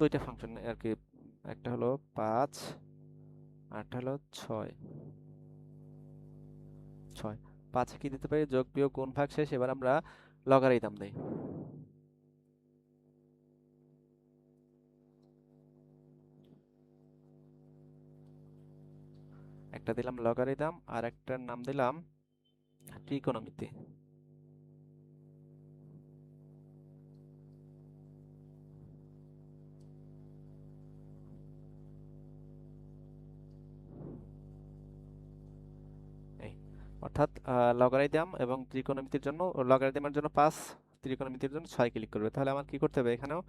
দুইটা ফাংশন আর কি, একটা হলো 5 আর একটা হলো 6। 6, 5 কি দিতে পারি, যোগ বিয়োগ গুণ ভাগ শেষ, এবার আমরা লগারিদম দেই। একটা দিলাম লগারিদম আর একটার নাম দিলাম ত্রিকোণমিতি। এই অর্থাৎ লগারিদম এবং ত্রিকোণমিতির জন্য, লগারিদমের জন্য 5, ত্রিকোণমিতির জন্য 6 ক্লিক করবে। তাহলে আমার কি করতে হবে, এখানেও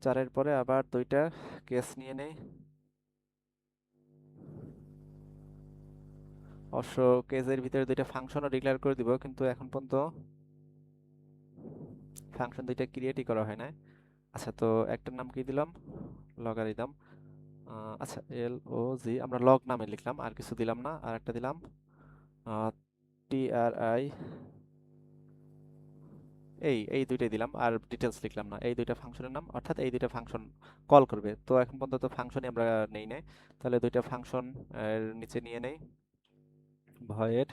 4-এর পরে আবার দুইটা কেস নিয়ে নেই। অবশ্য কেসের ভিতরে দুইটা ফাংশনও ডিক্লেয়ার করে দিব, কিন্তু এখন পর্যন্ত ফাংশন দুইটা ক্রিয়েটই করা হয় না। আচ্ছা, তো একটার নাম কি দিলাম, লগারিদম। আচ্ছা, এল ও জি আমরা লগ নামে লিখলাম, আর কিছু দিলাম না। আর একটা দিলাম টি আর আই, এই দুইটাই দিলাম, আর ডিটেলস লিখলাম না। এই দুইটা ফাংশনের নাম, অর্থাৎ এই দুইটা ফাংশন কল করবে। তো এখন পর্যন্ত ফাংশনই আমরা নেই নাই, তাহলে দুইটা ফাংশন এর নিচে নিয়ে নেই। ভয়েড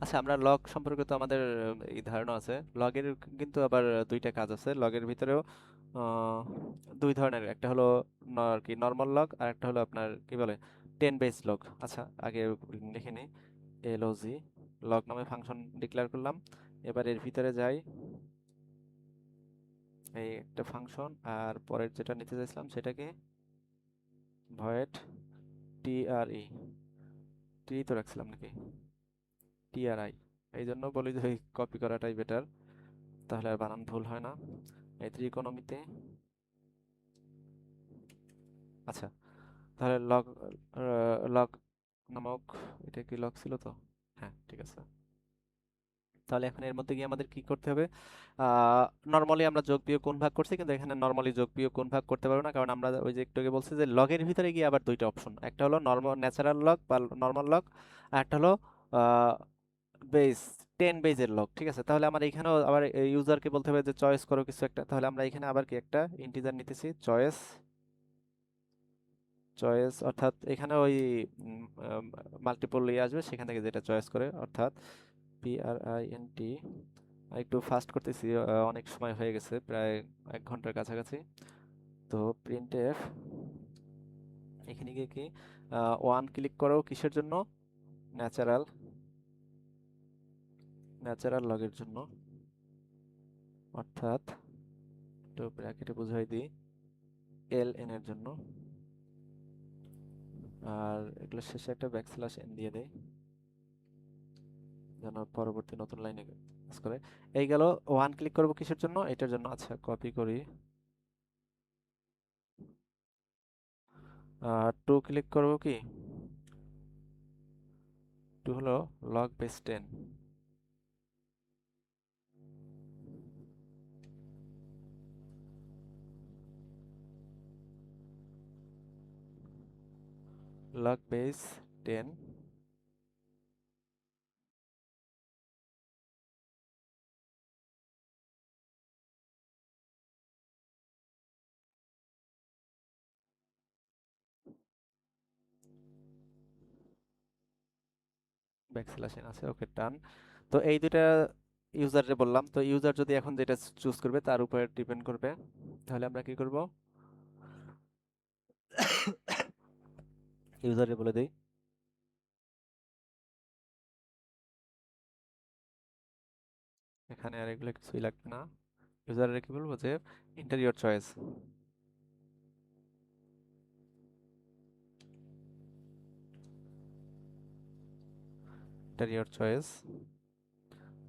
আচ্ছা, আমরা লগ সম্পর্কে তো আমাদের এই ধারণা আছে। লগের কিন্তু আবার দুইটা কাজ আছে। লগের ভিতরেও আহ, দুই ধরনের, একটা হলো আর কি নর্মাল লগ, আর একটা হলো আপনার কি বলে 10 বেস লগ। আচ্ছা, আগে লিখে নিই। এলওজি লগ নামে ফাংশন ডিক্লেয়ার করলাম। এবার এর ভিতরে যাই, এই একটা ফাংশন, আর পরের যেটা নিতে চাইছিলাম সেটাকে ভয়েড টিআরই, টি তো রাখছিলাম নাকি, টিআরআই। এই জন্য বলি যে কপি করাটাই বেটার, তাহলে আর বানান ভুল হয় না। এই ত্রিকোণমিতি। আচ্ছা, তাহলে লগ লগ নামক, এটা কি লগ ছিল তো? হ্যাঁ, ঠিক আছে। তাহলে এখন এর মধ্যে গিয়ে আমাদের কি করতে হবে, নরমালি আমরা যোগ বিয়োগ কোণ ভাগ করছি, কিন্তু এখানে নরমালি যোগ বিয়োগ কোণ ভাগ করতে পারবো না, কারণ আমরা ওই যে একটু আগে বলছি যে লগের ভিতরে গিয়ে আবার দুইটা অপশন, একটা হলো নরমাল ন্যাচারাল লগ বা নরমাল লগ, আর একটা হলো বেস 10 বেজের লগ। ঠিক আছে, তাহলে আমার এখানেও আবার ইউজারকে বলতে হবে যে চয়েস করো কিছু একটা। তাহলে আমরা এখানে আবার কি একটা ইন্টিজার নিতেছি, চয়েস। চয়েস অর্থাৎ এখানে ওই মাল্টিপল ইয়ে আসবে, সেখান থেকে যেটা চয়েস করে, অর্থাৎ PRINT। একটু ফাস্ট করতেছি, অনেক সময় হয়ে গেছে, প্রায় 1 ঘন্টার কাছাকাছি। তো প্রিন্টএফ, এখানে গিয়ে কি ওয়ান ক্লিক করো কিসের জন্য, ন্যাচারাল, ন্যাচারাল লগের জন্য, অর্থাৎ একটু ব্র্যাকেটে বুঝাই দিই, LN এর জন্য। আর এগুলো শেষে একটা ব্যাকস্ল্যাশ এন দিয়ে দেই, যেন পরবর্তী নতুন লাইনে কাজ করে। এই গেল, ওয়ান ক্লিক করবো কিসের জন্য, এটার জন্য। আচ্ছা, কপি করি। টু ক্লিক করবো কি, টু হলো log base 10। Log base 10, backslash N আছে, ওকে ডান। তো এই দুইটা ইউজারে বললাম, তো ইউজার যদি এখন যেটা চুজ করবে তার উপরে ডিপেন্ড করবে। তাহলে আমরা কি করব, ইউজারে বলে দেই, এখানে আর এগুলো কিছুই লাগবে না। ইউজারে কি বলবো যে enter your choice, enter your choice.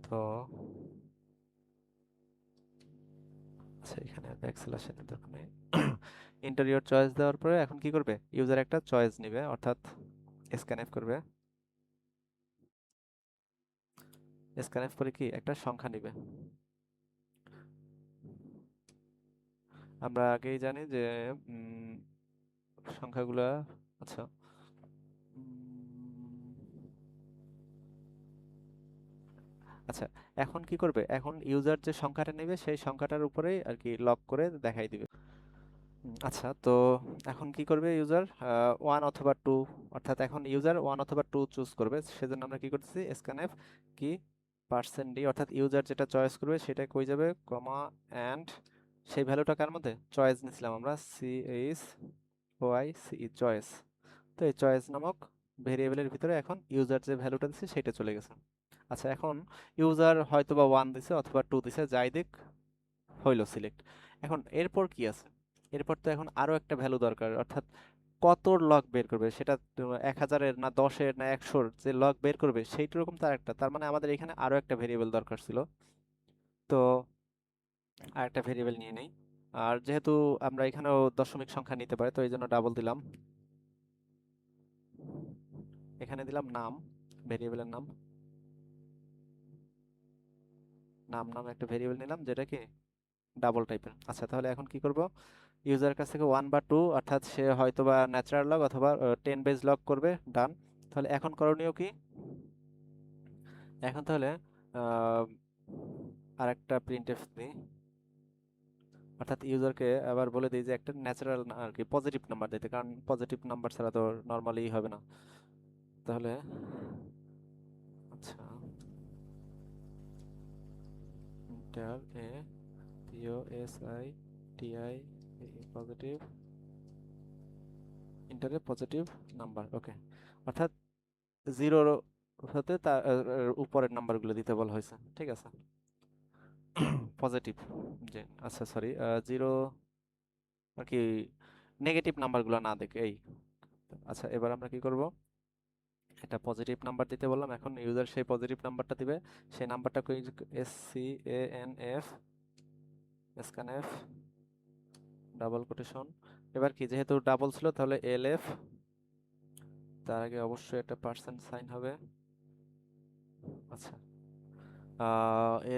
তো আচ্ছা, এখানে ব্যাকস্ল্যাশ এর দরকার নেই। এন্টার ইওর চয়েস দেওয়ার পরে এখন কি করবে, ইউজার একটা চয়েস নেবে, অর্থাৎ স্ক্যানএফ করবে। স্ক্যানএফ করে কি একটা সংখ্যা নেবে। আমরা আগেই জানি যে উম, সংখ্যাগুলা, আচ্ছা, আচ্ছা, এখন কি করবে, এখন ইউজার যে সংখ্যাটা নেবে সেই সংখ্যাটার উপরেই আর কি লক করে দেখাই দিবে। আচ্ছা, তো এখন কি করবে ইউজার, ওয়ান অথবা টু, অর্থাৎ এখন ইউজার ওয়ান অথবা টু চুজ করবে। সেজন্য আমরা কি করতেছি, স্ক্যানএফ কি %d, অর্থাৎ ইউজার যেটা চয়েস করবে সেটা কই যাবে, কমা অ্যান্ড সেই ভ্যালুটা কার মধ্যে, চয়েস নিছিলাম আমরা, CHOICE, চয়েস। তো এই চয়েস নামক ভেরিয়েবলের ভিতরে এখন ইউজার যে ভ্যালুটা দিচ্ছে সেটা চলে গেছে। আচ্ছা, এখন ইউজার হয়তো বা ওয়ান দিছে অথবা টু দিছে, যাই দিক হইলো সিলেক্ট। এখন এরপর কি আছে, এরপর তো এখন আরো একটা ভ্যালু দরকার, অর্থাৎ কত লগ বের করবে সেটা, 1000-এর না 10-এর না 100-র যে লগ বের করবে সেইটা রকম তার একটা, তার মানে আমাদের এখানে আরো একটা ভেরিয়েবল দরকার ছিল। তো আর একটা ভেরিয়েবল নিয়ে নেই। আর যেহেতু আমরা এখানেও দশমিক সংখ্যা নিতে পারি, তো এই জন্য ডাবল দিলাম, এখানে দিলাম নাম, ভেরিয়েবলের নাম, নাম নাম একটা ভেরিয়েবল নিলাম যেটা কি ডাবল টাইপের। আচ্ছা, তাহলে এখন কি করব, ইউজারের কাছ থেকে 1 বা 2, অর্থাৎ সে হয়তো বা ন্যাচারাল লগ অথবা 10 বেজ লগ করবে, ডান। তাহলে এখন করণীয় কি, এখন তাহলে আর একটা প্রিন্টএফ দিই, অর্থাৎ ইউজারকে আবার বলে দিই যে একটা ন্যাচারাল আর কি পজিটিভ নাম্বার দিতে, কারণ পজিটিভ নাম্বার ছাড়া তো নর্মালি হবে না। তাহলে আচ্ছা, ইন্টার এ POSITI পজিটিভ, ইন্টারে পজিটিভ নাম্বার, ওকে। অর্থাৎ জিরোর হতে তার উপরের নাম্বারগুলো দিতে বলা হয়েছে, ঠিক আছে। পজিটিভ, যে আচ্ছা সরি, জিরো আর কি নেগেটিভ নাম্বারগুলো না দেখে এই। আচ্ছা, এবার আমরা কি করব, একটা পজিটিভ নাম্বার দিতে বললাম, এখন ইউজার সেই পজিটিভ নাম্বারটা দিবে, সেই নাম্বারটা SCANF স্ক্যানএফ ডাবল কোটেশন। এবার কি, যেহেতু ডাবল ছিল তাহলে LF, তার আগে অবশ্যই একটা পার্সেন্ট সাইন হবে। আচ্ছা,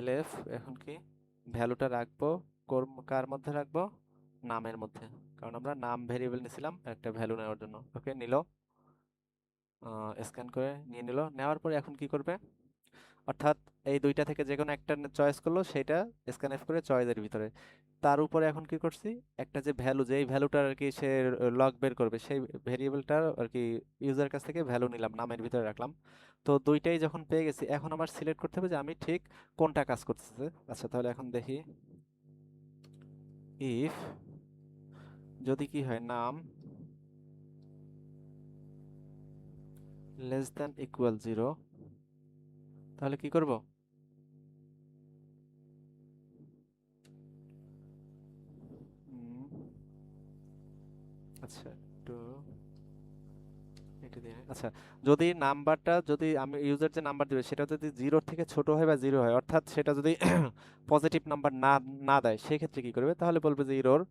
LF এখন কি ভ্যালুটা রাখবো কার মধ্যে রাখবো, নামের মধ্যে, কারণ আমরা নাম ভেরিয়েবল নিয়েছিলাম একটা ভ্যালু নেওয়ার জন্য। ওকে, নিল, স্ক্যান করে নিয়ে নিল, নেওয়ার পরে এখন কি করবে, অর্থাৎ এই দুইটা থেকে যে কোনো একটা চয়েস করলো, সেটা স্ক্যানএফ করে চয়েসের ভিতরে, তার উপরে এখন কি করছি, একটা যে ভ্যালু, যেই ভ্যালুটার আর কি সে লগ বের করবে, সেই ভেরিয়েবলটার আর কি ইউজার কাছ থেকে ভ্যালু নিলাম, নামের ভিতরে রাখলাম। তো দুইটাই যখন পেয়ে গেছি, এখন আমার সিলেক্ট করতে হবে যে আমি ঠিক কোনটা কাজ করতেছে। আচ্ছা, তাহলে এখন দেখি, ইফ যদি কি হয়, নাম লেস দ্যান ইকুয়াল 0, তাহলে কি করব, আচ্ছা একটু এটা দিয়ে, আচ্ছা, যদি নাম্বারটা, যদি আমি ইউজার যে নাম্বার দিবে সেটা যদি 0-র থেকে ছোট হয় বা 0 হয়, অর্থাৎ সেটা যদি পজিটিভ নাম্বার না না দেয়, সেক্ষেত্রে কি করবে, তাহলে বলবে যে ইরোর।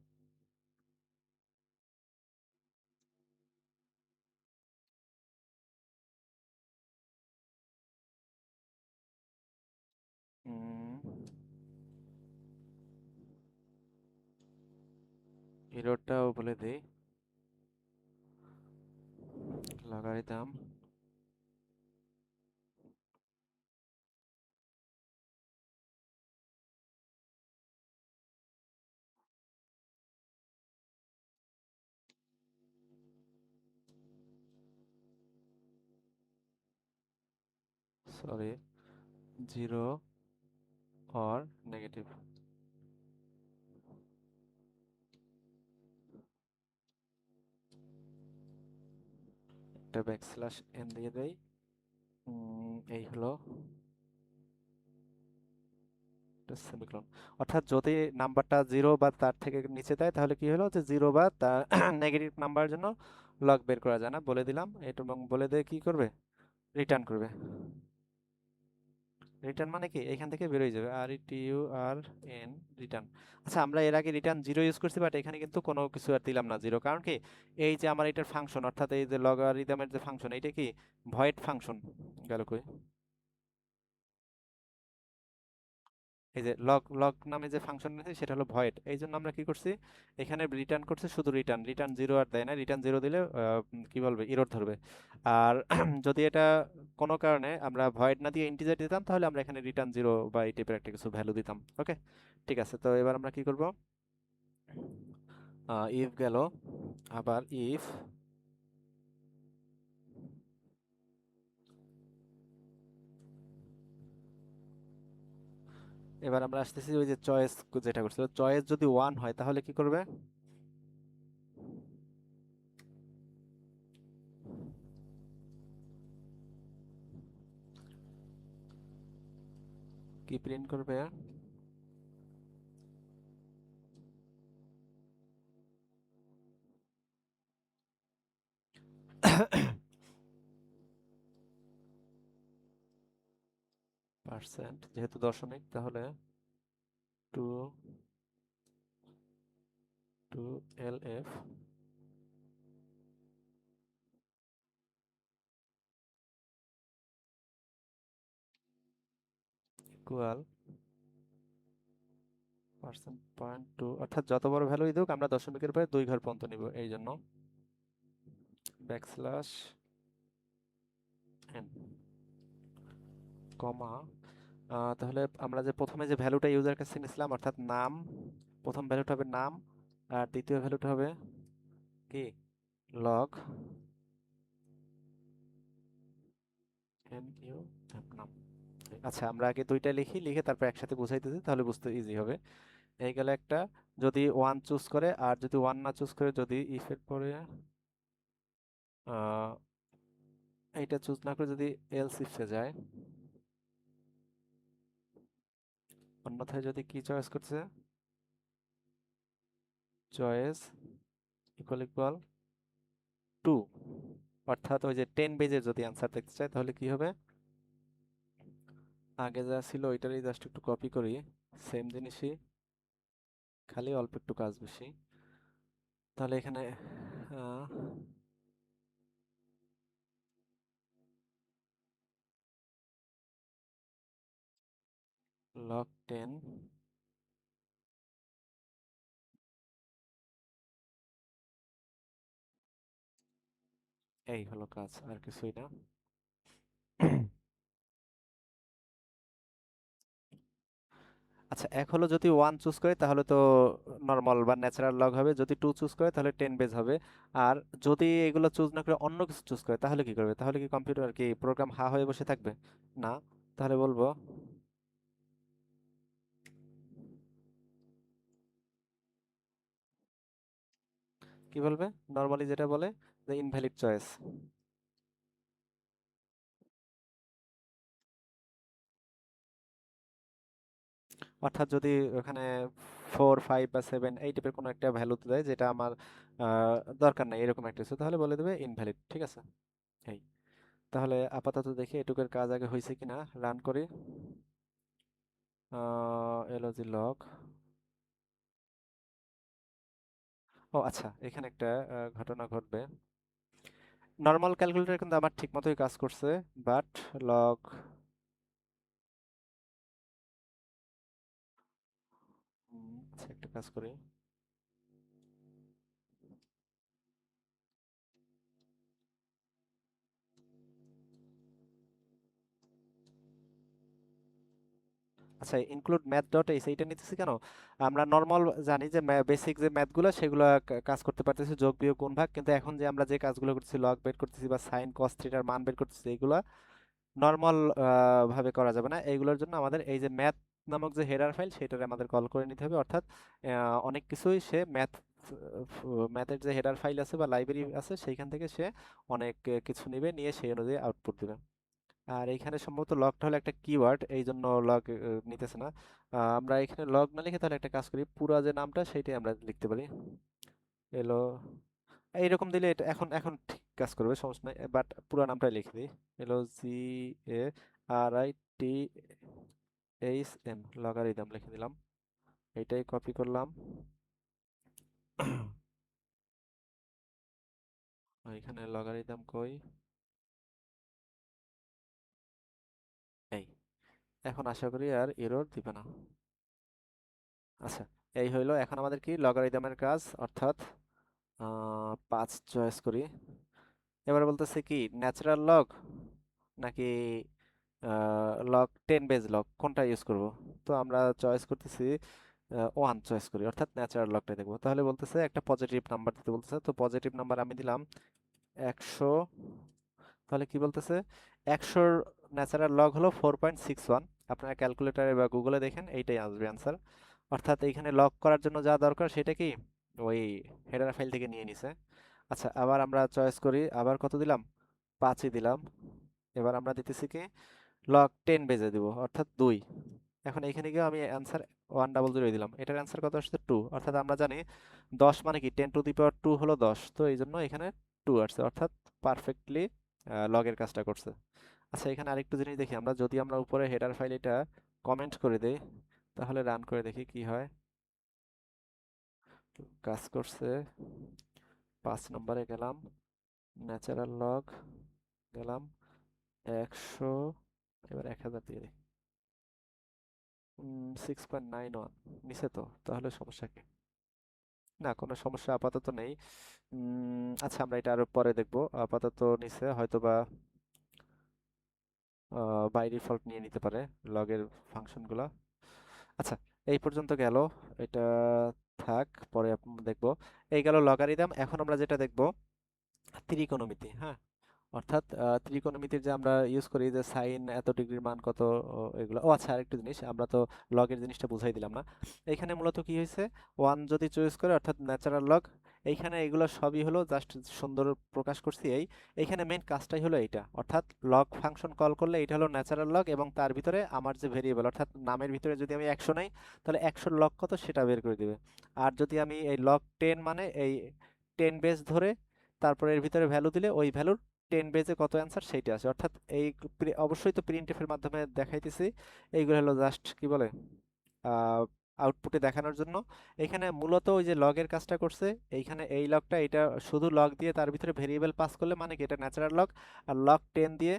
ইরোরটাও বলে দেই, লগারিদম, সরি, 0 অর নেগেটিভ, একটা ব্যাকস্ল্যাশ এন দিয়ে দেই। এই হলো সেমিকোলন। অর্থাৎ যদি নাম্বারটা 0 বা তার থেকে নিচে দেয়, তাহলে কি হলো যে 0 বা তার নেগেটিভ নাম্বারের জন্য লগ বের করা যায় না, বলে দিলাম এটা, এবং বলে দিয়ে কি করবে, রিটার্ন করবে। রিটার্ন মানে কি, এখান থেকে বেরোয় যাবে, RETURN, রিটার্ন। আচ্ছা, আমরা এর আগে রিটার্ন 0 ইউজ করছি, বাট এখানে কিন্তু কোনো কিছু আর দিলাম না 0, কারণ কি, এই যে আমার এটার ফাংশন, অর্থাৎ এই যে লগারিদমের যে ফাংশন, এটা কি ভয়েড ফাংশন, গেল কই, এই যে লগ লগ নামে যে ফাংশন আছে সেটা হলো ভয়েড, এই জন্য আমরা কি করছি, এখানে রিটার্ন করছে শুধু রিটার্ন, রিটার্ন 0 আর দেয় না, রিটার্ন 0 দিলে কি বলবে, ইরর ধরবে। আর যদি এটা কোনো কারণে আমরা ভয়েড না দিয়ে ইন্টিজার দিতাম, তাহলে আমরা এখানে রিটার্ন 0 বা এই টাইপের একটা কিছু ভ্যালু দিতাম। ওকে, ঠিক আছে, তো এবার আমরা কি করব, ইফ গেল, আবার ইফ, এবার আমরা আসতেছি ওই যে চয়েস, যেটা করছিল, চয়েস যদি 1 হয় তাহলে কি করবে, কি প্রিন্ট করবে, পার্সেন্ট যেহেতু দশমিক তাহলে 2LF ইকুয়াল পার্সেন্ট 0.2, অর্থাৎ যত বড় ভ্যালুই দিক আমরা দশমিকের পরে 2 ঘর পর্যন্ত নিব, এই জন্য ব্যাকস্ল্যাশ n কমা, তাহলে আমরা যে প্রথমে যে ভ্যালুটা ইউজার কাছে নিয়েছিলাম অর্থাৎ নাম, প্রথম ভ্যালুটা হবে নাম আর দ্বিতীয় ভ্যালুটা হবে কি লগ nu নাম। আচ্ছা আমরা আগে দুইটা লিখি, লিখে তারপর একসাথে বুঝাইতেছি তাহলে বুঝতে ইজি হবে। এই গেল একটা, যদি 1 চুজ করে আর যদি 1 না চুজ করে, যদি ইফ এর পরে এইটা চুজ না করে যদি এলস ইফে যায়, অন্যথায় যদি কি চয়েস করছে, চয়েস ইকুয়াল ইকুয়াল 2, অর্থাৎ ওই যে 10 বেজের যদি অ্যান্সার দেখতে চাই তাহলে কি হবে, আগে যা ছিল ওইটারই জাস্ট একটু কপি করি, সেম জিনিসই খালি অল্প একটু কাজ বেশি। তাহলে এখানে log 10 এই হলো কাজ, আর কিছুই না। আচ্ছা এক হলো যদি 1 চুজ করে তাহলে তো নর্মাল বা ন্যাচারাল লগ হবে, যদি 2 চুজ করে তাহলে 10 বেজ হবে, আর যদি এগুলো চুজ না করে অন্য কিছু চুজ করে তাহলে কি করবে, তাহলে কি কম্পিউটার কি প্রোগ্রাম হা হয়ে বসে থাকবে? না। তাহলে বলবো কি বলবে, নর্মালি যেটা বলে যে ইনভ্যালিড চয়েস। অর্থাৎ যদি ওখানে 4 5 বা 7 এই টাইপের কোনো একটা ভ্যালু দেয় যেটা আমার দরকার নাই এরকম একটা কিছু, তাহলে বলে দেবে ইনভ্যালিড, ঠিক আছে। এই তাহলে আপাতত দেখি এটুকুর কাজ আগে হয়েছে কিনা, রান করি। এলওজি লগ, ও আচ্ছা এখানে একটা ঘটনা ঘটবে, নর্মাল ক্যালকুলেটর কিন্তু আমার ঠিক মতোই কাজ করছে, বাট লগ, আচ্ছা একটা কাজ করি, আচ্ছা ইনক্লুড ম্যাথ ডট এইচ এইটা নিতেছি কেন, আমরা নর্মাল জানি যে বেসিক যে ম্যাথগুলো সেগুলো কাজ করতে পারতেছি, যোগ বিয়োগ গুণ ভাগ, কিন্তু এখন যে আমরা যে কাজগুলো করতেছি লগ বের করতেছি বা সাইন কস থিটার মান বের করতেছি এগুলো নর্মাল ভাবে করা যাবে না, এইগুলোর জন্য আমাদের এই যে ম্যাথ নামক যে হেডার ফাইল সেটারে আমাদের কল করে নিতে হবে, অর্থাৎ অনেক কিছুই সে ম্যাথের যে হেডার ফাইল আছে বা লাইব্রেরি আছে সেইখান থেকে সে অনেক কিছু নিবে, নিয়ে সেই অনুযায়ী আউটপুট দিবে। আর এইখানে সম্ভবত লগটা হলো একটা কিওয়ার্ড, এই জন্য লগ নিতেছে না। আমরা এখানে লগ না লিখে তাহলে একটা কাজ করি, পুরা যে নামটা সেইটাই আমরা লিখতে পারি, এলো এইরকম দিলে এটা এখন এখন ঠিক কাজ করবে, সমস্যা নাই, বাট পুরো নামটাই লিখে দিই, LOGARITHM লগারিদম লিখে দিলাম, এইটাই কপি করলাম, এখানে লগারিদম কই, এই এখন আশা করি আর এরর দিবে না। আচ্ছা এই হইলো, এখন আমাদের কি লগারিদমের কাজ, অর্থাৎ 5 চয়েস করি, এবার বলতেছে কি ন্যাচারাল লগ নাকি লগ 10 বেজ লগ কোনটা ইউজ করব, তো আমরা চয়েস করতেছি 1 চয়েস করি, অর্থাৎ ন্যাচারাল লগটা দেখবো, তাহলে বলতেছে একটা পজিটিভ নাম্বার দিতে বলতেছে, তো পজিটিভ নাম্বার আমি দিলাম 100, তাহলে কি বলতেছে 100 ন্যাচারাল লগ হলো 4.61, আপনারা ক্যালকুলেটরে বা গুগলে দেখেন এইটাই আসবে অ্যান্সার, অর্থাৎ এইখানে লগ করার জন্য যা দরকার সেটা কি ওই হেডার ফাইল থেকে নিয়ে নিছে। আচ্ছা আবার আমরা চয়েস করি, আবার কত দিলাম, 5ই দিলাম, এবার আমরা দিতেছি কি লগ 10 বেজে দিব অর্থাৎ 2, এখন এখানে গিয়ে আমি অ্যান্সার 100 দিলাম, এটার অ্যান্সার কত আসছে 2, অর্থাৎ আমরা জানি 10 মানে কি 10 টু দি পাওয়ার 2 হলো 10, তো এই জন্য এখানে টু আসছে, অর্থাৎ পারফেক্টলি লগের কাজটা করছে। আচ্ছা, এখানে আরেকটু জিনিস দেখি আমরা, যদি আমরা উপরে হেডার ফাইল এটা কমেন্ট করে দেই, তাহলে রান করে দেখি কি হয়। কাজ করছে। 5 নম্বরে গেলাম, ন্যাচারাল লগ গেলাম 100, এবার 1000 দিয়ে দিই। 6.91 নিচে তো, তাহলে সমস্যা কি? না, কোনো সমস্যা আপাতত নেই। আচ্ছা, আমরা এটা আরো পরে দেখবো। আপাতত নিচে হয়তোবা বাই ডিফল্ট নিয়ে নিতে পারে লগের ফাংশনগুলো। আচ্ছা, এই পর্যন্ত গেল। এটা থাক, পরে দেখবো। এই গেল লগারিদম। এখন আমরা যেটা দেখবো ত্রিকোণমিতি। হ্যাঁ, অর্থাৎ ত্রিকোণমিতির যে আমরা ইউজ করি যে সাইন এত ডিগ্রির মান কত, এগুলো। ও আচ্ছা, আরেকটা জিনিস, আমরা তো লগের জিনিসটা বুঝাই দিলাম না। এইখানে মূলত কি হয়েছে, ওয়ান যদি চয়েস করে অর্থাৎ ন্যাচারাল লগ, এইখানে এগুলো সবই হলো জাস্ট সুন্দর প্রকাশ করছি। এইখানে মেইন কাজটাই হলো এইটা, অর্থাৎ লগ ফাংশন কল করলে এটা হলো ন্যাচারাল লগ, এবং তার ভিতরে আমার যে ভেরিয়েবল অর্থাৎ নামের ভিতরে যদি আমি 100 নেই, তাহলে 100 লগ কত সেটা বের করে দিবে। আর যদি আমি এই লগ 10 মানে এই 10 বেস ধরে তারপরে এর ভিতরে ভ্যালু দিলে ওই ভ্যালুর 10 বেজে কত অ্যান্সার সেইটা আসে। অর্থাৎ এই অবশ্যই তো প্রিন্টএফ এর মাধ্যমে দেখাইতেছি। এইগুলো হলো জাস্ট কি বলে আউটপুটে দেখানোর জন্য। এখানে মূলত ওই যে লগের কাজটা করছে, এইখানে এই লগটা এটা শুধু লগ দিয়ে তার ভিতরে ভেরিয়েবল পাস করলে মানে কি এটা ন্যাচারাল লগ, আর লগ 10 দিয়ে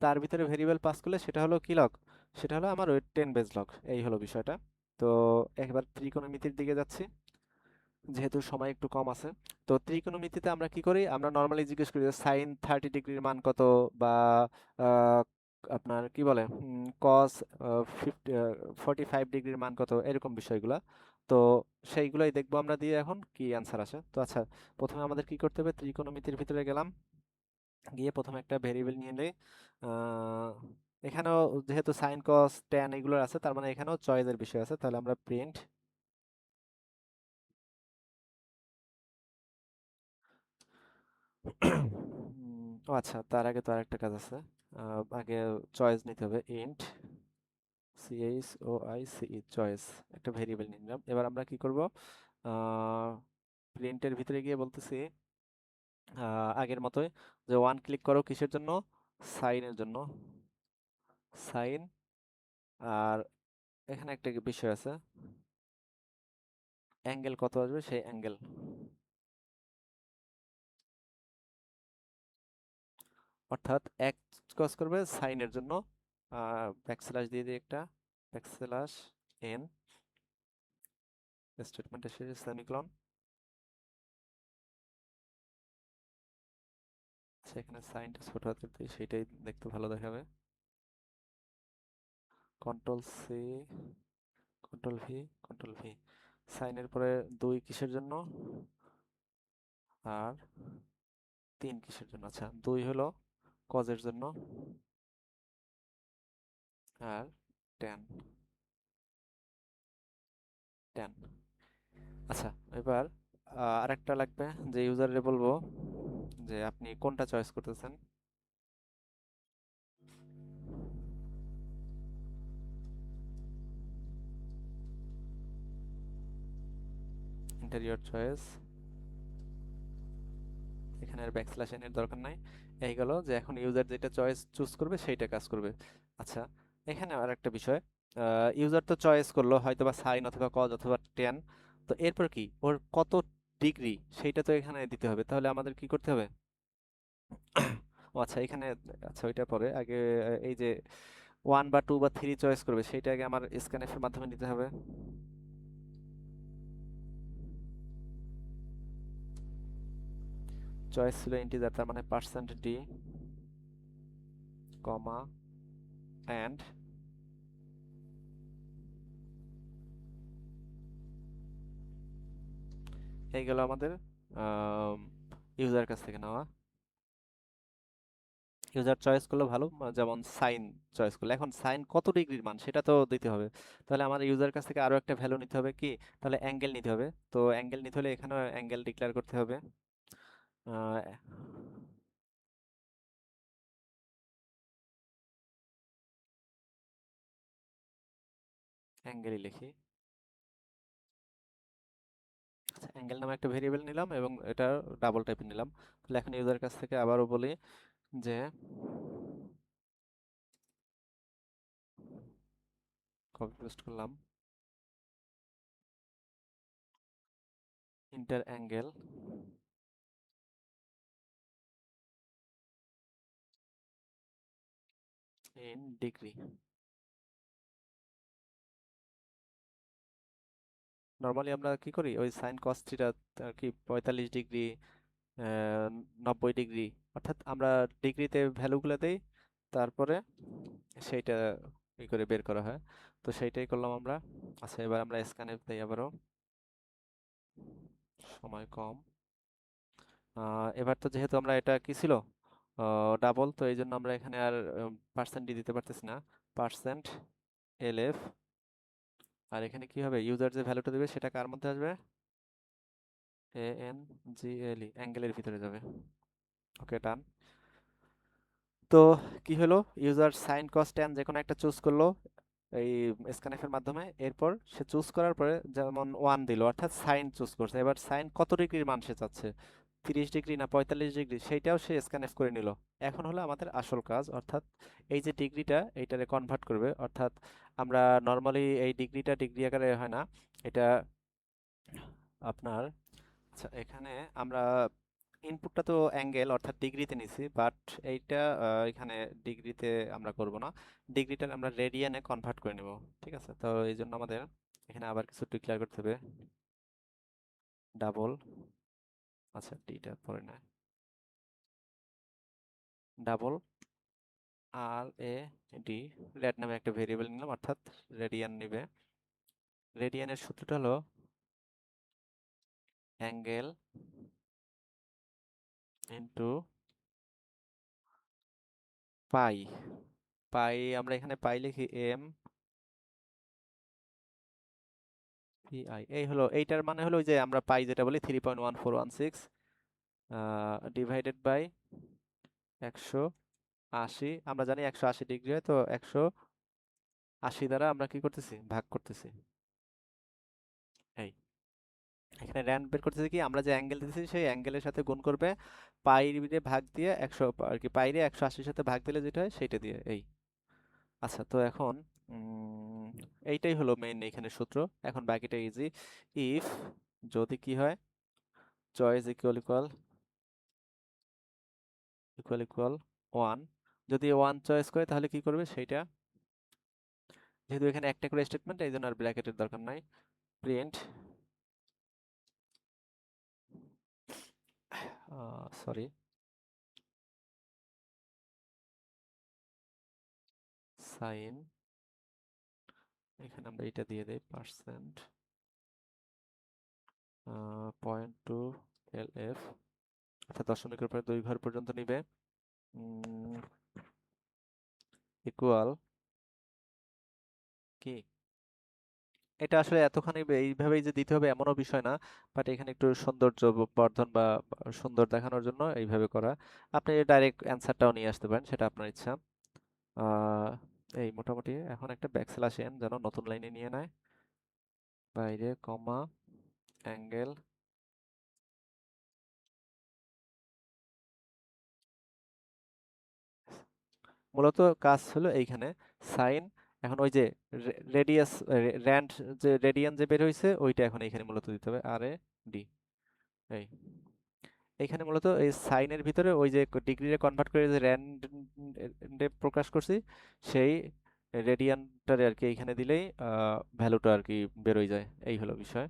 তার ভিতরে ভেরিয়েবল পাস করলে সেটা হলো কি লগ, সেটা হলো আমার ওই 10 বেজ লগ। এই হলো বিষয়টা। তো একবার ত্রিকোণমিতির দিকে যাচ্ছি, যেহেতু সময় একটু কম আছে। তো ত্রিকোণমিতিতে আমরা কি করি, আমরা নর্মালি জিজ্ঞেস করি যে সাইন 30 ডিগ্রির মান কত, বা আহ, আপনার কি বলে কস 45 ডিগ্রির মান কত, এরকম বিষয়গুলো। তো সেইগুলোই দেখবো আমরা দিয়ে এখন কি অ্যান্সার আসে। তো আচ্ছা, প্রথমে আমাদের কি করতে হবে, ত্রিকোণমিতির ভিতরে গেলাম, গিয়ে প্রথমে একটা ভেরিয়েবল নিয়ে নেই। আহ, এখানেও যেহেতু সাইন কস ট্যান এগুলো আছে, তার মানে এখানেও চয়েসের বিষয় আছে, তাহলে আমরা প্রিন্ট ও আচ্ছা, তার আগে তো আরেকটা কাজ আছে। আগে চয়েস নিতে হবে, ইন্ট চয়েস, একটা ভেরিয়েবল নিয়ে নিলাম। এবার আমরা কি করব, প্রিন্টের ভিতরে গিয়ে বলতেছি আগের মতোই যে ওয়ান ক্লিক করো কিসের জন্য, সাইনের জন্য, সাইন। আর এখানে একটা বিষয় আছে, অ্যাঙ্গেল কত আসবে সেই অ্যাঙ্গেল, অর্থাৎ এক কাজ করবে সাইনের জন্য ব্যাকস্ল্যাশ দিয়ে দিই একটা, ব্যাকস্ল্যাশ এন, স্টেটমেন্টের শেষে সেমিকোলন। সেখানে সাইনটা ছোট হাতের দিই, সেটাই দেখতে ভালো দেখাবে। Control C, control V, control V. সাইনের পরে 2 কিসের জন্য, আর 3 কিসের জন্য? আচ্ছা, 2 হলো কজের জন্য, আর 10, 10। আচ্ছা, এবার আরেকটা লাগবে, যে ইউজারে বলবো যে আপনি কোনটা চয়েস করতেছেন। ইন্টেরিয়র চয়েস, এখানে আর ব্যাকস্ল্যাশ এন এর দরকার নাই। এই গেল যে এখন ইউজার যেটা চয়েস চুজ করবে সেইটা কাজ করবে। আচ্ছা, এখানে আর একটা বিষয়, ইউজার তো চয়েস করলো হয়তোবা সাইন অথবা কজ অথবা ট্যান, তো এরপর কি ওর কত ডিগ্রি সেইটা তো এখানে দিতে হবে। তাহলে আমাদের কি করতে হবে, ও আচ্ছা এখানে, আচ্ছা ওইটা পরে, আগে এই যে 1 বা 2 বা 3 চয়েস করবে সেইটা আগে আমার স্ক্যানএফ এর মাধ্যমে নিতে হবে। চয়েস ছিল ইন্টিজার, তার মানে পার্সেন্ট ডি কমা অ্যান্ড, এই গেল আমাদের ইউজার কাছ থেকে নেওয়া। ইউজার চয়েস করলে ভালো, যেমন সাইন চয়েস করলে, এখন সাইন কত ডিগ্রির মান সেটা তো দিতে হবে। তাহলে আমার ইউজার কাছ থেকে আরো একটা ভ্যালু নিতে হবে কি, তাহলে অ্যাঙ্গেল নিতে হবে। তো অ্যাঙ্গেল নিতে হলে এখানেও অ্যাঙ্গেল ডিক্লেয়ার করতে হবে। অ্যাঙ্গেলই লিখি। অ্যাঙ্গেল নামে একটা ভেরিয়েবল নিলাম এবং এটা ডাবল টাইপের নিলাম। তাহলে এখন ইউজারের কাছ থেকে আবারও বলি যে কপি পেস্ট করলাম inter angle in degree. Normally আমরা কি করি ওই সাইন কস থিটা আর কি 45 ডিগ্রি, 90 ডিগ্রি, অর্থাৎ আমরা ডিগ্রিতে ভ্যালুগুলো দেই, তারপরে সেইটা করে বের করা হয়। তো সেইটাই করলাম আমরা। আচ্ছা, এবার আমরা স্ক্যানএফ দেই আবারও, সময় কম। এবার তো যেহেতু আমরা এটা কি ছিল ডাবল, তো এই জন্য আমরা এখানে আর পার্সেন্ট ডি দিতে পারতেছি না, পার্সেন্ট এলএফ। আর এখানে কি হবে, ইউজার যে ভ্যালুটা দেবে সেটা কার মধ্যে আসবে, এ এন জি এল ই, অ্যাঙ্গেলের ভিতরে যাবে। ওকে, ডান। তো কি হলো, ইউজার সাইন কস ট্যান যে কোনো একটা চুজ করলো এই স্ক্যানএফ এর মাধ্যমে। এরপর সে চুজ করার পরে যেমন 1 দিল, অর্থাৎ সাইন চুজ করছে। এবার সাইন কত ডিগ্রির মান সে চাচ্ছে, 30 ডিগ্রি না 45 ডিগ্রি, সেইটাও সে স্ক্যানএফ করে নিল। এখন হলো আমাদের আসল কাজ, অর্থাৎ এই যে ডিগ্রিটা এইটারে কনভার্ট করবে। অর্থাৎ আমরা নর্মালি এই ডিগ্রিটা ডিগ্রি আকারে হয় না, এটা আপনার, আচ্ছা এখানে আমরা ইনপুটটা তো অ্যাঙ্গেল অর্থাৎ ডিগ্রিতে নিছি, বাট এইটা এখানে ডিগ্রিতে আমরা করব না, ডিগ্রিটা আমরা রেডিয়ানে কনভার্ট করে নেব। ঠিক আছে, তো এই জন্য আমাদের এখানে আবার কিছু ডিক্লেয়ার করতে হবে, ডাবল, আচ্ছা ডিটা পরে না, double R A D, red নামে একটা ভেরিয়েবল নিলাম, অর্থাৎ রেডিয়ান নিবে। রেডিয়ানের সূত্রটা হলো অ্যাঙ্গেল ইন্টু পাই। পাই আমরা এখানে পাই লিখি এম পিআই। এই হলো, এইটার মানে হলো ওই যে আমরা পাই যেটা বলি 3.1416 ডিভাইডেড বাই 180। আমরা জানি 180 ডিগ্রি হয়, তো 180 দ্বারা আমরা কি করতেছি, ভাগ করতেছি। এই এখানে র্যান্ড বের করতেছি কি, আমরা যে অ্যাঙ্গেল দিতেছি সেই অ্যাঙ্গেলের সাথে গুণ করবে, পাই দিয়ে ভাগ দিয়ে 100 আর কি, পাই দিয়ে 180-র সাথে ভাগ দিলে যেটা হয় সেইটা দিয়ে। এই আচ্ছা, তো এখন এইটাই হলো মেইন এখানে সূত্র। এখন বাকিটা ইজি। ইফ যদি কি হয়, choice equal equal equal equal 1, যদি 1 চয়েস করে তাহলে কি করবে সেইটা, যেহেতু এখানে একটা করে স্টেটমেন্ট এই জন্য আর ব্র্যাকেটের দরকার নাই, প্রিন্ট সরি সাইন, এখানে আমরা এটা দিয়ে দেই পার্সেন্ট 0.2 LF, অর্থাৎ দশমিকের পরে 2 ঘর পর্যন্ত নিবে, ইকুয়াল কি, এটা আসলে এতখানি এইভাবেই যে দিতে হবে এমনও বিষয় না, বাট এখানে একটু সৌন্দর্য বর্ধন বা সুন্দর দেখানোর জন্য এইভাবে করা। আপনি ডাইরেক্ট অ্যান্সারটাও নিয়ে আসতে পারেন, সেটা আপনার ইচ্ছা। আহ, এই মোটামুটি এখন একটা ব্যাকস্ল্যাশ এন যেন নতুন লাইনে নিয়ে নেয়, বাইরে কমা অ্যাঙ্গেল, মূলত কাজ হলো এইখানে সাইন, এখন ওই যে রেডিয়াস র্যান্ড যে রেডিয়ান যে বের হয়েছে ওইটা এখন এইখানে মূলত দিতে হবে, আর এ ডি। এই এইখানে মূলত এই সাইনের ভিতরে ওই যে ডিগ্রিরে কনভার্ট করে যে র্যান্ডে প্রকাশ করছি, সেই রেডিয়ানটারে আর কি এইখানে দিলেই ভ্যালুটা আর কি বেরোয় যায়। এই হলো বিষয়।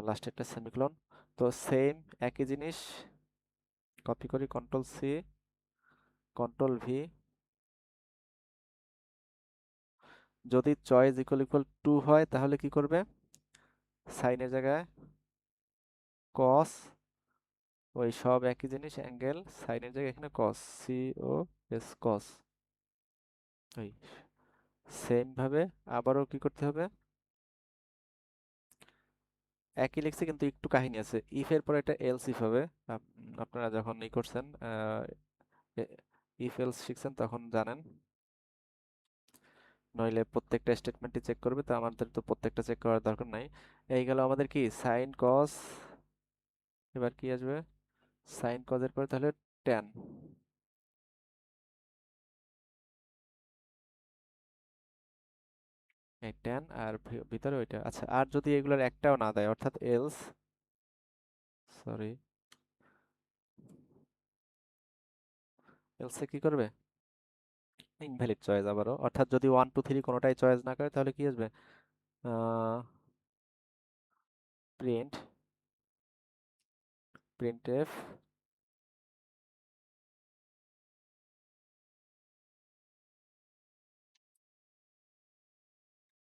লাস্টে একটা সেমিকোলন। তো সেম একই জিনিস কপি করি, কন্ট্রোল সি, কন্ট্রোল ভি। যদি চয়েস ইকুয়াল ইকুয়াল 2 হয় তাহলে কি করবে, সাইনের জায়গায় কস, ওই সব একই জিনিস অ্যাঙ্গেল, সাইনের জায়গায় এখানে কস, সি ও এস কস। ওই সেম ভাবে আবারও কি করতে হবে, একই লিখছি কিন্তু একটু কাহিনী আছে, ইফ এর পরে একটা এলস ইফ হবে। আপনারা যখন ই করছেন ইফ এলস শিখছেন তখন জানেন। নইলে প্রত্যেকটা স্টেটমেন্টই চেক করবে, তো আমাদের তো প্রত্যেকটা চেক করার দরকার নাই। এই গেল আমাদের কি সাইন কস, এবার কি আসবে, সাইন কজের পরে তাহলে ট্যান, এই ট্যান আর ভিতরে ওইটা। আচ্ছা, আর যদি এগুলোর একটাও না দেয়, অর্থাৎ এলস, সরি, এলসে কি করবে, ইনভ্যালিড চয়েস আবারও, অর্থাৎ যদি 1 2 3 কোনোটাই চয়েস না করে তাহলে কি আসবে, print, print F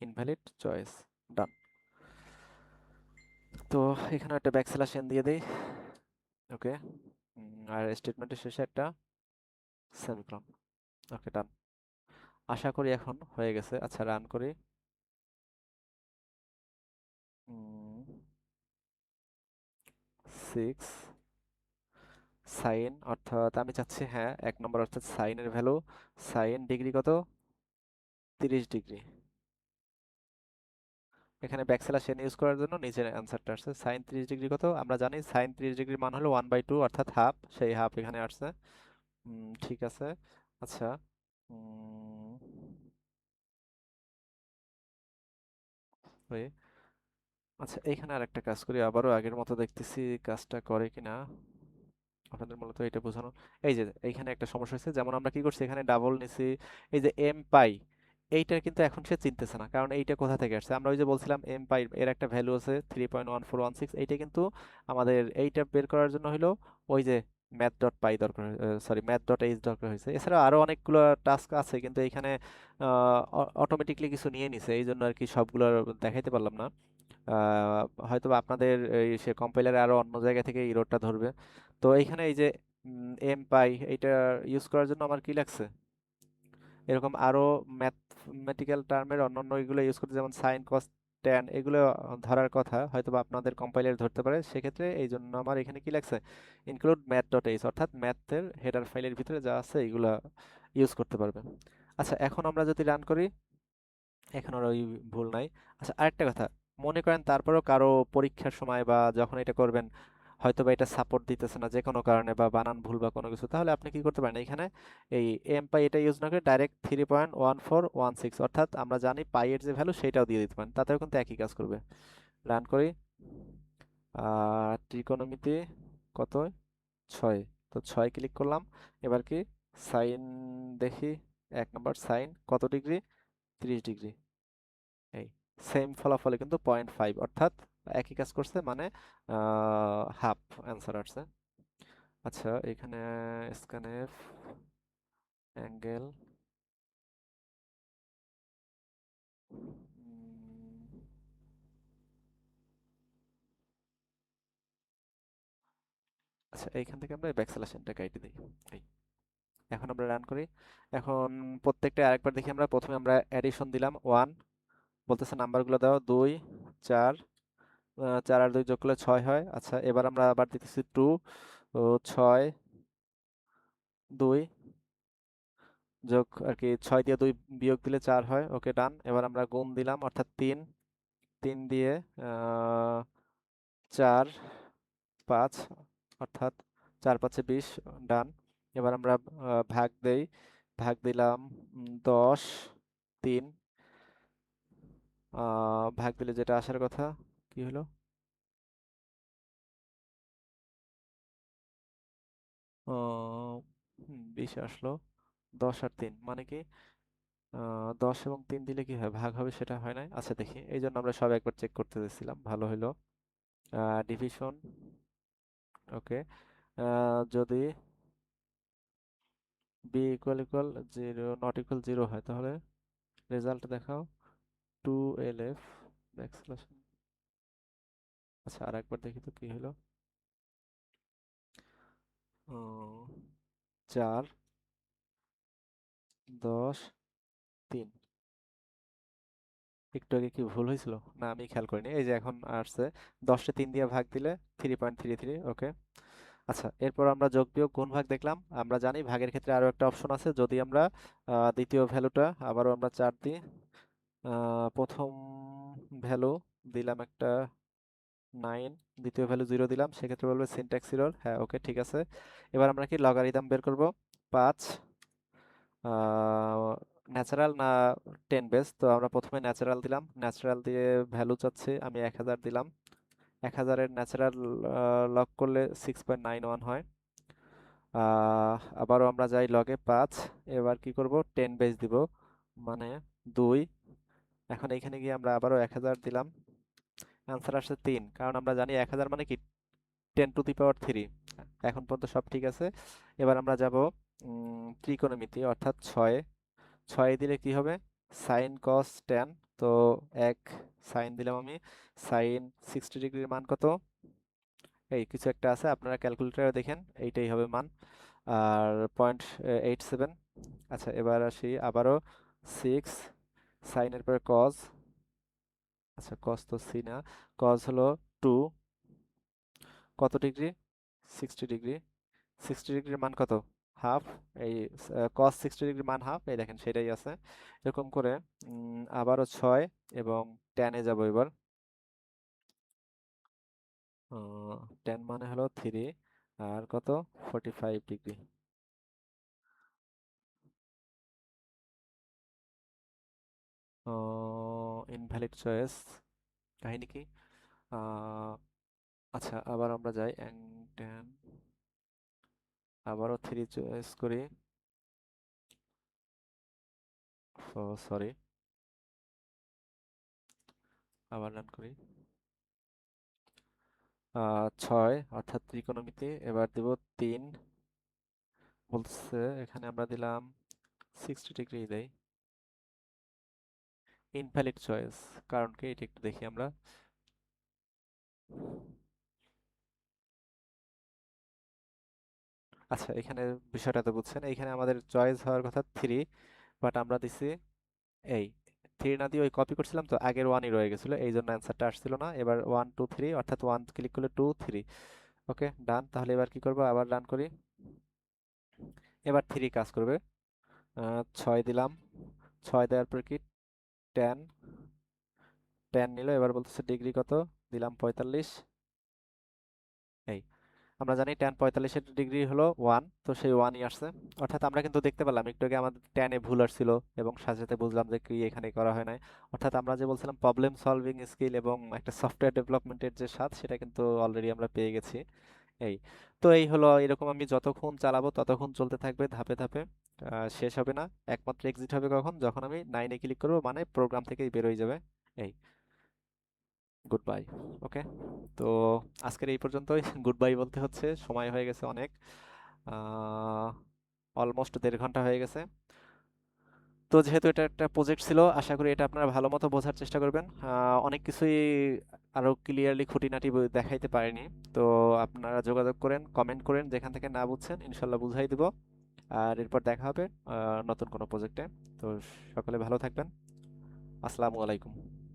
invalid choice, done. তো এখানে একটা ব্যাকস্ল্যাশ এন দিয়ে দেই, ওকে, আর স্টেটমেন্টের শেষে একটা সেমিকোলন, ওকে, ডান। আশা করি এখন হয়ে গেছে। আচ্ছা, রান করি। 6 সাইন, অর্থাৎ আমি চাচ্ছি, হ্যাঁ, 1 নম্বর, অর্থাৎ সাইনের ভ্যালু, সাইন ডিগ্রি কত, 30 ডিগ্রি। এখানে ব্যাকস্ল্যাশ এন ইউজ করার জন্য নিচের অ্যান্সারটা আসছে, সাইন 30 ডিগ্রি কত, আমরা জানি সাইন 30 ডিগ্রির মান হলো 1/2, অর্থাৎ হাফ, সেই হাফ এখানে আসছে। ঠিক আছে। আচ্ছা, উম, ওই, আচ্ছা, এইখানে আর একটা কাজ করি, আবারও আগের মতো দেখতেছি কাজটা করে কিনা। আপনাদের মূলত এটা বোঝানো, এই যে এইখানে একটা সমস্যা হয়েছে, যেমন আমরা কি করছি, এখানে ডাবল নিছি, এই যে এম পাই, এইটা কিন্তু এখন সে চিনতেছে না, কারণ এইটা কোথা থেকে আসছে, আমরা ওই যে বলছিলাম এম পাই এর একটা ভ্যালু আছে 3.1416, এইটা কিন্তু আমাদের এইটা বের করার জন্য হলো ওই যে ম্যাথ ডট পাই দরকার, সরি ম্যাথ ডট এইচ দরকার হয়েছে। এছাড়া আরো অনেকগুলো টাস্ক আছে, কিন্তু এইখানে অটোমেটিকলি কিছু নিয়ে নিছে, এই জন্য আর কি সবগুলো দেখাইতে পারলাম না। হয়তোবা আপনাদের এই সে কম্পাইলারে আরো অন্য জায়গা থেকে এররটা ধরবে। তো এইখানে এই যে এম পাই, এইটা ইউজ করার জন্য আমার কি লাগছে, এরকম আরো ম্যাথমেটিক্যাল টার্মের অন্যান্য এগুলো ইউজ করতে, যেমন সাইন কস ট্যান, এগুলো ধরার কথা, হয়তোবা আপনাদের কম্পাইলার ধরতে পারে, সেক্ষেত্রে এই জন্য আমার এখানে কি লাগছে, ইনক্লুড ম্যাথ ডট এইচ, অর্থাৎ ম্যাথের হেডার ফাইলের ভিতরে যা আছে এগুলা ইউজ করতে পারবে। আচ্ছা, এখন আমরা যদি রান করি, এখন আর ওই ভুল নাই। আচ্ছা, আরেকটা কথা, মনে করেন তারপরেও কারো পরীক্ষার সময় বা যখন এটা করবেন হয়তো বা এটা সাপোর্ট দিতেছে না যে কোনো কারণে, বা বানান ভুল বা কোনো কিছু, তাহলে আপনি কি করতে পারেন, এখানে এই এম পাই এটা ইউজ না করে ডাইরেক্ট 3.1416, অর্থাৎ আমরা জানি পাই এর যে ভ্যালু সেটাও দিয়ে দিতে পারেন, তাতেও কিন্তু একই কাজ করবে। রান করি, ত্রিকোণমিতি কত, 6, তো 6 ক্লিক করলাম। এবার কি সাইন দেখি, 1 নম্বর সাইন কত ডিগ্রি, 30 ডিগ্রি, এই সেম ফলাফলে কিন্তু 0.5, অর্থাৎ একই কাজ করছে, মানে হাফ অ্যান্সার আসছে। আচ্ছা, এখানে স্ক্যানএফ অ্যাঙ্গেল, আচ্ছা, এইখান থেকে আমরা ব্যাকস্ল্যাশনটা কেটে দিই। এই, এখন আমরা রান করি। এখন প্রত্যেকটা আরেকবার দেখি, আমরা প্রথমে আমরা অ্যাডিশন দিলাম 1, বলতেছে নাম্বারগুলো দাও 2 4, 4 আর 2 যোগ করলে 6 হয়। আচ্ছা, এবার আমরা আবার দিতেছি 2, ও 6 2 যোগ আর কি, 6 দিয়ে 2 বিয়োগ দিলে 4 হয়, ওকে, ডান। এবার আমরা গুণ দিলাম, অর্থাৎ 3, 3 দিয়ে 4 5, অর্থাৎ 4 5 20, ডান। এবার আমরা ভাগ দেই, ভাগ দিলাম 10, 3, ভাগ দিলে যেটা আসার কথা, কি হলো, 20 আসলো, 10 আর 3 মানে কি, 10 এবং 3 দিলে কি হয়, ভাগ হবে, সেটা হয় নাই। আচ্ছা, দেখি, এই জন্য আমরা সব একবার চেক করতে দিয়েছিলাম, ভালো হলো। ডিভিশন, ওকে, যদি b equal equal 0 not equal 0 হয়, তাহলে রেজাল্ট দেখাও, 2LF ব্যাকস্ল্যাশ। আচ্ছা, আর একবার দেখি তো কি হলো, 4 10 3, একটু আগে কি ভুল হয়েছিল, না আমি খেয়াল করিনি, এই যে এখন আসছে, 10 কে 3 দিয়ে ভাগ দিলে 3.33, ওকে। আচ্ছা, এরপর আমরা যোগ বিয়োগ গুণ ভাগ দেখলাম। আমরা জানি ভাগের ক্ষেত্রে আরো একটা অপশন আছে, যদি আমরা দ্বিতীয় ভ্যালুটা আবারও আমরা 4 দিই। প্রথম ভ্যালু দিলাম একটা 9, দ্বিতীয় ভ্যালু 0 দিলাম, সেক্ষেত্রে বলবে সিনট্যাক্স এরর। হ্যাঁ, ওকে, ঠিক আছে। এবার আমরা কি লগারিদম বের করব। 5 ন্যাচারাল না 10 বেস, তো আমরা প্রথমে ন্যাচারাল দিলাম, ন্যাচারাল দিয়ে ভ্যালু চাচ্ছি আমি 1000 দিলাম। 1000-এর ন্যাচারাল লগ করলে 6.91 হয়। আবারও আমরা যাই লগে 5, এবার কি করব 10 বেস দিব, মানে 2। এখন এখানে গিয়ে আমরা আবারও 1000 দিলাম, অ্যান্সার আসছে 3, কারণ আমরা জানি 1000 মানে কি 10^3। এখন পর্যন্ত সব ঠিক আছে। এবার আমরা যাব ত্রিকোণমিতি, অর্থাৎ 6। 6 দিলে কি হবে, সাইন কস ট্যান। তো 1 সাইন দিলাম আমি, সাইন 60 ডিগ্রির মান কত, এই কিছু একটা আছে, আপনারা ক্যালকুলেটরে দেখেন, এইটাই হবে মান। আর 0.87। আচ্ছা, এবার আসি আবারও 6 সাইনের পরে কজ। আচ্ছা, কজ তো সি না, কজ হলো 2, কত ডিগ্রি, 60 ডিগ্রি। 60 ডিগ্রির মান কত, হাফ। এই কস 60 ডিগ্রির মান হাফ, এই দেখেন সেটাই আছে। এরকম করে আবারও 6 এবং ট্যানে যাব এবার। ট্যান মানে হলো 3, আর কত 45 ডিগ্রি। ইনভ্যালিড চয়েস, কাহিনী কি? আহ, আচ্ছা, আবার আমরা যাই ট্যান, আবারও 3 চয়েস করি। সরি, আবার রান করি। 6 অর্থাৎ ত্রিকোণমিতি, এবার দেব 3, বলছে এখানে আমরা দিলাম 60 ডিগ্রি দেই। ইনভ্যালিড চয়েস, কারণ কি এটা একটু দেখি আমরা। আচ্ছা, এখানে বিষয়টা তো বুঝছেন, এইখানে আমাদের চয়েস হওয়ার কথা 3, বাট আমরা দিছি এই 3 না দিয়ে ওই কপি করছিলাম তো আগের 1ই রয়ে গেছিল, এই জন্য অ্যান্সারটা আসছিল না। এবার 1 2 3, অর্থাৎ 1 ক্লিক করলে 2 3। ওকে, ডান। তাহলে এবার কি করব, আবার রান করি। এবার 3 কাজ করবে। 6 দিলাম, 6 দেওয়ার পর কি ট্যান, ট্যান নিল, এবার বলতেছে ডিগ্রি কত, দিলাম 45। এই আমরা জানি ট্যান 45-এর ডিগ্রি হলো 1, তো সেই 1ই আসছে। অর্থাৎ আমরা কিন্তু দেখতে পেলাম একটু আগে আমাদের ট্যানে ভুল আসছিল এবং সাথে সাথে বুঝলাম যে কি এখানে করা হয় নাই। অর্থাৎ আমরা যে বলছিলাম প্রবলেম সলভিং স্কিল এবং একটা সফটওয়্যার ডেভেলপমেন্টের যে স্বাদ, সেটা কিন্তু অলরেডি আমরা পেয়ে গেছি। এই তো এই হলো, এরকম আমি যতক্ষণ চালাবো ততক্ষণ চলতে থাকবে ধাপে ধাপে, শেষ হবে না। একমাত্র এক্সিট হবে কখন, যখন আমি 9-এ ক্লিক করবো, মানে প্রোগ্রাম থেকেই বের হয়ে যাবে। এই গুড বাই। ওকে, তো আজকের এই পর্যন্তই। গুড বাই বলতে হচ্ছে, সময় হয়ে গেছে অনেক, অলমোস্ট 1.5 ঘন্টা হয়ে গেছে। তো যেহেতু এটা একটা প্রজেক্ট ছিল, আশা করি এটা আপনারা ভালো মতো বোঝার চেষ্টা করবেন। অনেক কিছুই আরো ক্লিয়ারলি খুঁটিনাটি দেখাইতে পারিনি, তো আপনারা যোগাযোগ করেন, কমেন্ট করেন, যেখান থেকে না বুঝছেন ইনশাল্লাহ বুঝাই দিব। আর এরপর দেখা হবে নতুন কোনো প্রজেক্টে। তো সকলে ভালো থাকবেন। আসসালামু আলাইকুম।